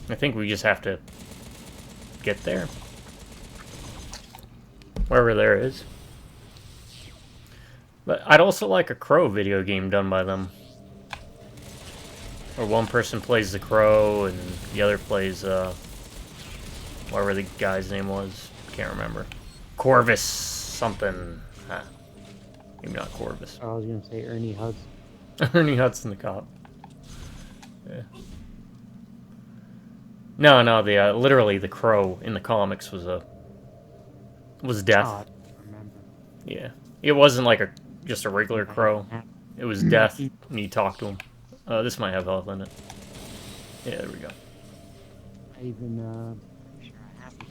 I think we just have to get there. Wherever there is. But I'd also like a Crow video game done by them. Where one person plays the Crow and the other plays, whatever the guy's name was. Can't remember. Corvus something. Maybe not Corvus. I was gonna say Ernie Hudson. Ernie Hudson the cop. Yeah. No, the literally the Crow in the comics was death. Oh, I don't remember. Yeah, it wasn't like just a regular crow. It was death, and you talk to him. This might have health in it. Yeah, there we go. I even pretty sure I have it.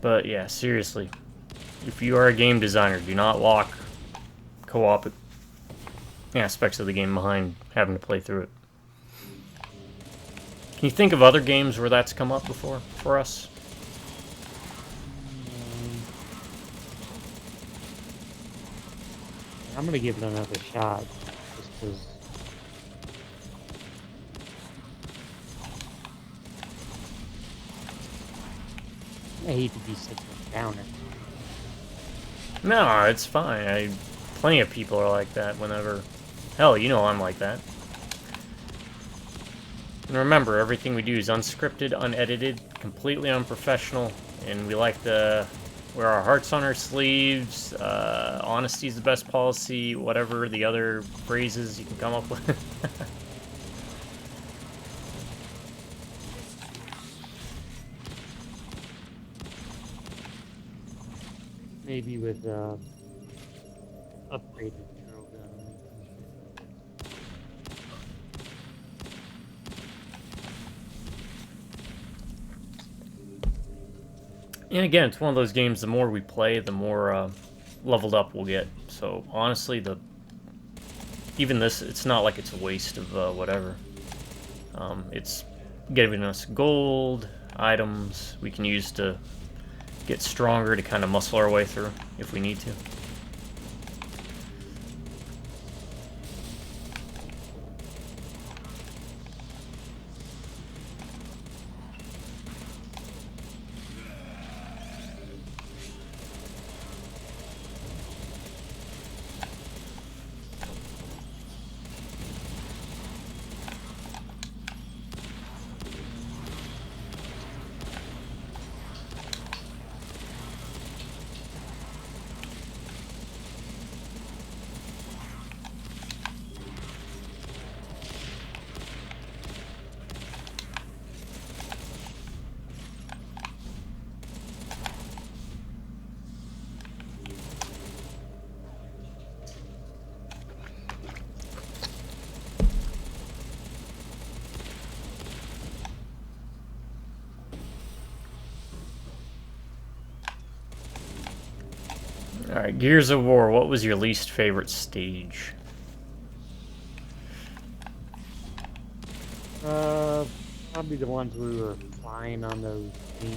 But yeah, seriously, if you are a game designer, do not lock co-op aspects of the game behind having to play through it. Can you think of other games where that's come up before for us? I'm gonna give it another shot, just because. I hate to be such a downer. No, it's fine. Plenty of people are like that whenever... Hell, you know I'm like that. And remember, everything we do is unscripted, unedited, completely unprofessional, and we like to wear our hearts on our sleeves. Honesty is the best policy, whatever the other phrases you can come up with. Maybe with upgraded And again, it's one of those games, the more we play, the more leveled up we'll get. So honestly, even this, it's not like it's a waste of whatever. It's giving us gold, items we can use to get stronger to kind of muscle our way through if we need to. Alright, Gears of War, what was your least favorite stage? Probably the ones we were flying on those teams.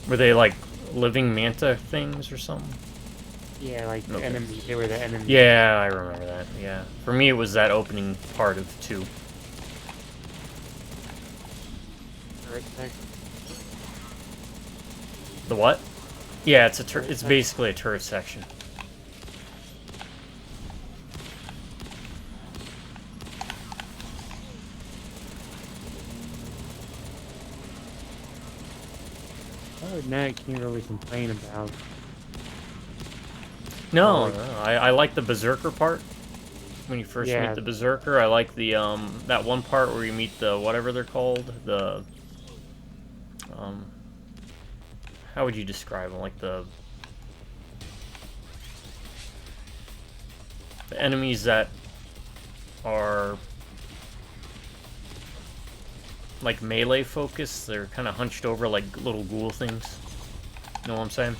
Were they like living manta things or something? Yeah, like the Okay. enemy. They were the enemy. Yeah, I remember that, yeah. For me, it was that opening part of 2. Turret section. The what? Yeah, it's basically a turret section. Other than that, I can't really complain about. No, I like the Berserker part. When you first meet the Berserker, I like the that one part where you meet the whatever they're called, the how would you describe them? Like the enemies that are like melee focused. They're kind of hunched over like little ghoul things. You know what I'm saying?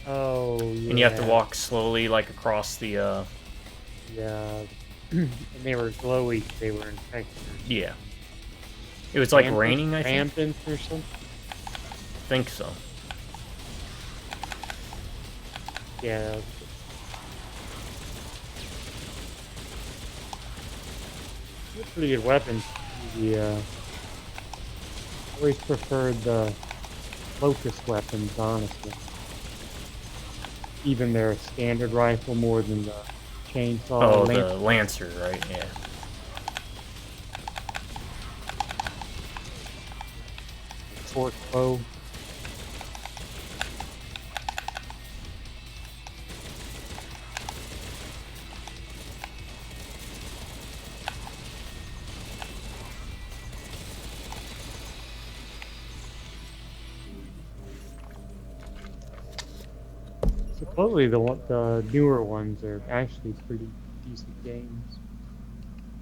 Oh, yeah. And you have to walk slowly, like across the. Yeah. And they were glowy. They were infected. Yeah. It was like raining, I think. Rampant or something. I think so. Yeah. They're pretty good weapons. The always preferred the locust weapons, honestly. Even their standard rifle more than the chainsaw. Oh, the Lancer, right? Yeah. Short bow. Supposedly the newer ones are actually pretty decent games.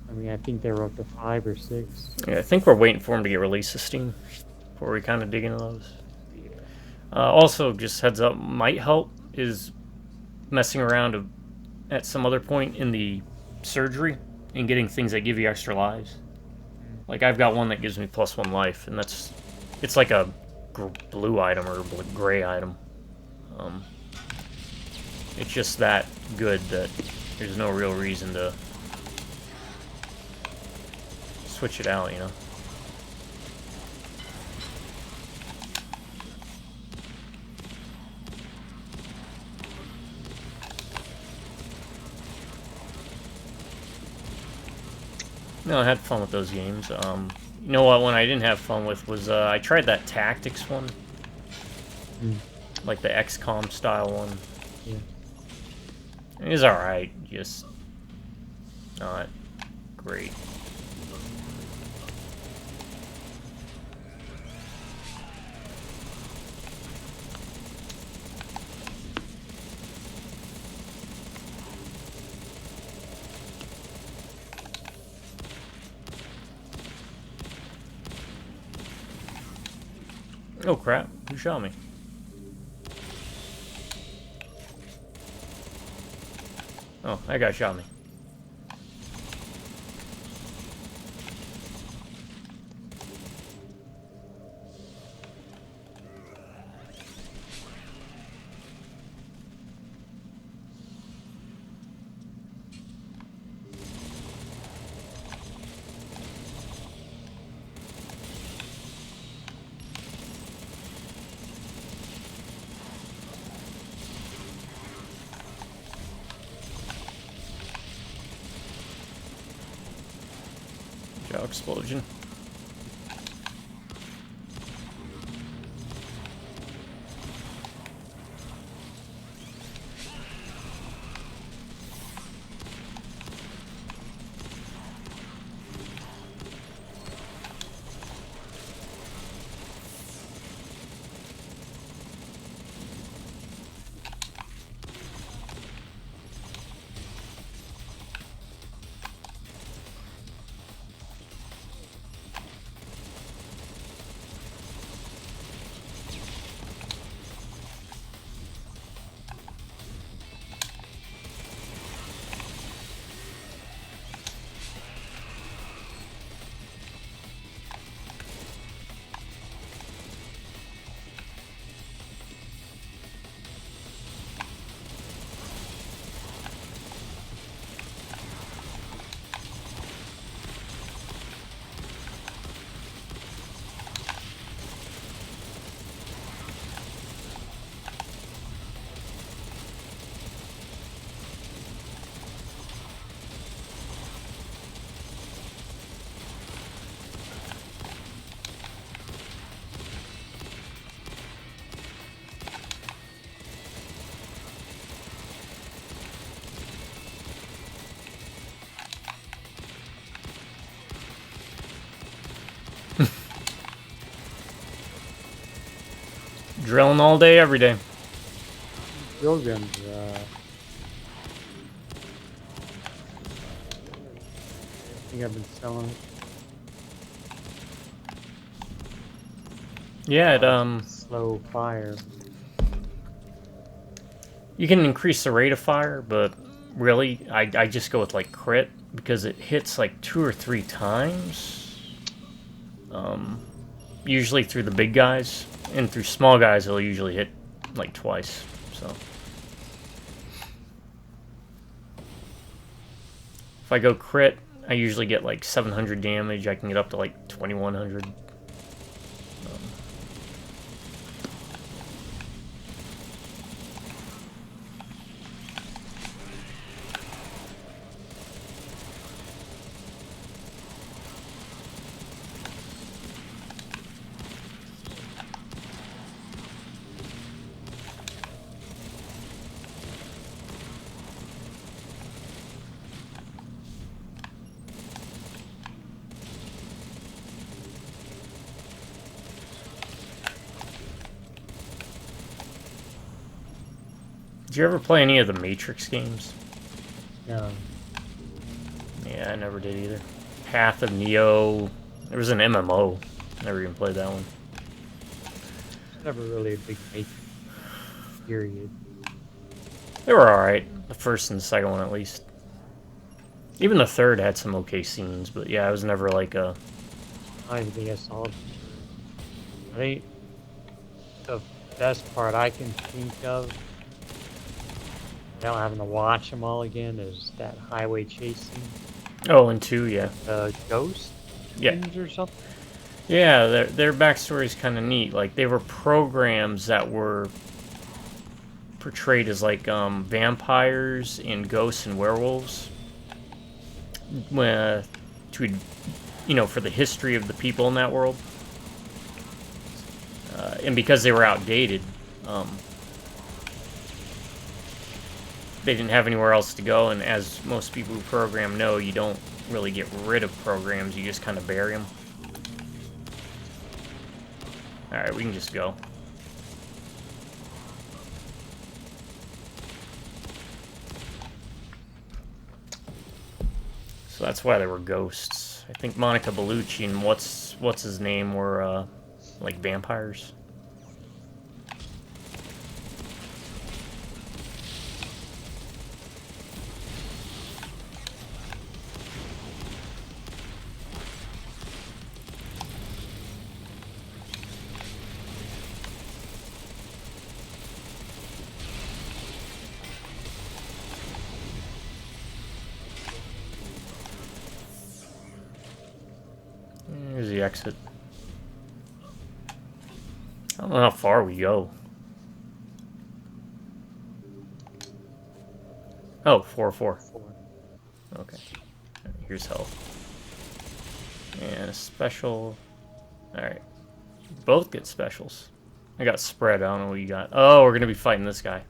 I mean, I think they were up to 5 or 6. Yeah, I think we're waiting for them to get released to Steam before we kind of dig into those. Also, just heads up, might help is messing around at some other point in the surgery and getting things that give you extra lives. Like I've got one that gives me +1 life, and it's like a blue item or gray item. It's just that good that there's no real reason to switch it out, you know? No, I had fun with those games. You know what one I didn't have fun with was, I tried that Tactics one. Like the XCOM style one. Yeah. It was alright, just not great. Oh crap, who shot me? Oh, that guy shot me. Jaw explosion. Drilling all day, every day. Drill guns, I think I've been selling it. Yeah, it Slow fire. you can increase the rate of fire, but really, I just go with like crit because it hits like 2 or 3 times. Usually through the big guys, and through small guys, it'll usually hit like twice. So if I go crit, I usually get like 700 damage. I can get up to like 2100. Did you ever play any of the Matrix games? No. Yeah, I never did either. Path of Neo. There was an MMO. Never even played that one. Never really a big Matrix period. They were alright. The first and the second one, at least. Even the third had some okay scenes, but yeah, I was never like a... I don't even think I saw it. I think the best part I can think of, now having to watch them all again, is that highway chase scene. Oh, and 2, yeah. Ghost Yeah. things or something. Yeah, their backstory is kind of neat. Like, they were programs that were portrayed as, like, vampires and ghosts and werewolves. To, for the history of the people in that world. And because they were outdated, they didn't have anywhere else to go, and as most people who program know, you don't really get rid of programs, you just kind of bury them. Alright, we can just go. So that's why there were ghosts. I think Monica Bellucci and what's his name were like vampires. the exit. I don't know how far we go. Oh, 4-4. 4. Okay. Here's health. And a special. Alright. Both get specials. I got spread. I don't know what you got. Oh, we're going to be fighting this guy.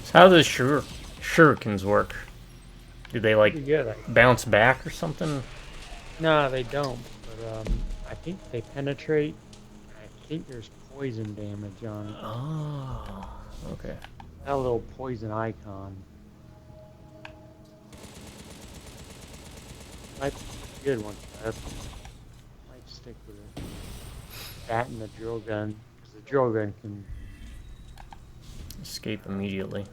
So how does shurikens work? Do they like Pretty good. bounce back or something? No, they don't. But I think they penetrate. I think there's poison damage on it. Oh, okay. That little poison icon. Might be a good one. Might stick with it. That and the drill gun, because the drill gun can. Escape immediately.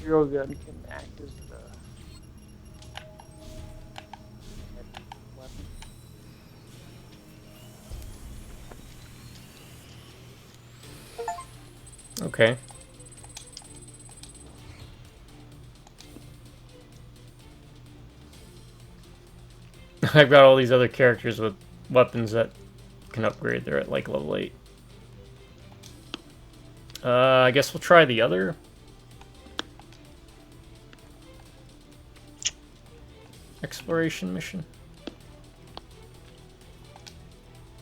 Drill gun can act as the weapon. Okay. I've got all these other characters with weapons that can upgrade. They're at like level 8. I guess we'll try the other. Exploration mission.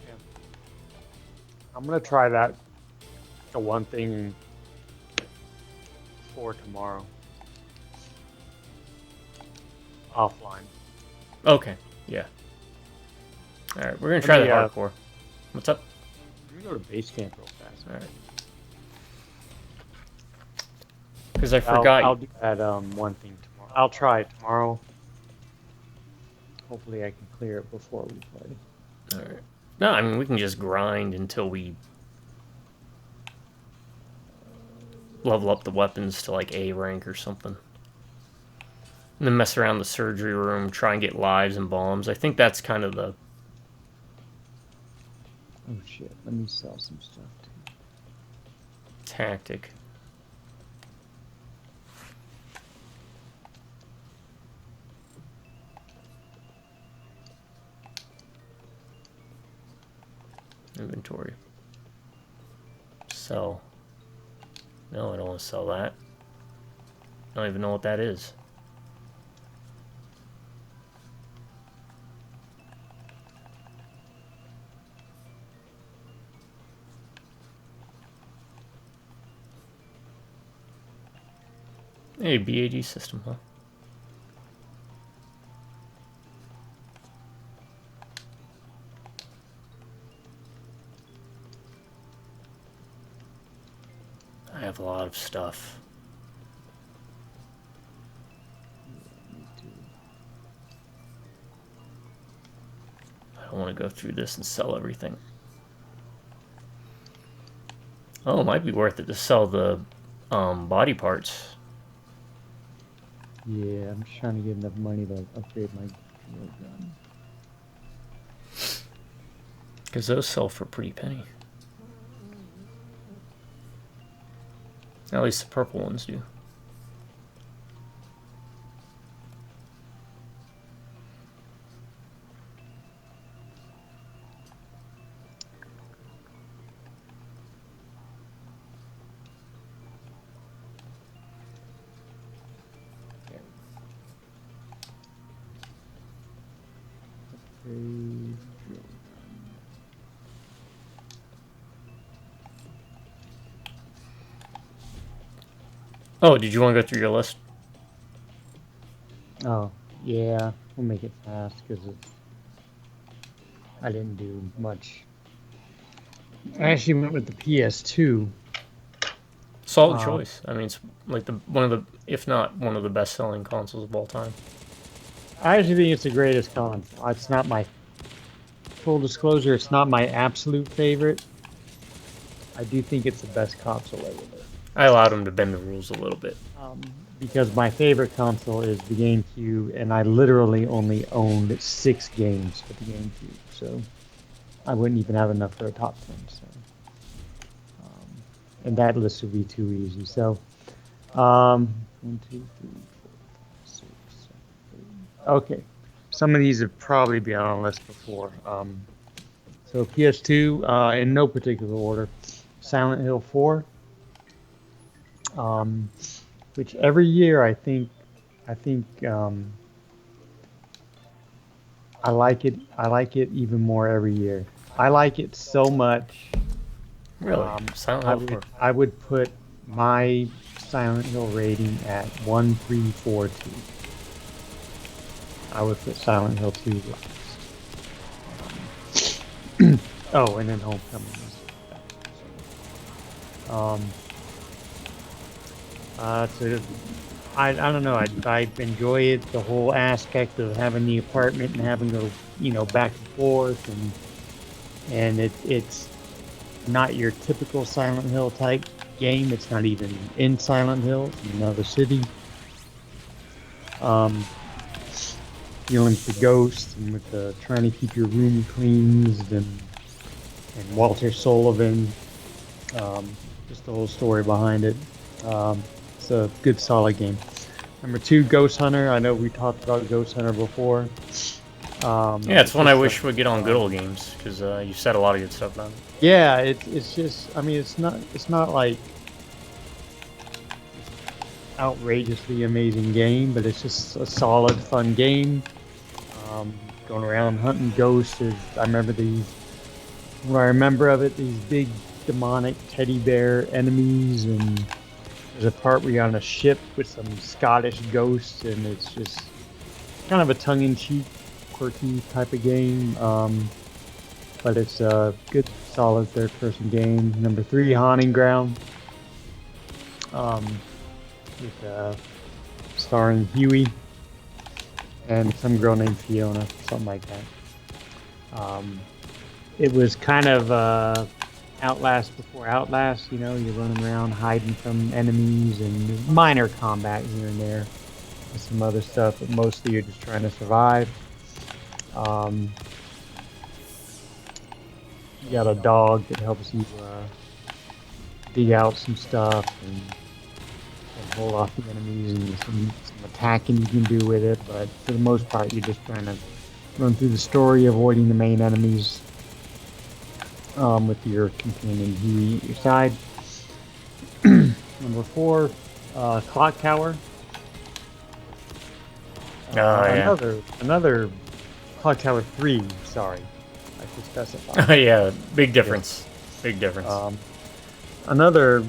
Yeah. I'm gonna try that. The one thing for tomorrow. Offline. Okay, yeah. Alright, we're gonna try the hardcore. What's up? Let me go to base camp real fast. Alright. Because I forgot. I'll do that one thing tomorrow. I'll try it tomorrow. Hopefully I can clear it before we play. Alright. No, I mean, we can just grind until we level up the weapons to like A rank or something. And then mess around the surgery room, try and get lives and bombs. I think that's kind of the Oh shit, let me sell some stuff too. tactic. Inventory. Sell. No, I don't want to sell that. I don't even know what that is. Hey, BAD system, huh? I have a lot of stuff. I don't want to go through this and sell everything. Oh, it might be worth it to sell the body parts. Yeah, I'm just trying to get enough money to upgrade my drill gun. Because those sell for a pretty penny. At least the purple ones do. Oh, did you want to go through your list? Oh, yeah. We'll make it fast because I didn't do much. I actually went with the PS2. Solid choice. I mean, it's like one of the, if not one of the best-selling consoles of all time. I actually think it's the greatest console. It's not my full disclosure. It's not my absolute favorite. I do think it's the best console ever made. I allowed him to bend the rules a little bit. Because my favorite console is the GameCube, and I literally only owned 6 games for the GameCube, so I wouldn't even have enough for a top 10. So, and that list would be too easy. So, 1, 2, 3, 4, 5, 6, 7, 8. Okay, some of these have probably been on a list before. So PS2, in no particular order, Silent Hill 4. Which every year I think I like it. I like it even more every year. I like it so much. Really? Silent Hill 4. I would put my Silent Hill rating at 1342. I would put Silent Hill 2 last. Oh, and then Homecoming. So I don't know. I enjoy it. The whole aspect of having the apartment and having to back and forth, and it's not your typical Silent Hill type game. It's not even in Silent Hill. It's in another city. Dealing with the ghosts and with the trying to keep your room cleansed and Walter Sullivan. Just the whole story behind it. It's a good, solid game. Number 2, Ghost Hunter. I know we talked about Ghost Hunter before. Yeah, it's one I wish would get on good old games because you said a lot of good stuff about it. Yeah, it's just. I mean, it's not like outrageously amazing game, but it's just a solid, fun game. Going around hunting ghosts. I remember these. What I remember of it, these big demonic teddy bear enemies, and there's a part where you're on a ship with some Scottish ghosts, and it's just kind of a tongue-in-cheek, quirky type of game. But it's a good, solid third-person game. Number 3, Haunting Ground. With starring Huey and some girl named Fiona, something like that. It was kind of Outlast before Outlast. You're running around hiding from enemies and minor combat here and there and some other stuff, but mostly you're just trying to survive. You got a dog that helps you dig out some stuff and hold off the enemies, and some attacking you can do with it, but for the most part you're just trying to run through the story, avoiding the main enemies. With your companion Huey at your side. Number 4, Clock Tower. Yeah. Another Clock Tower 3. Sorry, I should specify. Oh yeah, big difference. Yeah. Big difference. Another,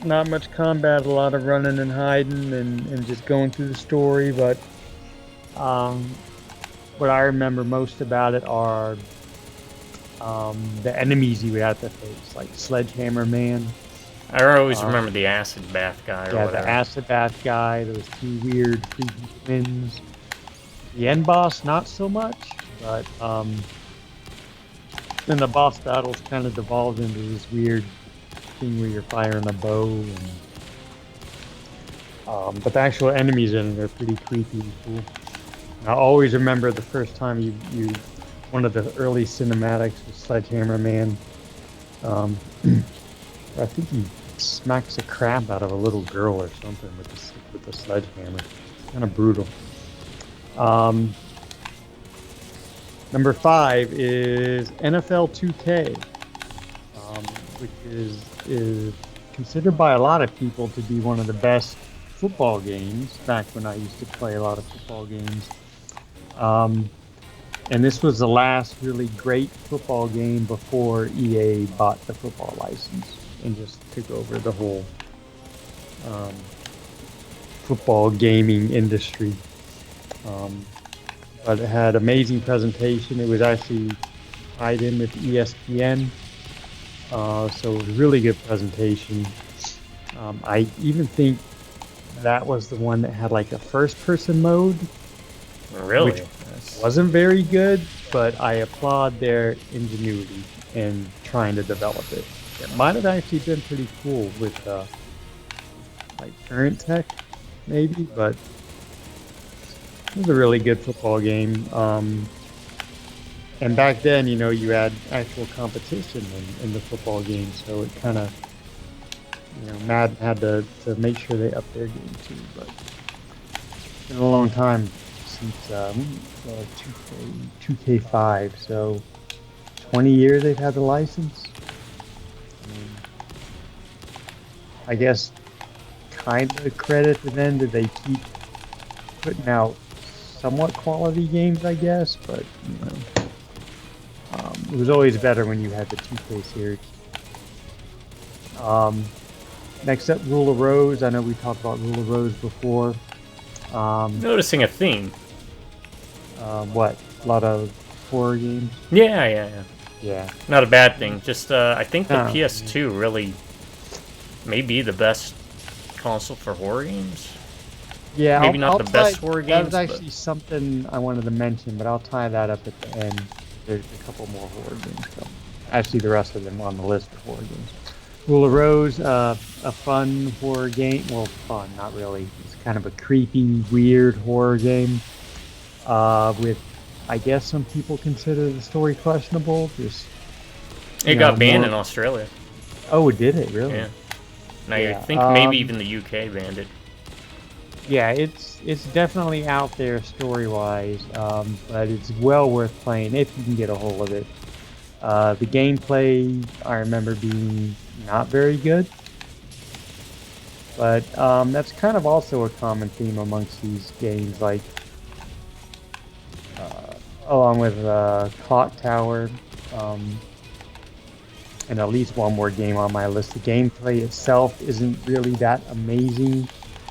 not much combat, a lot of running and hiding and just going through the story. But what I remember most about it are the enemies you would have to face, like Sledgehammer Man. I always remember the acid bath guy or whatever. The acid bath guy. Those 2 weird, creepy twins. The end boss, not so much, but then the boss battles kind of devolved into this weird thing where you're firing a bow, and but the actual enemies in it are pretty creepy and cool. I always remember the first time you one of the early cinematics with Sledgehammer Man. I think he smacks a crab out of a little girl or something with the sledgehammer. Kind of brutal. Number 5 is NFL 2K, which is considered by a lot of people to be one of the best football games. Back when I used to play a lot of football games. And this was the last really great football game before EA bought the football license and just took over the whole football gaming industry. But it had amazing presentation. It was actually tied in with ESPN, so it was a really good presentation. I even think that was the one that had like a first-person mode, Really? which wasn't very good, but I applaud their ingenuity in trying to develop it. It might have actually been pretty cool with like current tech, maybe, but it was a really good football game. And back then, you had actual competition in the football game, so it kind of, Madden had to make sure they upped their game too. But it's been a long time since 2K5, so 20 years they've had the license. I guess kind of credit to them that they keep putting out somewhat quality games, I guess, but it was always better when you had the 2K series. Next up, Rule of Rose. I know we talked about Rule of Rose before. Noticing a theme. What? A lot of horror games? Yeah. Yeah. Not a bad thing. Just, I think the No. PS2 really may be the best console for horror games. Yeah, Maybe not the best horror That games, was actually something I wanted to mention, but I'll tie that up at the end. There's a couple more horror games coming. Actually, the rest of them on the list of horror games. Rule of Rose, a fun horror game. Well, fun, not really. It's kind of a creepy, weird horror game. With, I guess some people consider the story questionable. Just It got banned in Australia. Oh, did it really? Yeah. And I Yeah, think maybe even the UK banned it. Yeah, it's definitely out there story-wise, but it's well worth playing if you can get a hold of it. The gameplay, I remember being not very good, but that's kind of also a common theme amongst these games, like along with Clock Tower, and at least one more game on my list. The gameplay itself isn't really that amazing,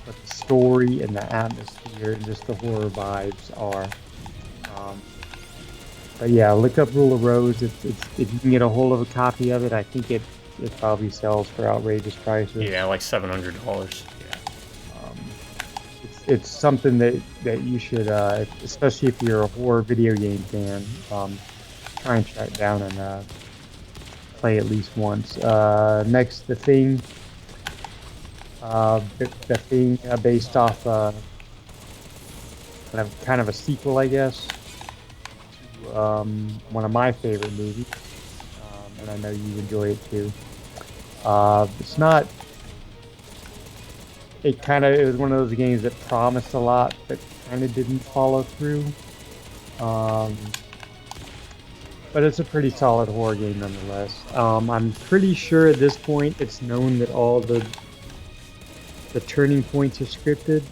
but the story and the atmosphere and just the horror vibes are. But yeah, look up Rule of Rose. If you can get a hold of a copy of it, I think it probably sells for outrageous prices. Yeah, like $700. Yeah. It's something that you should, especially if you're a horror video game fan, try and track down and play at least once. Next, The Thing. The Thing based off kind of a sequel, I guess, to one of my favorite movies, and I know you enjoy it too. It's not. It was one of those games that promised a lot, but kind of didn't follow through. But it's a pretty solid horror game nonetheless. I'm pretty sure at this point it's known that all the turning points are scripted.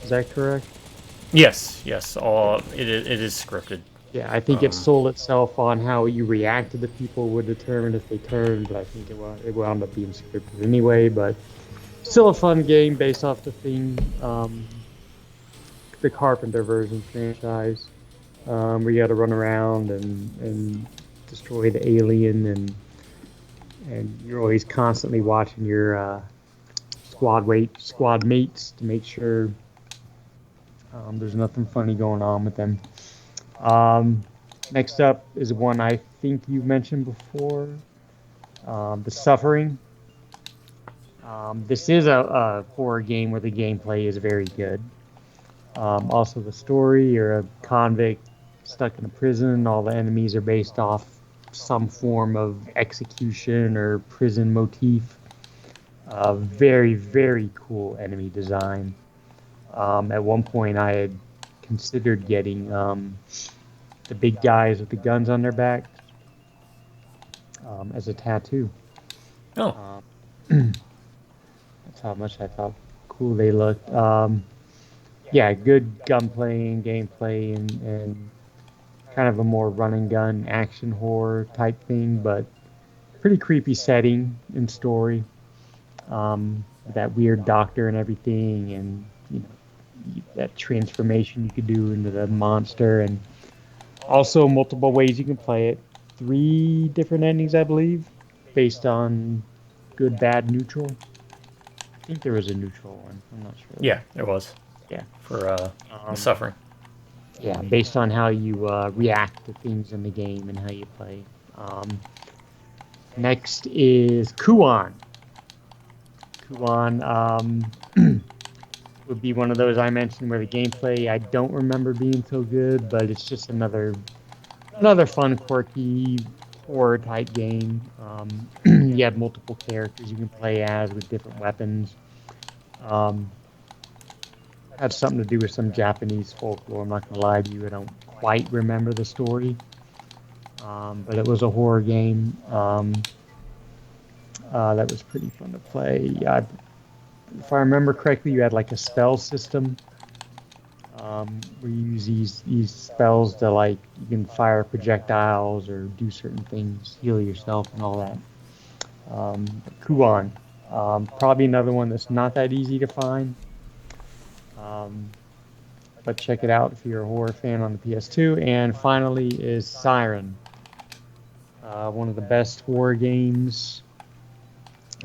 Is that correct? Yes. It is scripted. Yeah, I think it sold itself on how you reacted to people would determine if they turned, but I think it wound up being scripted anyway. But still a fun game based off The Thing, the Carpenter version franchise, where you got to run around and destroy the alien, and you're always constantly watching your squad mates to make sure there's nothing funny going on with them. Next up is one I think you mentioned before, The Suffering. This is a horror game where the gameplay is very good. Also the story, you're a convict stuck in a prison. All the enemies are based off some form of execution or prison motif. Very, very cool enemy design. At one point I had considered getting the big guys with the guns on their back as a tattoo. Oh. That's how much I thought cool they looked. Yeah, good gunplay and gameplay and kind of a more run and gun action horror type thing, but pretty creepy setting and story. that weird doctor and everything, and that transformation you could do into the monster, and also multiple ways you can play it. 3 different endings, I believe, based on good, bad, neutral. I think there was a neutral one. I'm not sure. Yeah, there was Yeah. for the Um, suffering. yeah, based on how you react to things in the game and how you play. Next is Kuon. Kuon would be one of those I mentioned where the gameplay I don't remember being so good, but it's just another fun, quirky horror type game. You have multiple characters you can play as with different weapons. Um, had something to do with some Japanese folklore. I'm not gonna lie to you, I don't quite remember the story, but it was a horror game. That was pretty fun to play. If I remember correctly, you had like a spell system where you use these spells to like you can fire projectiles or do certain things, heal yourself and all that. Kuon, probably another one that's not that easy to find. But check it out if you're a horror fan on the PS2. And finally is Siren, one of the best horror games,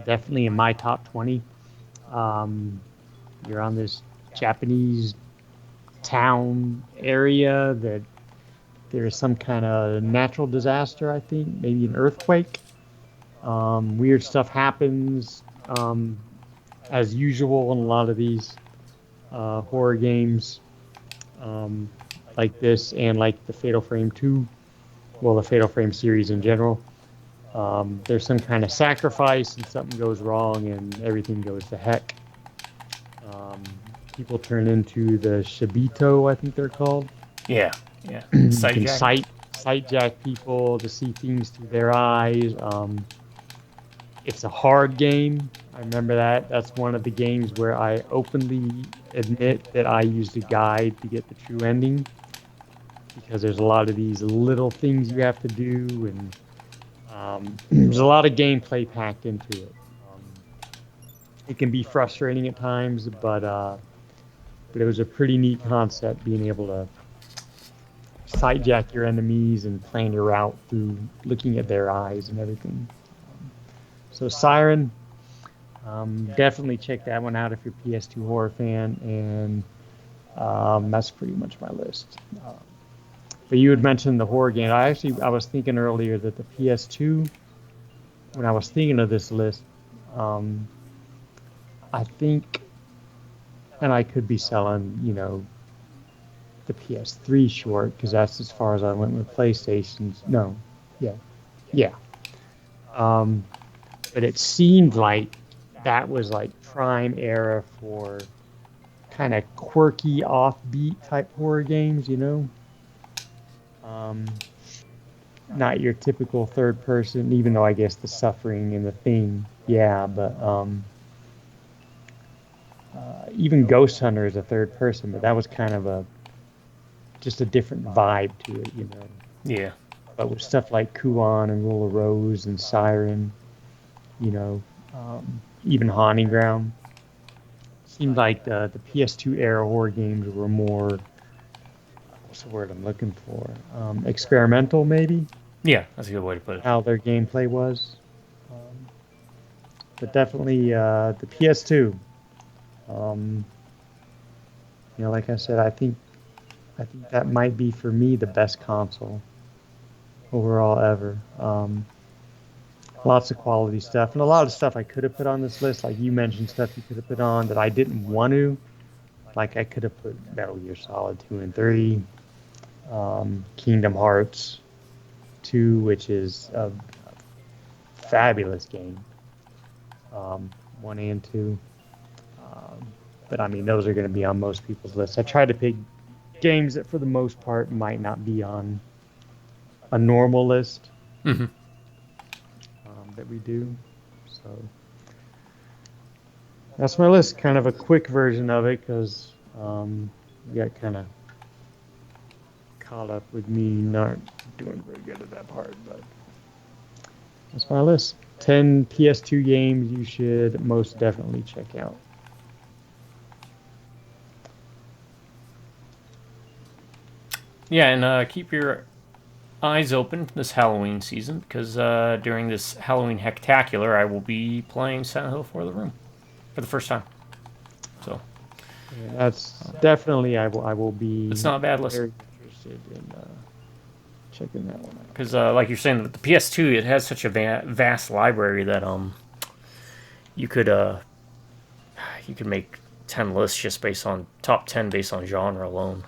definitely in my top 20. Um, you're on this Japanese town area that there's some kind of natural disaster, I think, maybe an earthquake. Weird stuff happens, as usual in a lot of these horror games, um, like this and like the Fatal Frame 2, well, the Fatal Frame series in general. There's some kind of sacrifice and something goes wrong and everything goes to heck. Um, People turn into the Shibito, I think they're called. Yeah, yeah. You Sight can jack. sight jack people to see things through their eyes. It's a hard game. I remember that. That's one of the games where I openly admit that I used a guide to get the true ending because there's a lot of these little things you have to do, and there's a lot of gameplay packed into it. It can be frustrating at times, but it was a pretty neat concept being able to sidejack your enemies and plan your route through looking at their eyes and everything. So Siren, definitely check that one out if you're a PS2 horror fan, and that's pretty much my list. But you had mentioned the horror game. I was thinking earlier that the PS2, when I was thinking of this list, um, I think, and I could be selling, the PS3 short because that's as far as I went with PlayStations. No, yeah, yeah. Um, but it seemed like that was like prime era for kind of quirky, offbeat type horror games. Um, Not your typical third person, even though I guess the suffering and the thing, yeah, but even Ghost Hunter is a third person, but that was kind of just a different vibe to it. Yeah. But with stuff like Kuon and Rule of Rose and Siren, you know, even Haunting Ground, seemed like the PS2 era horror games were more, what's the word I'm looking for? Experimental, maybe, Yeah, that's a good way to put it. how their gameplay was. Um, but definitely the PS2. Um, like I said, I think that might be for me the best console overall ever. Lots of quality stuff, and a lot of stuff I could have put on this list, like you mentioned, stuff you could have put on that I didn't want to. Like I could have put Metal Gear Solid 2 and 3, Kingdom Hearts 2, which is a fabulous game, 1 and 2. But I mean, those are going to be on most people's lists. I try to pick games that, for the most part, might not be on a normal list Mm-hmm. that we do. So that's my list. Kind of a quick version of it because you got kind of caught up with me not doing very good at that part. But that's my list. 10 PS2 games you should most definitely check out. Yeah, and keep your eyes open this Halloween season because during this Halloween Hectacular, I will be playing Silent Hill for the Room for the first time. So Yeah, that's definitely I will be it's not a bad list very interested in checking that one out. because, like you're saying, with the PS2, it has such a vast library that you could you could make 10 lists just based on top 10 based on genre alone,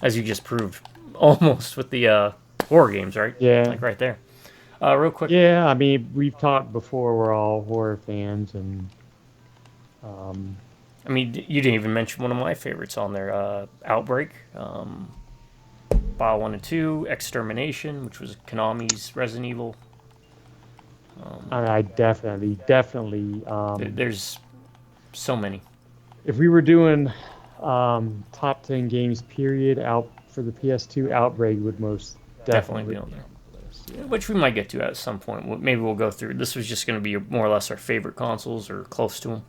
as you just proved almost with the horror games, right? Yeah. Like right there. Real quick. Yeah, I mean, we've talked before. We're all horror fans, and I mean, you didn't even mention one of my favorites on there, Outbreak, File 1 and 2, Extermination, which was Konami's Resident Evil. I definitely. There's so many. If we were doing top 10 games, period, out for the PS2, Outbreak would most Definitely definitely be on there. on the list. Yeah. Which we might get to at some point. Maybe we'll go through. This was just going to be more or less our favorite consoles or close to them.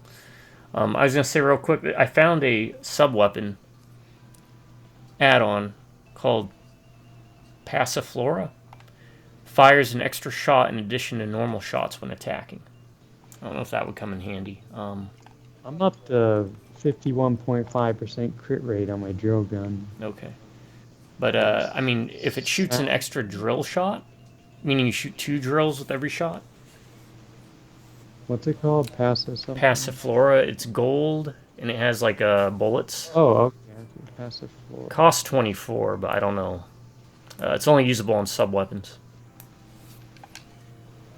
I was going to say real quick that I found a sub-weapon add-on called Passiflora. Fires an extra shot in addition to normal shots when attacking. I don't know if that would come in handy. I'm up to 51.5% crit rate on my drill gun. Okay. But, I mean, if it shoots an extra drill shot, meaning you shoot 2 drills with every shot, What's it called? Passive something? Passiflora, it's gold, and it has, like, bullets. Oh, okay. Passive floor. Cost 24, but I don't know. It's only usable on sub-weapons.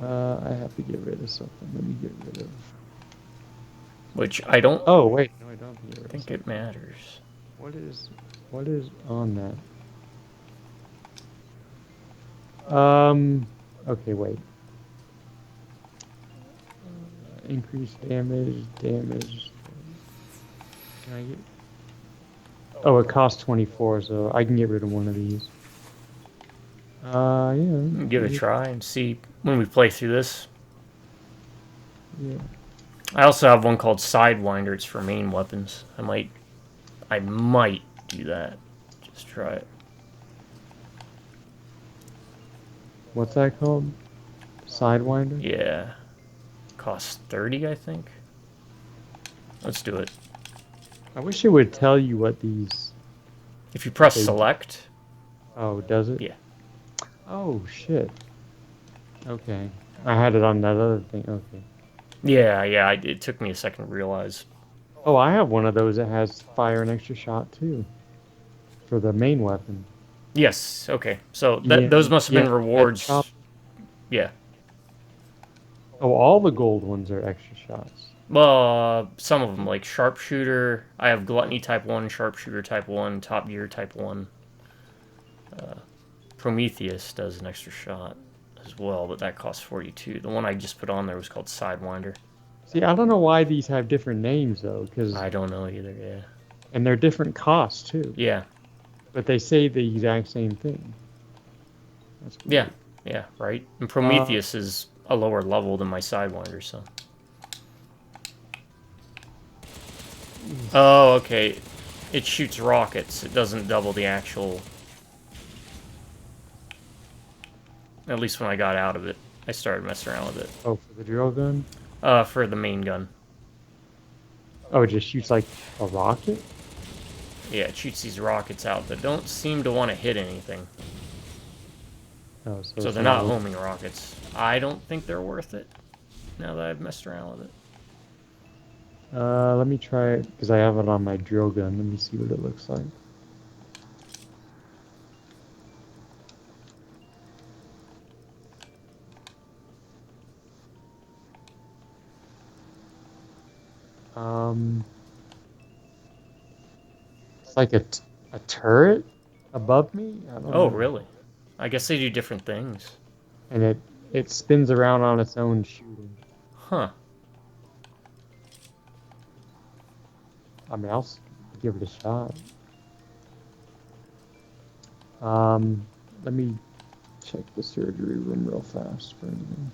I have to get rid of something. Let me get rid of. Which I don't Oh wait, no, I don't have to get rid of think something. it matters. What is on that? Okay, wait. Increased damage. Can I get? Oh, it costs 24, so I can get rid of one of these. Yeah. Give it a try and see when we play through this. Yeah. I also have one called Sidewinder. It's for main weapons. I might do that. Just try it. What's that called? Sidewinder? Yeah. Costs 30, I think. Let's do it. I wish it would tell you what these. If you press They- select, Oh, does it? Yeah. Oh shit. Okay. I had it on that other thing. Okay. yeah, it took me a second to realize. Oh, I have one of those that has fire an extra shot too. For the main weapon. Yes, okay. So Yeah, those must have been yeah, rewards. headshot. Yeah. Oh, all the gold ones are extra shots. Well, some of them, like Sharpshooter. I have Gluttony Type 1, Sharpshooter Type 1, Top Gear Type 1. Prometheus does an extra shot as well, but that costs 42. The one I just put on there was called Sidewinder. See, I don't know why these have different names though, because I don't know either, yeah. and they're different costs too. Yeah, But they say the exact same thing. That's weird. yeah, right? And Prometheus is a lower level than my Sidewinder, so. Oh, okay. It shoots rockets. It doesn't double the actual... At least when I got out of it. I started messing around with it. Oh, for the drill gun? For the main gun. Oh, it just shoots like a rocket? Yeah, it shoots these rockets out that don't seem to want to hit anything. Oh, So it's they're not homing rockets. I don't think they're worth it, now that I've messed around with it. Let me try it, because I have it on my drill gun. Let me see what it looks like. It's like a turret above me? I don't Oh, know. really? I guess they do different things. And it spins around on its own shooting. Huh. I mean, give it a shot. Let me check the surgery room real fast for anything.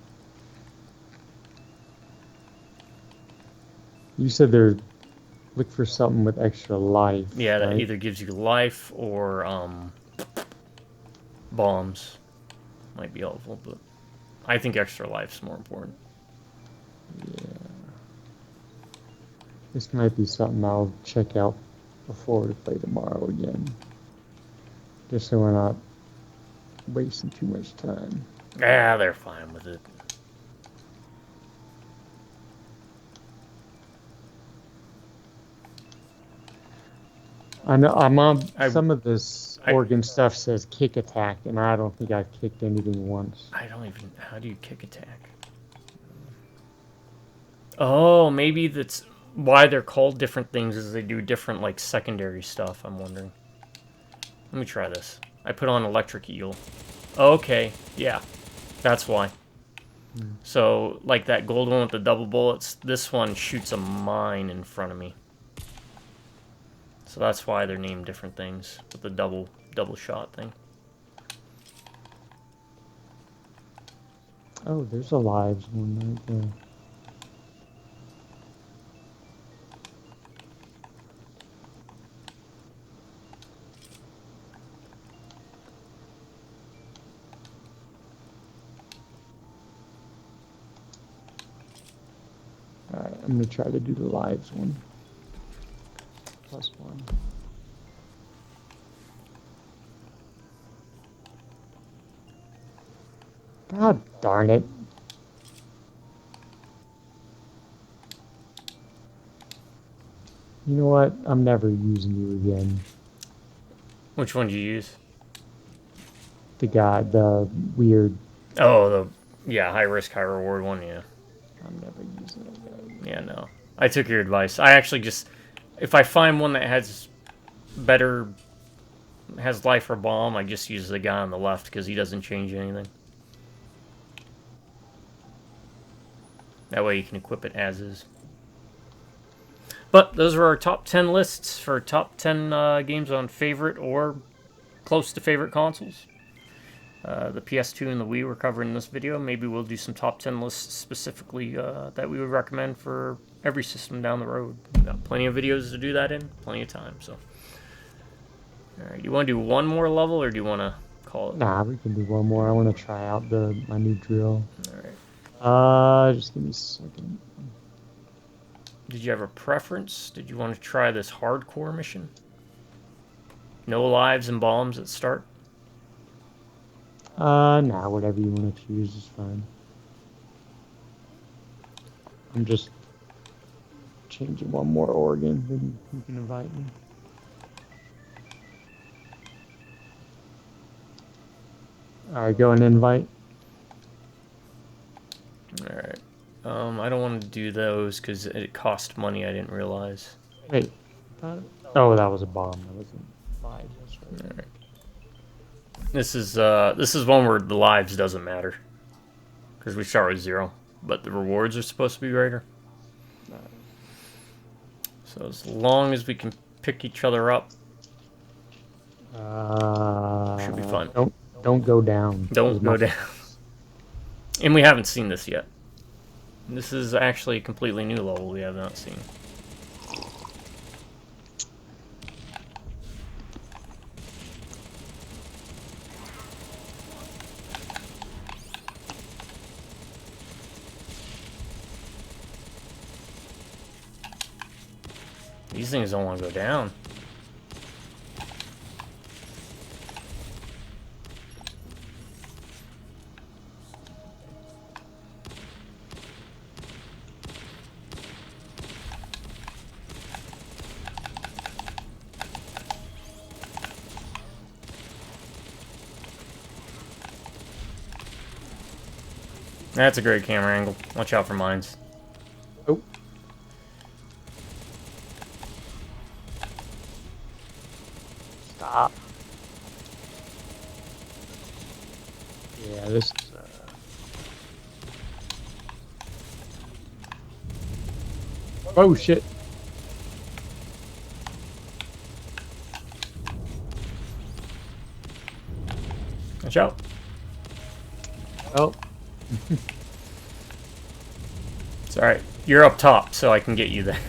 You said they're look for something with extra life. Yeah, that right? either gives you life or bombs. Might be helpful, but I think extra life's more important. Yeah. This might be something I'll check out before we play tomorrow again. Just so we're not wasting too much time. Yeah, they're fine with it. I know I'm on I- some of this organ stuff says kick attack, and I don't think I've kicked anything once. I don't even... How do you kick attack? Oh, maybe that's why they're called different things, is they do different, like, secondary stuff, I'm wondering. Let me try this. I put on electric eel. Okay, yeah. That's why. So, like that gold one with the double bullets, this one shoots a mine in front of me. So that's why they're named different things with the double shot thing. Oh, there's a lives one right there. Alright, I'm gonna try to do the lives one. +1. God darn it. You know what? I'm never using you again. Which one do you use? The guy, the weird. Oh, yeah, high risk, high reward one, yeah. I'm never using it. Yeah, no. I took your advice. I actually just... If I find one that has better... has life or bomb, I just use the guy on the left because he doesn't change anything. That way you can equip it as is. But those are our top 10 lists for top 10 games on favorite or close to favorite consoles. The PS2 and the Wii we're covering in this video. Maybe we'll do some top 10 lists specifically that we would recommend for every system down the road. We've got plenty of videos to do that in, plenty of time. So, alright, you want to do one more level or do you want to call it? Nah, we can do one more. I want to try out my new drill. Alright. Just give me a second. Did you have a preference? Did you want to try this hardcore mission? No lives and bombs at start? Nah, whatever you want to choose is fine. I'm just changing one more organ, then you can invite me. Alright, go and invite. Alright. I don't want to do those because it cost money I didn't realize. Wait. Oh, that was a bomb. That wasn't live. That's right. Alright. This is one where the lives doesn't matter. Because we start with 0. But the rewards are supposed to be greater. So as long as we can pick each other up, should be fun. Don't go down. Don't go down. And we haven't seen this yet. This is actually a completely new level we have not seen. These things don't want to go down. That's a great camera angle. Watch out for mines. Oh. Stop. Yeah, this is, Oh, shit. Watch out. Oh. It's alright. You're up top, so I can get you there.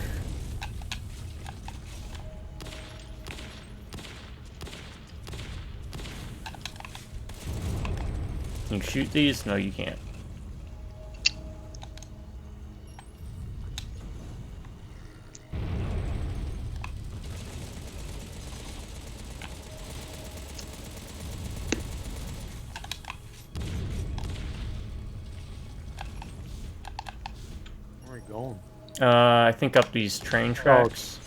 Can you shoot these? No, you can't. Where are we going? I think up these train tracks.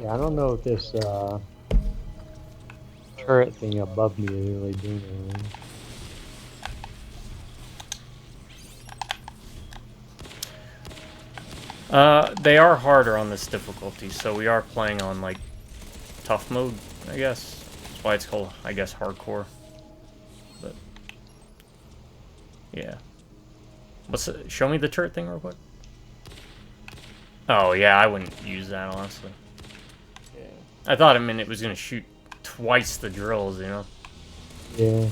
Yeah, I don't know if this turret thing above me is really doing anything. They are harder on this difficulty, so we are playing on, like, tough mode, I guess. That's why it's called, I guess, hardcore. But, yeah. What's it? Show me the turret thing real quick. Oh, yeah, I wouldn't use that, honestly. Yeah. I thought, it was gonna shoot twice the drills, you know? Yeah.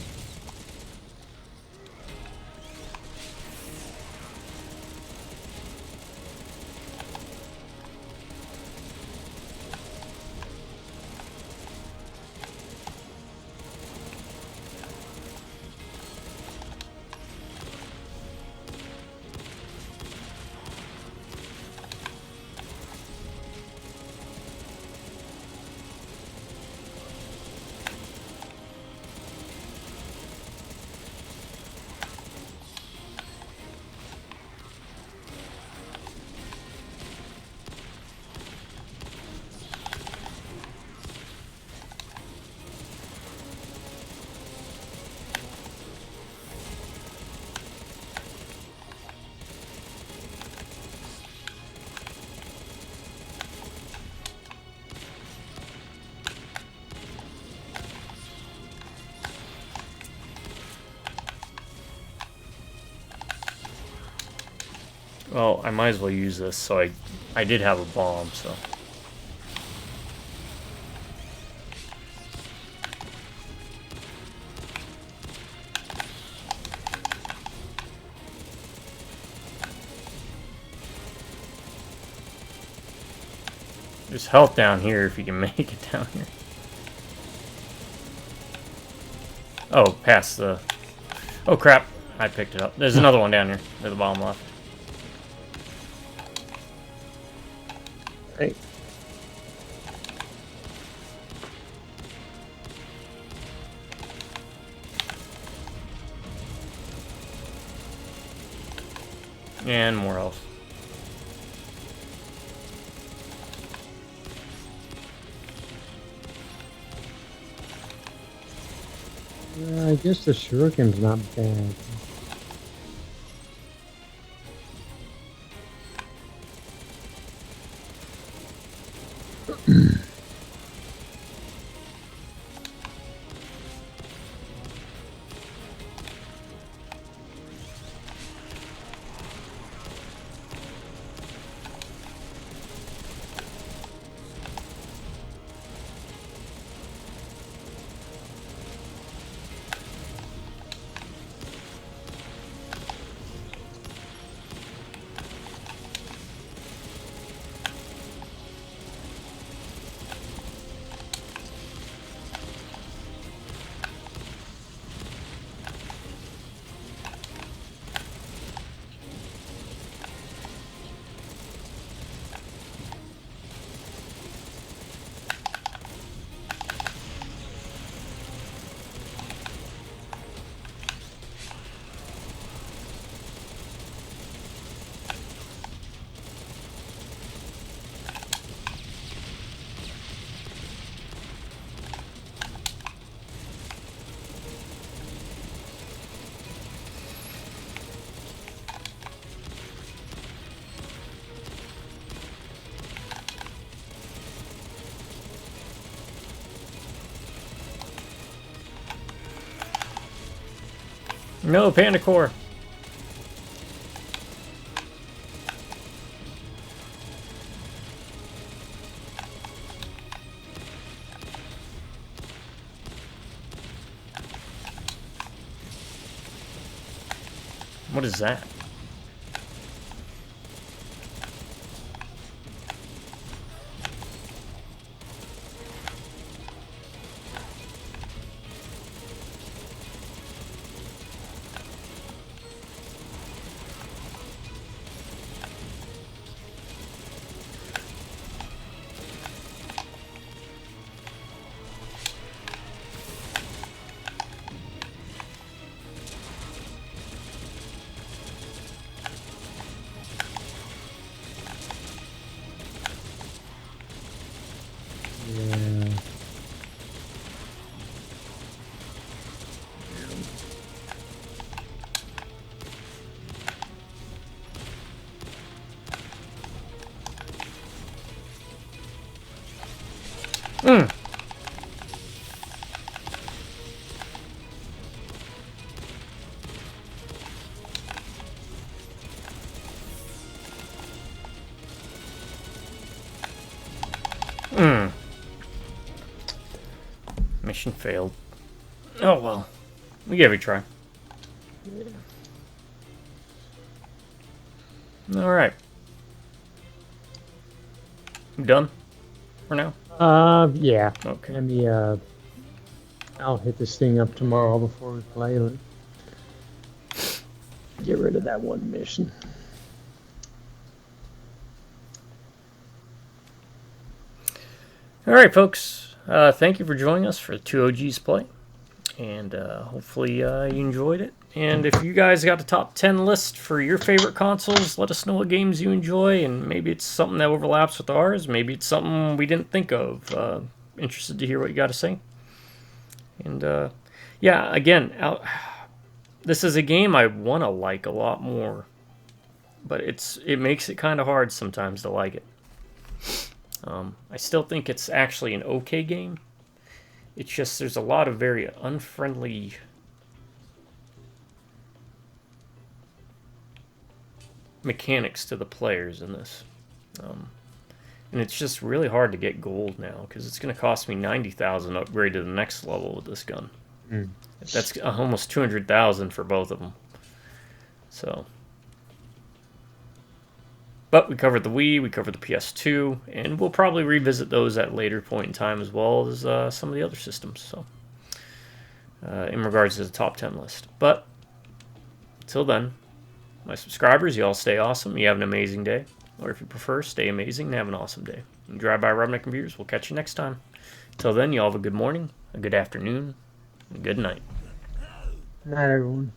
Well, I might as well use this, so I did have a bomb, so... There's health down here if you can make it down here. Oh, past the... Oh, crap. I picked it up. There's another one down here at the bottom left. Hey. And more health. I guess the shuriken's not bad. No, Panda Core. What is that? Yeah. Mm. Mm. Mission failed. Oh well. We gave it a try. Alright. Done? For now? Yeah. Okay. Let me, I'll hit this thing up tomorrow before we play. Get rid of that one mission. Alright, folks. Thank you for joining us for 2OG's play. And hopefully you enjoyed it. And if you guys got a top 10 list for your favorite consoles, let us know what games you enjoy. And maybe it's something that overlaps with ours. Maybe it's something we didn't think of. Interested to hear what you got to say. And yeah, again, this is a game I want to like a lot more. But it makes it kind of hard sometimes to like it. I still think it's actually an okay game. It's just there's a lot of very unfriendly mechanics to the players in this. And it's just really hard to get gold now because it's going to cost me 90,000 upgrade to the next level with this gun. Mm. That's almost 200,000 for both of them. So, but we covered the Wii, we covered the PS2, and we'll probably revisit those at a later point in time as well as some of the other systems. So, in regards to the top 10 list. But until then, my subscribers, you all stay awesome. You have an amazing day. Or if you prefer, stay amazing and have an awesome day. And Drive by Robneck Computers. We'll catch you next time. Till then, you all have a good morning, a good afternoon, and a good night. Good night, everyone.